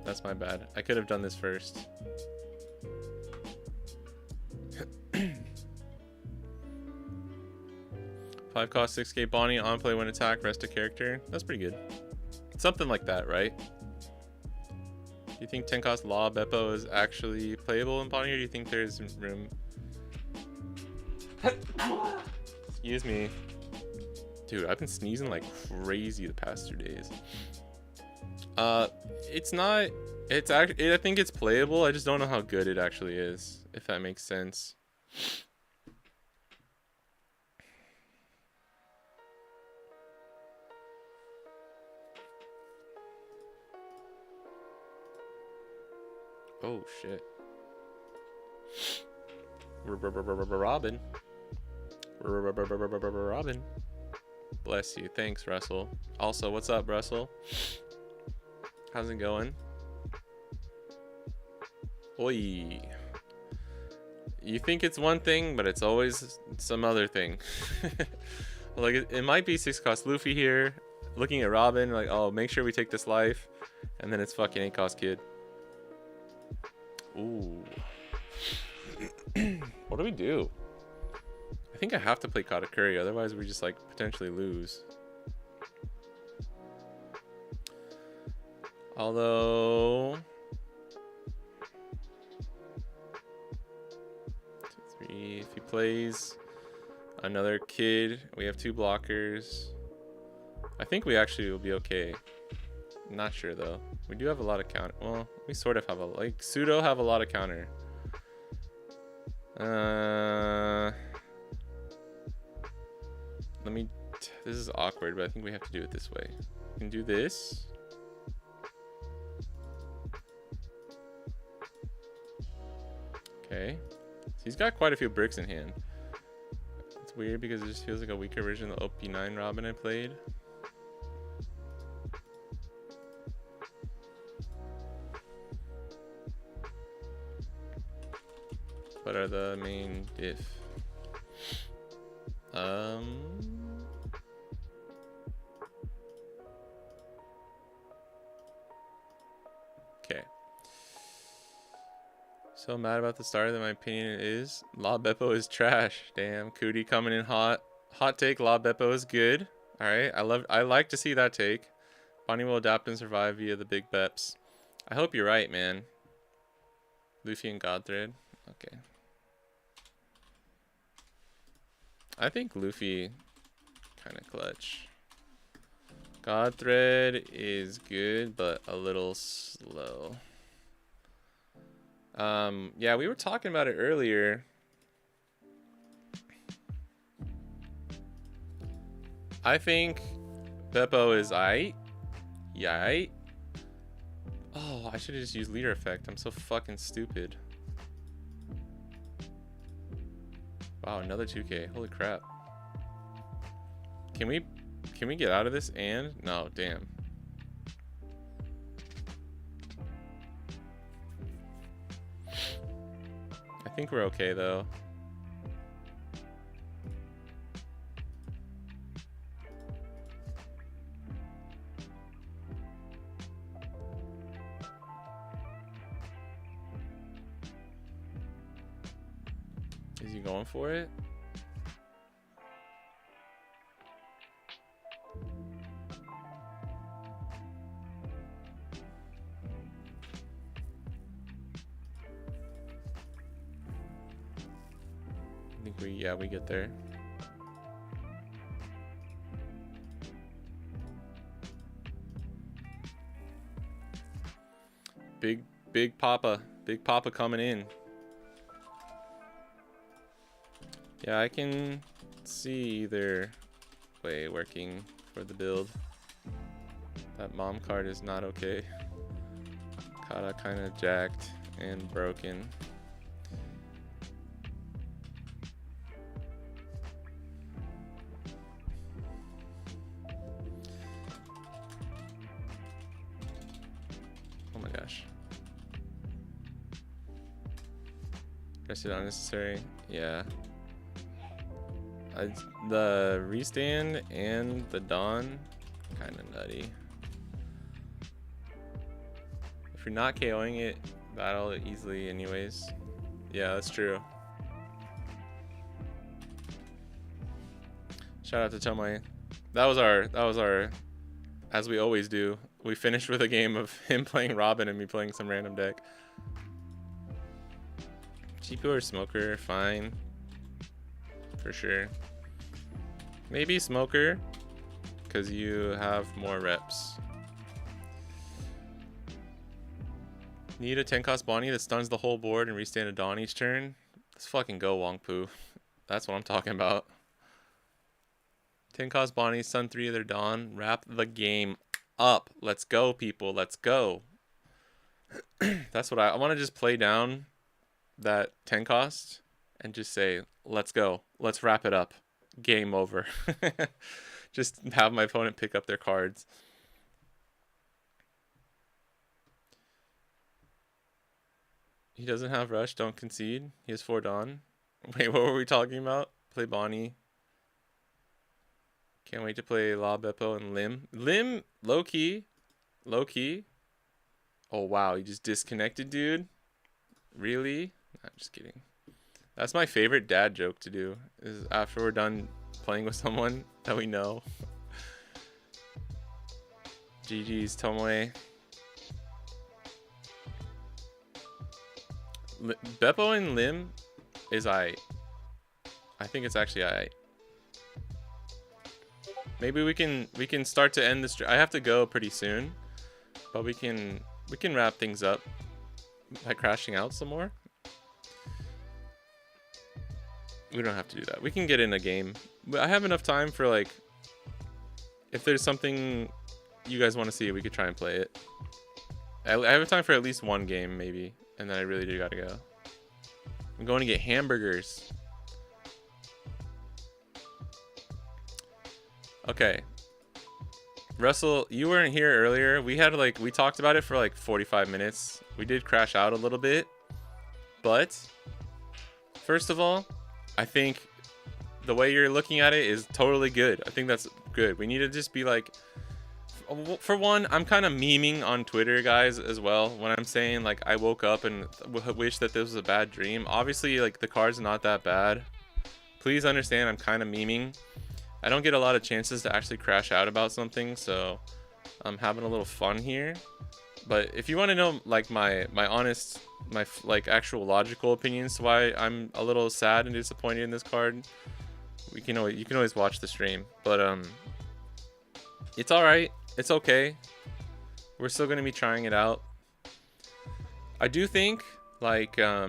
That's my bad. I could have done this first. 5 cost 6k Bonnie, on play when attack, rest a character. That's pretty good. Something like that, right? Do you think 10 cost Law Beppo is actually playable in Bonnie, or do you think there's room? Excuse me. Dude, I've been sneezing like crazy the past 2 days. It's not, it's actually, I think it's playable. I just don't know how good it actually is, if that makes sense. Oh, shit. Robin. Robin. Bless you. Thanks, Russell. Also, what's up, Russell? How's it going? Oi. You think it's one thing, but it's always some other thing. Like, it might be 6-cost Luffy here. Looking at Robin, like, oh, make sure we take this life. And then it's fucking 8-cost Kid. Ooh. What do we do? I think I have to play Katakuri, otherwise we just, like, potentially lose. Although... 2, 3, if he plays another Kid, we have 2 blockers. I think we actually will be okay. I'm not sure, though. We do have a lot of counter. Well, we sort of have a... Like, pseudo have a lot of counter. Let me... This is awkward, but I think we have to do it this way. We can do this. Okay. So he's got quite a few bricks in hand. It's weird because it just feels like a weaker version of the OP9 Robin I played. What are the main diff? Okay. So mad about the start that my opinion is La Beppo is trash. Damn, Cootie coming in hot. Hot take, La Beppo is good. Alright, I like to see that take. Bonnie will adapt and survive via the big beps. I hope you're right, man. Luffy and Godthread. Okay. I think Luffy kind of clutch. Godthread is good, but a little slow. Yeah, we were talking about it earlier. I think Beppo is aight. Yaight. Oh, I should have just used leader effect. I'm so fucking stupid. Wow, another 2K. Holy crap. Can we get out of this and? No, damn. I think we're okay though. Is he going for it? I think we get there. Big Papa coming in. Yeah, I can see either way working for the build. That mom card is not okay. Kata kind of jacked and broken. Oh my gosh. Rested unnecessary. Yeah. The restand and the Dawn, kind of nutty. If you're not KOing it, battle it easily anyways. Yeah, that's true. Shout out to Tomoe. That was our, as we always do. We finished with a game of him playing Robin and me playing some random deck. GPO or Smoker, fine. For sure. Maybe Smoker, because you have more reps. Need a 10-cost Bonnie that stuns the whole board and restand a Dawn each turn? Let's fucking go, Wongpu. That's what I'm talking about. 10-cost Bonnie, stun 3 of their Dawn, wrap the game up. Let's go, people. Let's go. That's what I want to just play down that 10 cost and just say, let's go. Let's wrap it up. Game over. Just have my opponent pick up their cards. He doesn't have rush. Don't concede. He has 4 Dawn. Wait, what were we talking about? Play Bonnie. Can't wait to play La Beppo and Lim. Lim, low key. Low key. Oh, wow. You just disconnected, dude. Really? Nah, just kidding. That's my favorite dad joke to do. Is after we're done playing with someone that we know. GG's, Tomoe. Beppo and Lim is I think it's actually I. Maybe we can start to end this. I have to go pretty soon, but we can wrap things up by crashing out some more. We don't have to do that. We can get in a game. But I have enough time for, like, if there's something you guys want to see, we could try and play it. I have time for at least one game, maybe, and then I really do gotta go. I'm going to get hamburgers. Okay. Russell, you weren't here earlier. We talked about it for like 45 minutes. We did crash out a little bit. But, first of all, I think the way you're looking at it is totally good. I think that's good. We need to just be like, for one, I'm kind of memeing on Twitter, guys, as well, when I'm saying, like, I woke up and wish that this was a bad dream. Obviously, like, the card's not that bad. Please understand, I'm kind of memeing. I don't get a lot of chances to actually crash out about something, so I'm having a little fun here. But if you want to know, like, my honest, like, actual logical opinions to why I'm a little sad and disappointed in this card, you can always watch the stream. But it's all right. It's okay. We're still gonna be trying it out. I do think, like, I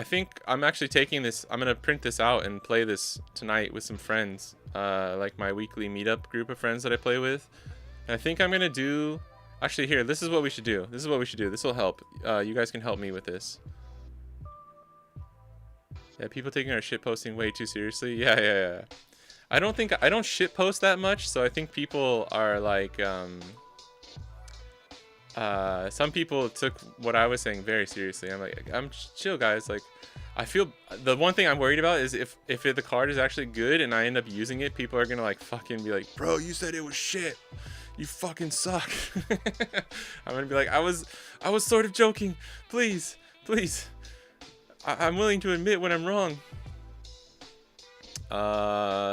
think I'm actually taking this. I'm gonna print this out and play this tonight with some friends, like my weekly meetup group of friends that I play with. And I think I'm gonna do. Actually, here. This is what we should do. This will help. You guys can help me with this. Yeah, people taking our shit posting way too seriously. Yeah. I don't shit post that much, so I think people are like, some people took what I was saying very seriously. I'm like, I'm chill, guys. Like, I feel the one thing I'm worried about is if the card is actually good and I end up using it, people are gonna like fucking be like, bro, you said it was shit. You fucking suck. I'm gonna be like, I was sort of joking. Please. I'm willing to admit when I'm wrong.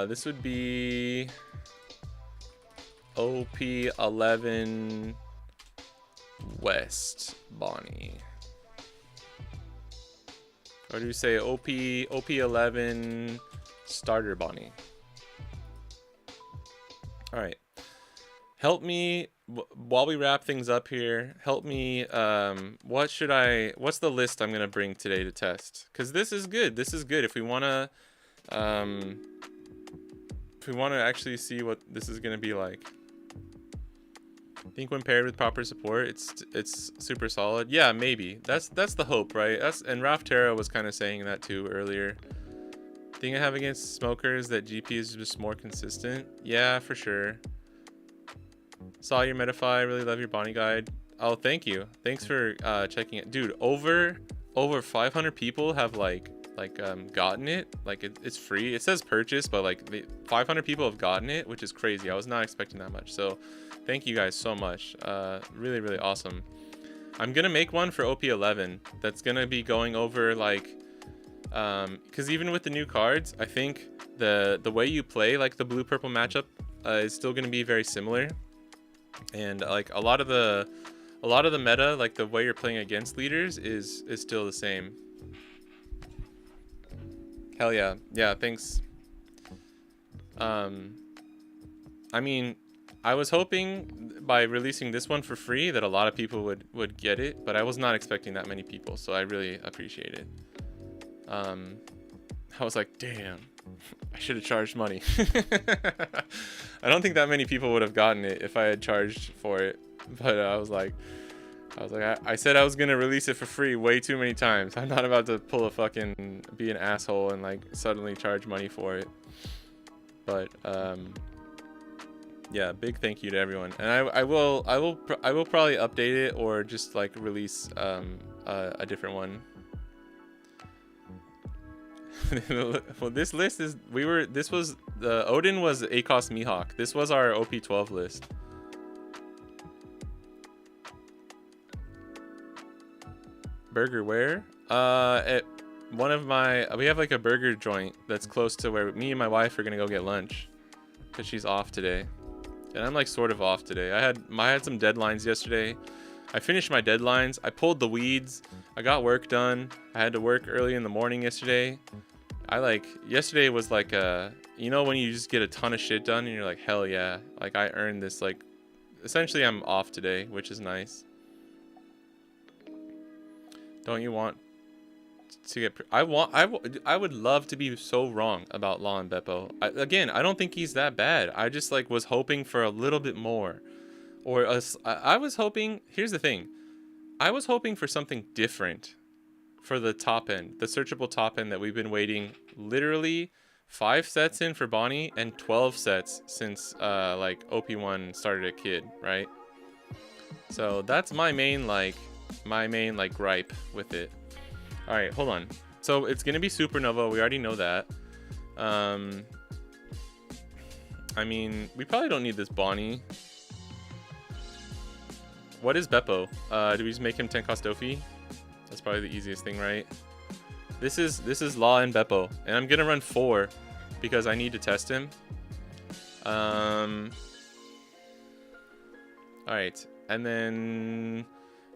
This would be OP11 West Bonnie. Or do you say OP11 Starter Bonnie? All right. Help me while we wrap things up here. Help me. What's the list I'm gonna bring today to test? Because this is good. If we wanna actually see what this is gonna be like. I think when paired with proper support, it's super solid. Yeah, maybe. That's the hope, right? And Raf Terra was kind of saying that too earlier. Thing I have against smokers that GP is just more consistent. Yeah, for sure. Saw your Metafy. Really love your Bonnie guide. Oh, thank you. Thanks for checking it, dude. Over 500 people have gotten it. Like it's free. It says purchase, but like 500 people have gotten it, which is crazy. I was not expecting that much. So thank you guys so much. Really awesome. I'm gonna make one for OP11 that's gonna be going over like because even with the new cards, I think the way you play like the blue purple matchup is still gonna be very similar, and like a lot of the meta, like the way you're playing against leaders is still the same. Hell yeah. Yeah, thanks. I mean, I was hoping by releasing this one for free that a lot of people would get it, but I was not expecting that many people, so I really appreciate it. I was like, damn, I should have charged money. I don't think that many people would have gotten it if I had charged for it, But I said I was gonna release it for free way too many times. I'm not about to pull a fucking be an asshole and like suddenly charge money for it. But yeah, big thank you to everyone. And I will probably update it or just like release a different one. Well, this list is Odin was ACOS Mihawk. This was our OP12 list. Burger where? At one of we have like a burger joint that's close to where me and my wife are gonna go get lunch, cause she's off today, and I'm like sort of off today. I had some deadlines yesterday. I finished my deadlines. I pulled the weeds. I got work done. I had to work early in the morning yesterday. Yesterday was like you know when you just get a ton of shit done and you're like, hell yeah, like I earned this. Like essentially I'm off today, which is nice. Don't you want to get I would love to be so wrong about Law and Beppo. Again, I don't think he's that bad. I just like was hoping for a little bit more, or I was hoping, here's the thing, I was hoping for something different for the top end, the searchable top end that we've been waiting literally 5 sets in for Bonnie and 12 sets since like OP1 started at Kid, right? So that's my main gripe with it. All right, hold on. So it's gonna be Supernova. We already know that. I mean, we probably don't need this Bonnie. What is Beppo? Do we just make him Tenkoss Dofi? That's probably the easiest thing, right? This is Law and Beppo, and I'm gonna run 4 because I need to test him. All right, and then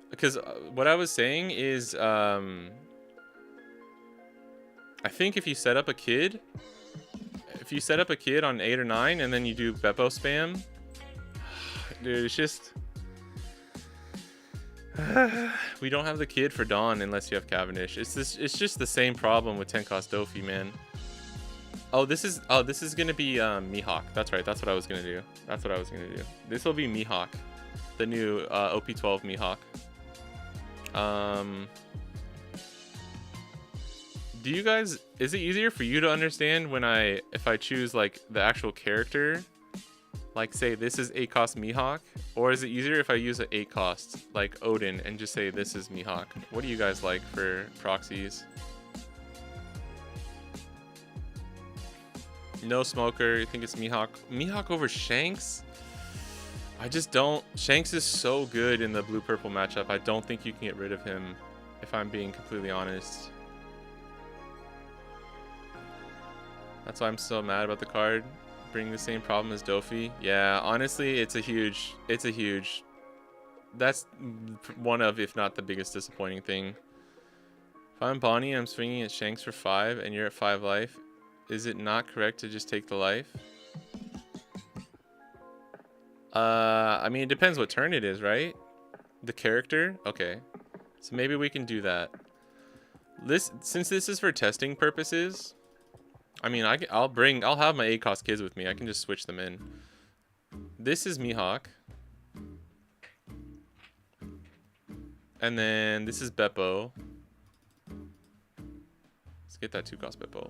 because what I was saying is, I think if you set up a kid on 8 or 9, and then you do Beppo spam, dude, it's just. We don't have the kid for Dawn unless you have Cavendish. It's just the same problem with Tenkoss Dofi, man. This is gonna be Mihawk. That's right. That's what I was gonna do. This will be Mihawk, the new OP12 Mihawk. Do you guys? Is it easier for you to understand if I choose like the actual character? Like say this is 8 cost Mihawk, or is it easier if I use an 8 cost like Odin and just say this is Mihawk? What do you guys like for proxies? No smoker. You think it's Mihawk? Mihawk over Shanks? I just don't. Shanks is so good in the blue-purple matchup. I don't think you can get rid of him, if I'm being completely honest. That's why I'm so mad about the card. Bring the same problem as Dofi. Yeah, honestly, it's a huge. That's one of, if not the biggest disappointing thing. If I'm Bonnie, I'm swinging at Shanks for 5, and you're at 5 life. Is it not correct to just take the life? I mean, it depends what turn it is, right? The character? Okay. So maybe we can do that. Since this is for testing purposes, I mean, I'll have my 8 cost kids with me. I can just switch them in. This is Mihawk. And then this is Beppo. Let's get that 2 cost Beppo.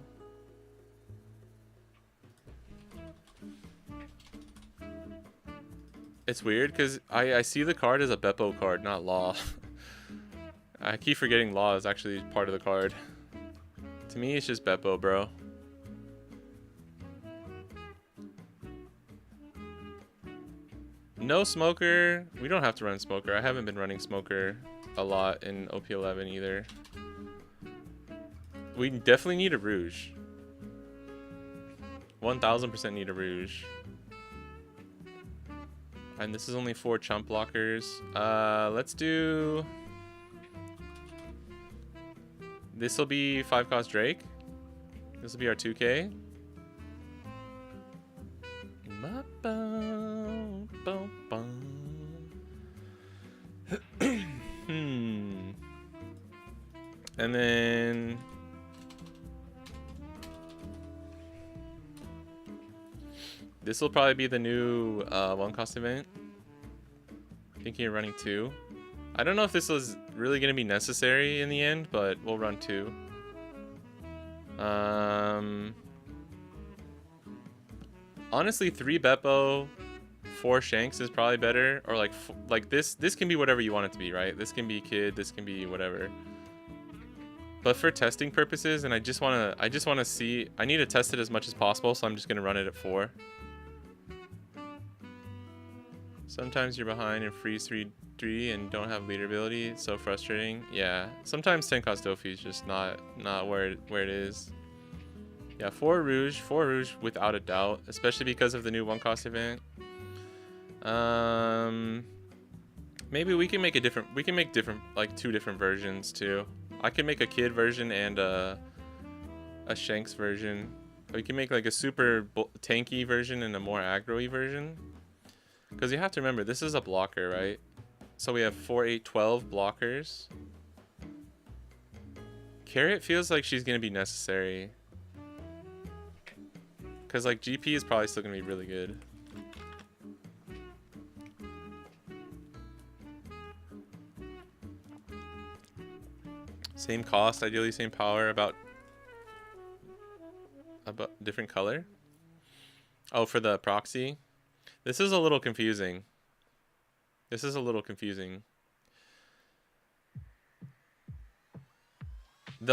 It's weird because I see the card as a Beppo card, not Law. I keep forgetting Law is actually part of the card. To me, it's just Beppo, bro. No smoker. We don't have to run smoker. I haven't been running smoker a lot in OP11 either. We definitely need a Rouge. 1000% need a Rouge. And this is only 4 chump blockers. Let's do... This will be 5 cost Drake. This will be our 2K. And then... This will probably be the new 1 cost event. Thinking of running 2. I don't know if this was really going to be necessary in the end, but we'll run 2. Honestly, 3 Beppo, 4 Shanks is probably better. Or like this can be whatever you want it to be, right? This can be Kid, this can be whatever. But for testing purposes, and I just wanna see, I need to test it as much as possible, so I'm just gonna run it at 4. Sometimes you're behind and freeze 3 and don't have leader ability. It's so frustrating. Yeah. Sometimes 10 cost Dofi is just not where it is. Yeah, 4 Rouge without a doubt, especially because of the new 1 cost event. Maybe we can make different like 2 different versions too. I can make a Kid version and a Shanks version. We can make like a super tanky version and a more aggro-y version. Because you have to remember, this is a blocker, right? So we have 4, 8, 12 blockers. Carrot feels like she's going to be necessary. Because like GP is probably still going to be really good. Same cost, ideally same power, about different color. Oh, for the proxy. This is a little confusing. The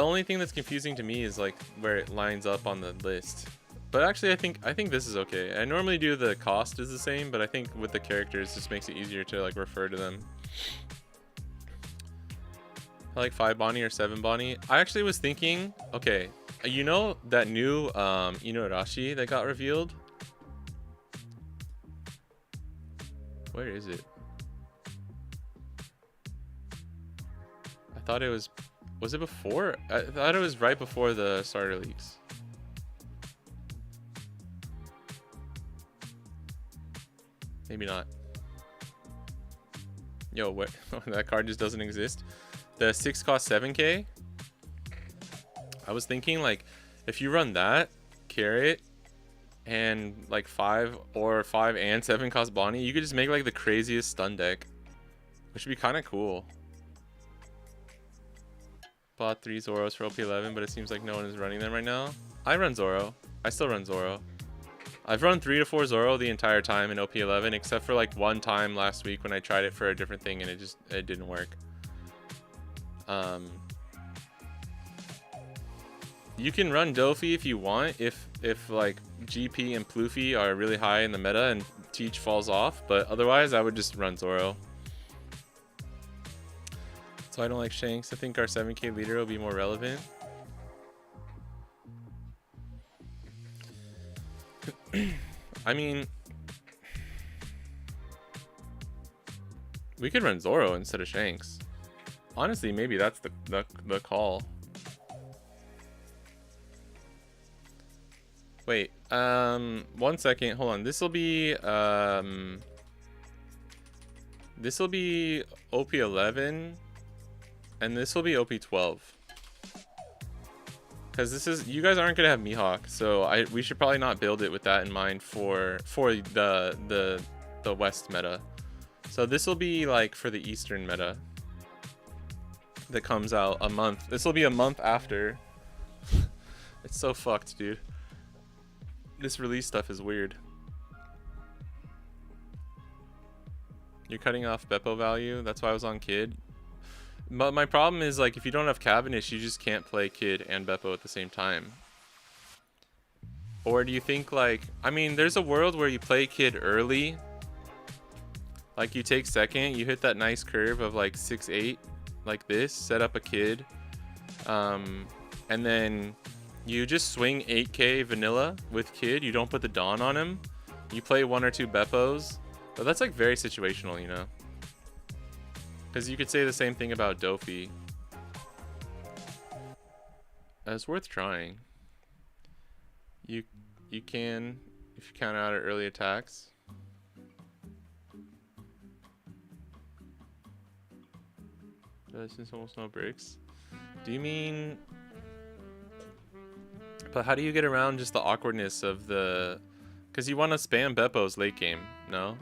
only thing that's confusing to me is like where it lines up on the list. But actually, I think this is okay. I normally do the cost is the same, but I think with the characters, it just makes it easier to like refer to them. I like 5 Bonnie or 7 Bonnie. I actually was thinking, okay, you know that new Inuarashi that got revealed? Where is it? I thought it was it before? I thought it was right before the starter leaks. Maybe not. Yo, what? That card just doesn't exist. The 6 cost 7k. I was thinking like if you run that carrot and like 5 and 7 cost Bonnie, you could just make like the craziest stun deck, which would be kind of cool. Bought 3 Zoros for OP11, but it seems like no one is running them right now. I run Zoro. I still run Zoro. I've run 3 to 4 Zoro the entire time in OP11, except for like one time last week when I tried it for a different thing and it didn't work. You can run Dofi if you want, if like GP and Ploofy are really high in the meta and Teach falls off, but otherwise I would just run Zoro. So I don't like Shanks. I think our 7k leader will be more relevant. I mean, we could run Zoro instead of Shanks. Honestly, maybe that's the call. Wait, 1 second, hold on. This will be OP11 and this will be OP12. Because this is, you guys aren't gonna have Mihawk, so we should probably not build it with that in mind for the West meta. So this will be like for the Eastern meta that comes out a month. This will be a month after. It's so fucked, dude. This release stuff is weird. You're cutting off Beppo value. That's why I was on Kid. But my problem is, like, if you don't have Cavendish, you just can't play Kid and Beppo at the same time. Or do you think, like, I mean, there's a world where you play Kid early. Like, you take second, you hit that nice curve of, like, 6-8, like this, set up a Kid. And then you just swing 8k vanilla with Kid. You don't put the Dawn on him. You play 1 or 2 Beppos. But that's, like, very situational, you know? Because you could say the same thing about Dofi. It's worth trying. You can, if you count out our early attacks. Since almost no breaks. Do you mean... But how do you get around just the awkwardness of the... Because you want to spam Beppos late game, no?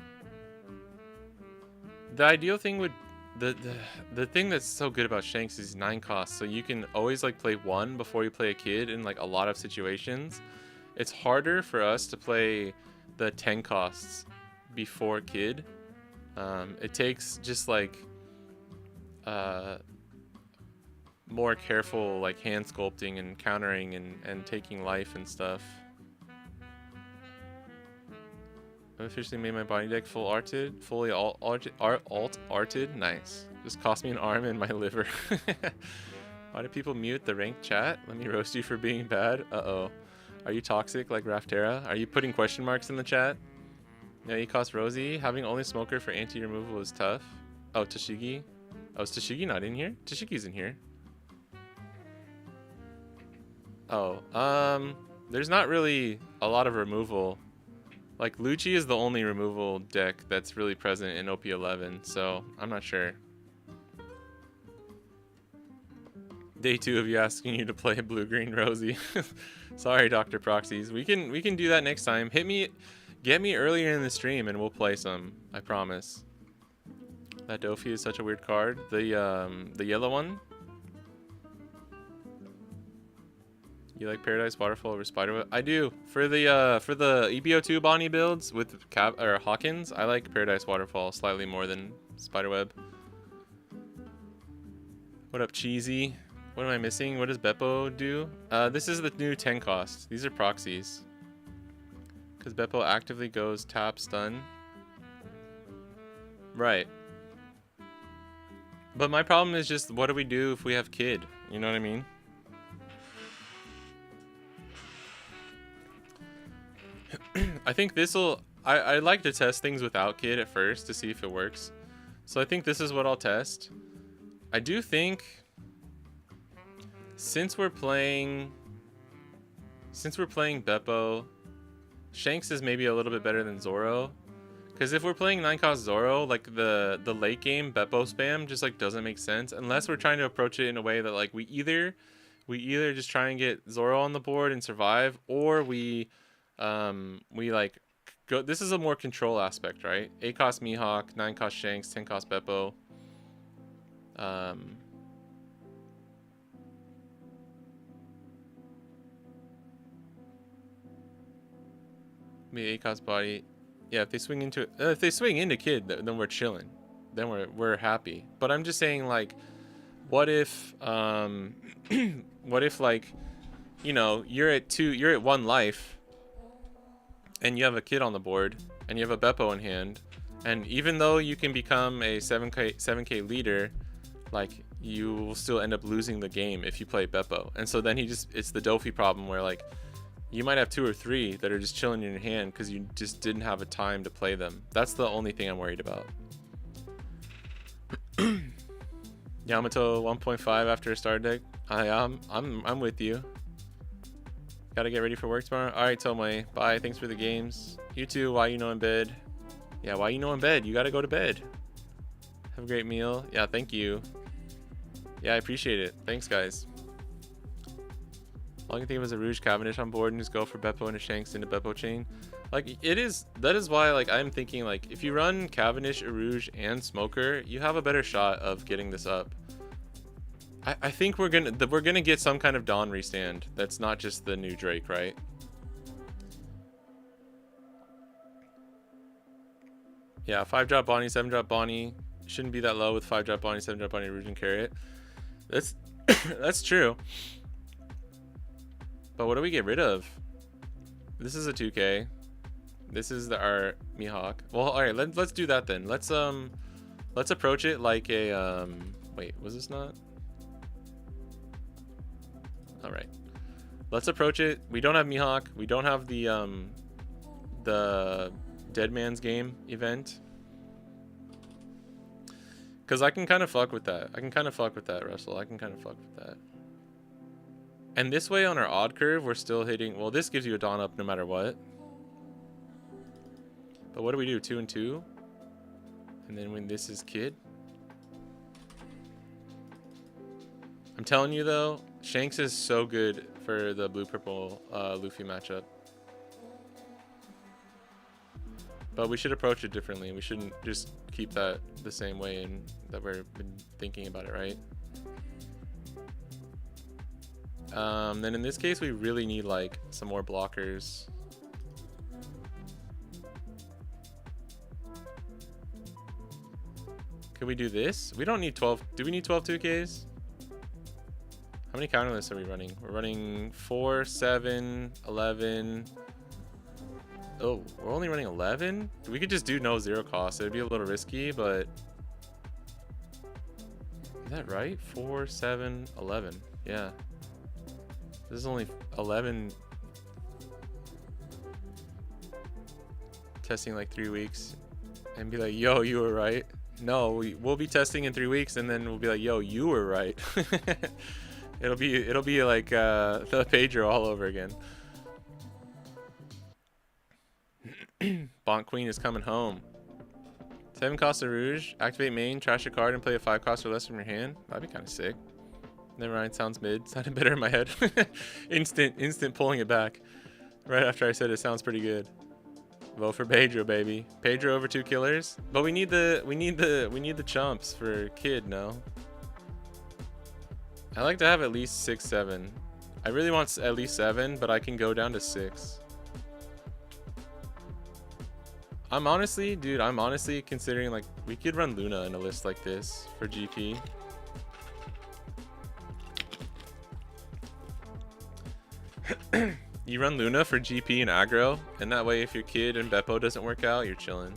the ideal thing would the thing that's so good about Shanks is 9 costs, so you can always like play 1 before you play a kid in like a lot of situations. It's harder for us to play the 10 costs before kid. It takes just like more careful like hand sculpting and countering and taking life and stuff. I've officially made my body deck full arted, fully alt arted. Nice. Just cost me an arm and my liver. Why do people mute the ranked chat? Let me roast you for being bad. Uh-oh. Are you toxic like Raftera? Are you putting question marks in the chat? Yeah, you cost Rosie. Having only smoker for anti-removal is tough. Oh, Tashigi. Oh, is Tashigi not in here? Tashigi's in here. Oh, there's not really a lot of removal. Like, Lucci is the only removal deck that's really present in OP11, so I'm not sure. Day 2 of you asking you to play blue-green Rosie. Sorry, Dr. Proxies. We can do that next time. Get me earlier in the stream and we'll play some. I promise. That Dofi is such a weird card. The yellow one. You like Paradise Waterfall over Spiderweb? I do. For the EB02 Bonnie builds with Hawkins, I like Paradise Waterfall slightly more than Spiderweb. What up, Cheesy? What am I missing? What does Beppo do? This is the new 10 cost. These are proxies. Because Beppo actively goes tap stun. Right. But my problem is just, what do we do if we have kid? You know what I mean? I think this'll... I like to test things without kid at first to see if it works. So I think this is what I'll test. I do think... Since we're playing Beppo, Shanks is maybe a little bit better than Zoro. Because if we're playing 9 cost Zoro, like the late game Beppo spam just like doesn't make sense unless we're trying to approach it in a way that like we either just try and get Zoro on the board and survive, or we like go. This is a more control aspect, right? 8 cost Mihawk, 9 cost Shanks, 10 cost Beppo. Maybe 8 cost body. Yeah, if they swing into kid, then we're chilling. Then we're happy. But I'm just saying, like, what if like, you know, you're at 1 life, and you have a kid on the board, and you have a Beppo in hand, and even though you can become a 7k leader, like, you will still end up losing the game if you play Beppo. And so then it's the Dofi problem where like, you might have 2 or 3 that are just chilling in your hand because you just didn't have a time to play them. That's the only thing I'm worried about. Yamato 1.5 after a start deck. I'm with you. Gotta get ready for work tomorrow. All right, Tomei. Bye. Thanks for the games. You too. Why you know in bed? Yeah, why you know in bed? You gotta go to bed. Have a great meal. Yeah, thank you. Yeah, I appreciate it. Thanks, guys. All I can think of is a Rouge Cavendish on board and just go for Beppo and a Shanks into Beppo chain. Like, that is why, like, I'm thinking, like, if you run Cavendish, a Rouge, and Smoker, you have a better shot of getting this up. I think we're gonna get some kind of Dawn restand that's not just the new Drake, right? Yeah, 5-drop Bonnie, 7-drop Bonnie. Shouldn't be that low with 5-drop Bonnie, 7-drop Bonnie, Rouge, and Carrot. That's true. But what do we get rid of? This is a 2K. This is our Mihawk. Well, all right, let's do that then. Let's approach it like a wait, was this not? All right. Let's approach it. We don't have Mihawk. We don't have the Dead Man's Game event. Cuz I can kind of fuck with that. Russell. I can kind of fuck with that. And this way on our odd curve, we're still hitting... Well, this gives you a Dawn up no matter what. But what do we do? 2 and 2? And then when this is kid? I'm telling you, though, Shanks is so good for the blue-purple Luffy matchup. But we should approach it differently. We shouldn't just keep that the same way and that we've been thinking about it, right? Then in this case, we really need like some more blockers. Could we do this? We don't need 12. Do we need 12 2Ks? How many counterlists are we running? We're running 4, 7, 11. Oh, we're only running 11? We could just do no zero cost. It'd be a little risky, but... Is that right? 4, 7, 11. Yeah. This is only 11. Testing like 3 weeks. And be like, yo, you were right. No, we'll be testing in 3 weeks and then we'll be like, yo, you were right. It'll be like the Pedro all over again. Bonk Queen is coming home. 7 Costa Rouge. Activate main, trash a card, and play a 5 cost or less from your hand. That'd be kind of sick. Never mind, sounds mid. Sounded better in my head. Instant pulling it back. Right after I said it sounds pretty good. Vote for Pedro, baby. Pedro over 2 killers. But we need the chumps for kid, no? I like to have at least 6, 7. I really want at least 7, but I can go down to 6. I'm honestly considering like we could run Luna in a list like this for GP. You run Luna for GP and aggro, and that way if your kid and Beppo doesn't work out, you're chilling.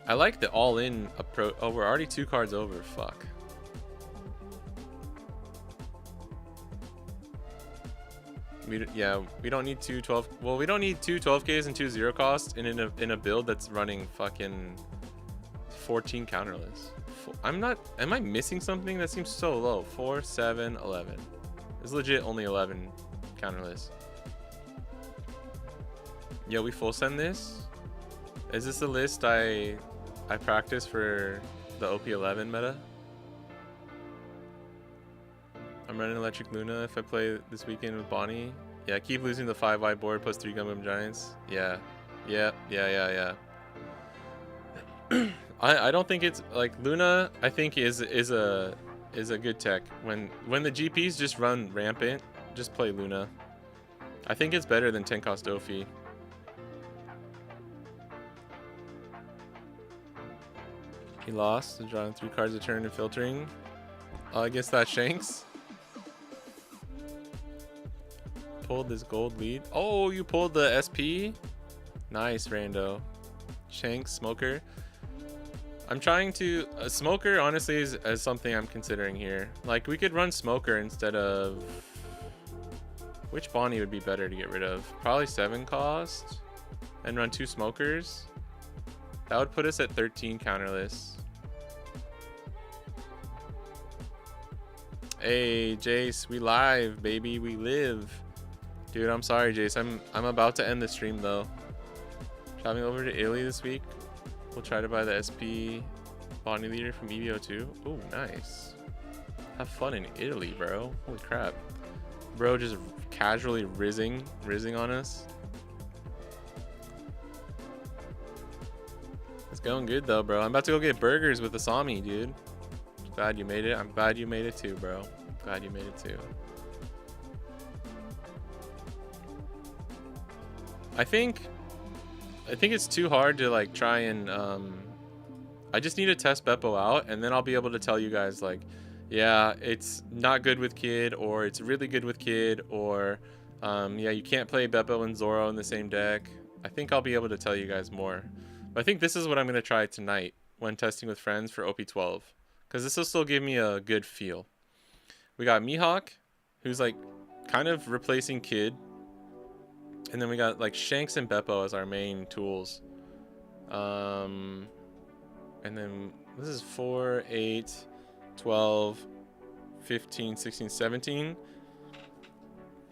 I like the all-in approach. Oh, we're already 2 cards over. Fuck. We don't need 2 12. Well, we don't need 2 12Ks and 2 0 costs in a build that's running fucking 14 counterless. Am I missing something? That seems so low. 4, 7, 11. It's legit only 11 counterless. Yo, we full send this? Is this the list I practice for the OP11 meta? I'm running Electric Luna if I play this weekend with Bonnie. Yeah, keep losing the 5 wide board plus 3 Gum Gum Giants. Yeah. I don't think it's like Luna. I think is a good tech. When the GPs just run rampant, just play Luna. I think it's better than 10 cost Ophi. He lost, drawing 3 cards a turn and filtering. I guess that's Shanks. Pulled this gold lead. Oh, you pulled the SP? Nice, Rando. Shanks, Smoker. I'm trying to... Smoker, honestly, is something I'm considering here. Like, we could run Smoker instead of... Which Bonnie would be better to get rid of? Probably 7 cost. And run 2 Smokers. That would put us at 13 counterless. Hey, Jace, we live, baby. We live. Dude, I'm sorry, Jace. I'm about to end the stream, though. Traveling over to Italy this week. We'll try to buy the SP Bonnie leader from EB02. Oh, nice. Have fun in Italy, bro. Holy crap. Bro just casually rizzing on us. It's going good, though, bro. I'm about to go get burgers with Asami, dude. Glad you made it. I'm glad you made it, too, bro. Glad you made it, too. I think it's too hard to like try and I just need to test Beppo out and then I'll be able to tell you guys like, yeah, it's not good with kid or it's really good with kid or yeah, you can't play Beppo and Zoro in the same deck. I think I'll be able to tell you guys more. But I think this is what I'm going to try tonight when testing with friends for OP12 because this will still give me a good feel. We got Mihawk, who's like kind of replacing kid. And then we got like Shanks and Beppo as our main tools. And then this is 4, 8, 12, 15, 16, 17.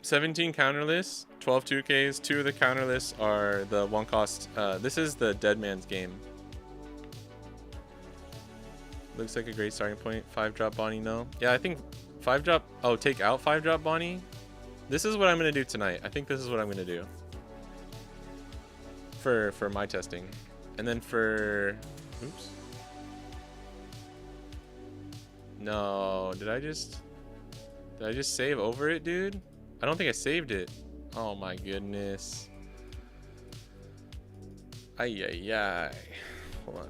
17 counterless, 12 2Ks. 2 of the counterless are the 1 cost. This is the Dead Man's game. Looks like a great starting point. 5 drop Bonnie, no. Yeah, I think 5 drop. Oh, take out 5 drop Bonnie. This is what I'm gonna do tonight. I think this is what I'm gonna do for my testing, and then for oops. No, did I just save over it, dude? I don't think I saved it. Oh my goodness. Ay ay ay. Hold on.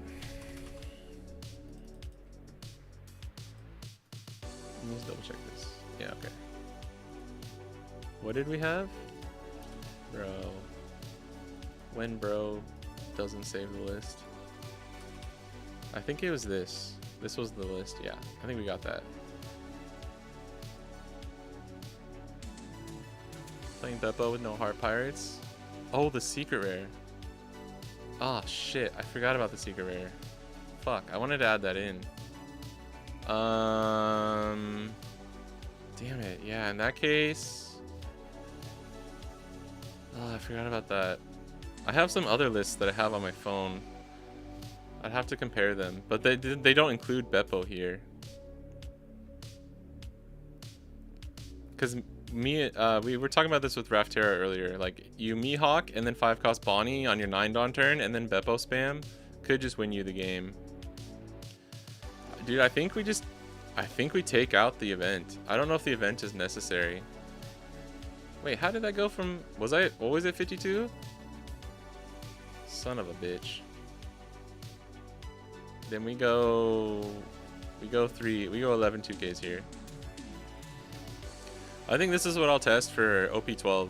Let's double check this. Yeah, okay. What did we have? Bro. When bro doesn't save the list. I think it was this. This was the list. Yeah, I think we got that. Playing Beppo with no heart pirates. Oh, the secret rare. Oh shit, I forgot about the secret rare. Fuck, I wanted to add that in. Damn it. Yeah, in that case. Oh, I forgot about that. I have some other lists that I have on my phone. I'd have to compare them, but they don't include Beppo here. Cause we were talking about this with Raftera earlier. Like you Mihawk and then 5-cost Bonnie on your 9-Dawn turn, and then Beppo spam could just win you the game. Dude, I think we take out the event. I don't know if the event is necessary. Wait, how did that go from? What was it? 52? Son of a bitch. Then we go 11 2Ks here. I think this is what I'll test for OP12.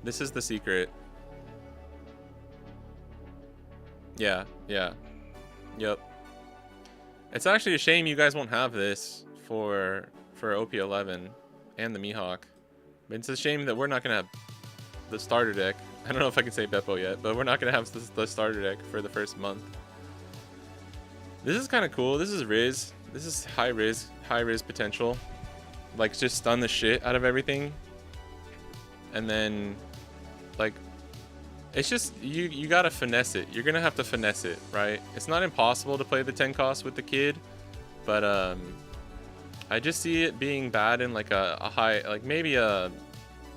This is the secret. Yeah. Yep. It's actually a shame you guys won't have this for OP11 and the Mihawk. But it's a shame that we're not gonna have the starter deck. I don't know if I can say Beppo yet, but we're not gonna have the starter deck for the first month. This is kind of cool. This is Riz. This is high Riz potential. Like just stun the shit out of everything. And then like it's just you gotta finesse it. You're gonna have to finesse it, right? It's not impossible to play the 10 cost with the kid, but I just see it being bad in like a high, like maybe a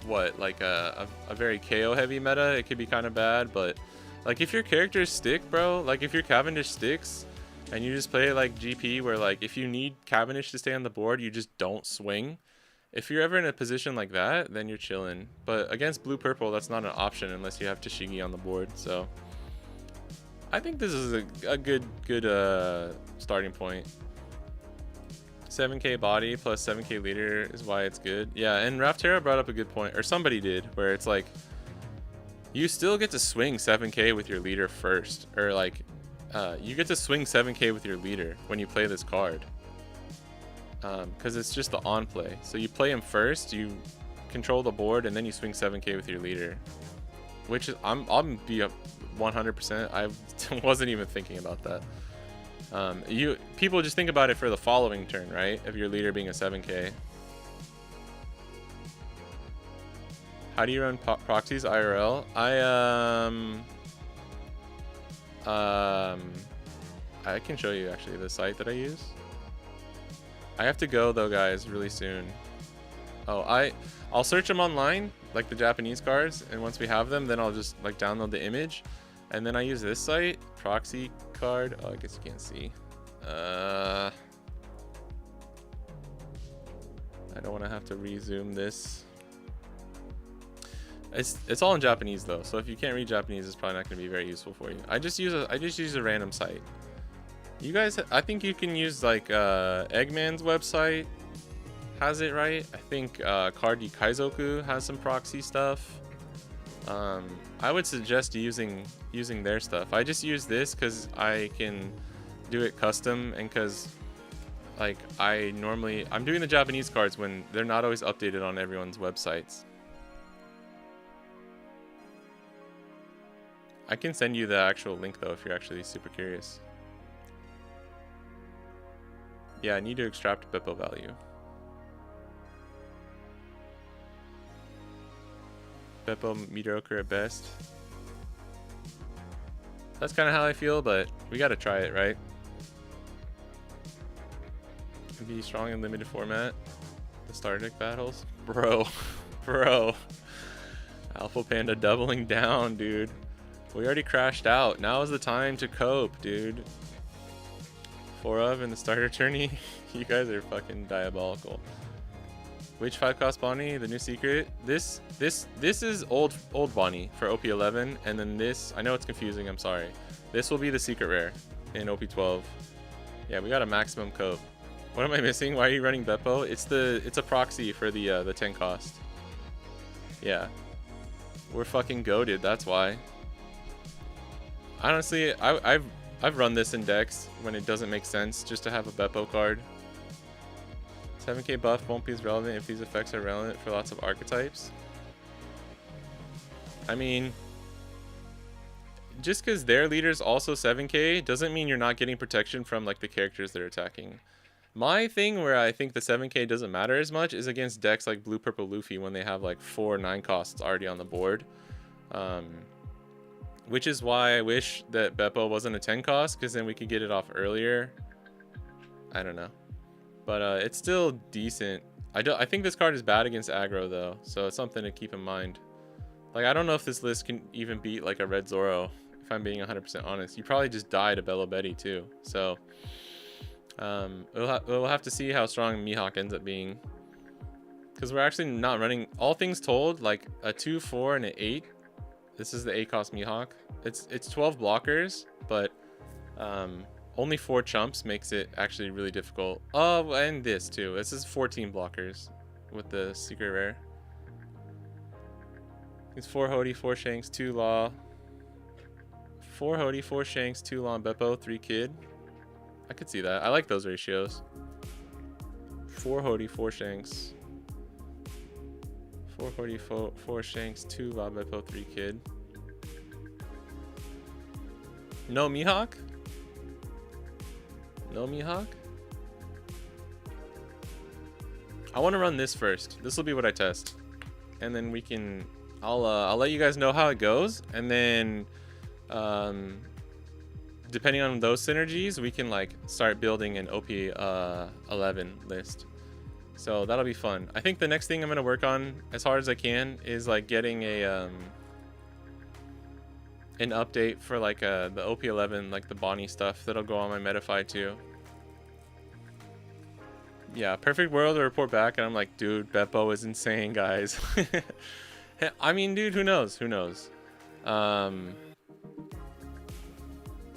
very KO heavy meta. It could be kind of bad, but like if your characters stick, bro, like if your Cavendish sticks and you just play like GP where like if you need Cavendish to stay on the board, you just don't swing. If you're ever in a position like that, then you're chilling. But against blue purple, that's not an option unless you have Tashigi on the board. So I think this is a good starting point. 7k body plus 7k leader is why it's good. Yeah, and Raftera brought up a good point, or somebody did, where it's like you still get to swing 7k with your leader first, or like you get to swing 7k with your leader when you play this card. Because it's just the on play. So you play him first, you control the board, and then you swing 7k with your leader. Which is, I'll be up 100%. I wasn't even thinking about that. People just think about it for the following turn, right? Of your leader being a 7k. How do you run proxies IRL? I can show you actually the site that I use. I have to go though, guys, really soon. Oh, I'll search them online, like the Japanese cards, and once we have them, then I'll just like download the image, and then I use this site, proxy card. Oh, I guess you can't see. I don't want to have to resume this. It's all in Japanese though, so if you can't read Japanese, it's probably not going to be very useful for you. I just use a random site. You guys, I think you can use like Eggman's website has it, right? I think Cardi Kaizoku has some proxy stuff. I would suggest using their stuff. I just use this because I can do it custom, and because like I'm doing the Japanese cards when they're not always updated on everyone's websites. I can send you the actual link though if you're actually super curious. Yeah, I need to extract Beppo value. Beppo mediocre at best. That's kind of how I feel, but we gotta try it, right? Be strong in limited format. The starter deck battles? Bro. Bro. Alpha Panda doubling down, dude. We already crashed out. Now is the time to cope, dude. 4 of in the starter tourney. You guys are fucking diabolical. Which 5-cost Bonnie? The new secret? This is old Bonnie for OP11, and then this, I know it's confusing, I'm sorry. This will be the secret rare in OP12. Yeah, we got a maximum cope. What am I missing? Why are you running Beppo? It's a proxy for the 10 cost. Yeah. We're fucking goated, that's why. Honestly, I've run this in decks when it doesn't make sense just to have a Beppo card. 7k buff won't be as relevant if these effects are relevant for lots of archetypes. I mean, just because their leader's also 7k doesn't mean you're not getting protection from like the characters they're attacking. My thing where I think the 7k doesn't matter as much is against decks like Blue Purple Luffy when they have like 4 9 costs already on the board. Which is why I wish that Beppo wasn't a 10 cost, because then we could get it off earlier. I don't know. But it's still decent. I think this card is bad against aggro though, so it's something to keep in mind. Like, I don't know if this list can even beat like a Red Zoro, if I'm being 100% honest. You probably just die to Bello Betty too. So we'll have to see how strong Mihawk ends up being, because we're actually not running, all things told, like a 2, 4, and an 8. This is the 8-cost Mihawk. It's 12 blockers, but only 4 chumps makes it actually really difficult. Oh, and this too. This is 14 blockers with the secret rare. It's 4 Hody, 4 Shanks, 2 Law. 4 Hody, 4 Shanks, 2 Law, and Beppo, 3 Kid. I could see that. I like those ratios. 4 Hody, 4 Shanks. 4 Hody, 4 Shanks, 2 Law, Beppo, 3 Kid. No Mihawk? No Mihawk? I want to run this first. This will be what I test, and then we can. I'll let you guys know how it goes, and then depending on those synergies, we can like start building an OP11 list. So that'll be fun. I think the next thing I'm gonna work on as hard as I can is like getting a an update for like the OP11, like the Bonnie stuff that'll go on my Metafy too. Yeah, perfect world to report back, and I'm like, dude, Beppo is insane, guys. I mean, dude, who knows? Who knows?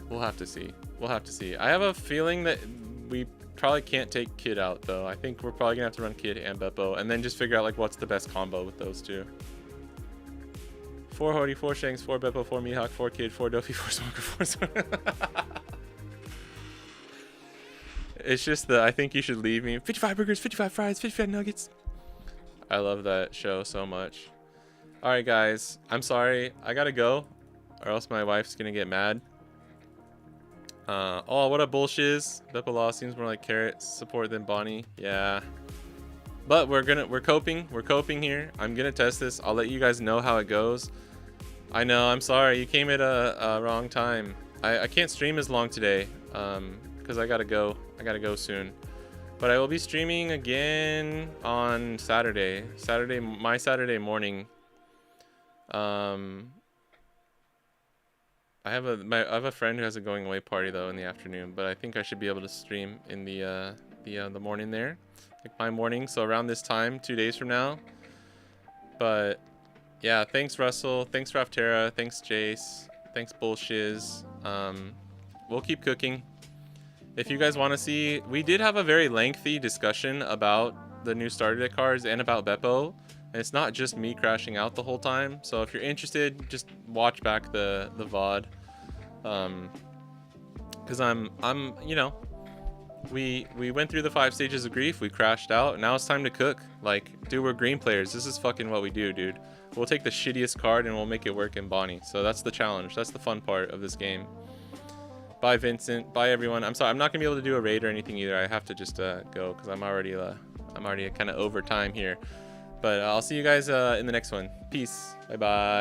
We'll have to see. We'll have to see. I have a feeling that we probably can't take Kid out though. I think we're probably gonna have to run Kid and Beppo, and then just figure out like what's the best combo with those two. 4 Hody, 4 Shanks, 4 Beppo, 4 Mihawk, 4 Kid, 4 Dofi, 4 Smoker, 4 Smoker. It's just that I think you should leave me. 55 burgers, 55 fries, 55 nuggets. I love that show so much. Alright guys, I'm sorry. I gotta go, or else my wife's gonna get mad. Oh, what a bullshiz. Beppo Law seems more like Carrot support than Bonnie. Yeah. But we're coping. We're coping here. I'm gonna test this. I'll let you guys know how it goes. I know, I'm sorry. You came at a wrong time. I can't stream as long today, because I gotta go. I gotta go soon. But I will be streaming again on Saturday. My Saturday morning. I have a friend who has a going away party though in the afternoon, but I think I should be able to stream in the morning there, like my morning. So around this time, 2 days from now. But yeah, thanks Russell, thanks Raftera, thanks Jace, thanks Bullshiz. We'll keep cooking. If you guys want to see, we did have a very lengthy discussion about the new starter deck cards and about Beppo. And it's not just me crashing out the whole time. So if you're interested, just watch back the VOD. Because I'm you know, we went through the 5 stages of grief, we crashed out, now it's time to cook. Like, dude, we're green players. This is fucking what we do, dude. We'll take the shittiest card and we'll make it work in Bonnie. So that's the challenge. That's the fun part of this game. Bye, Vincent. Bye, everyone. I'm sorry, I'm not gonna be able to do a raid or anything either. I have to just go because I'm already kind of over time here. But I'll see you guys in the next one. Peace. Bye bye.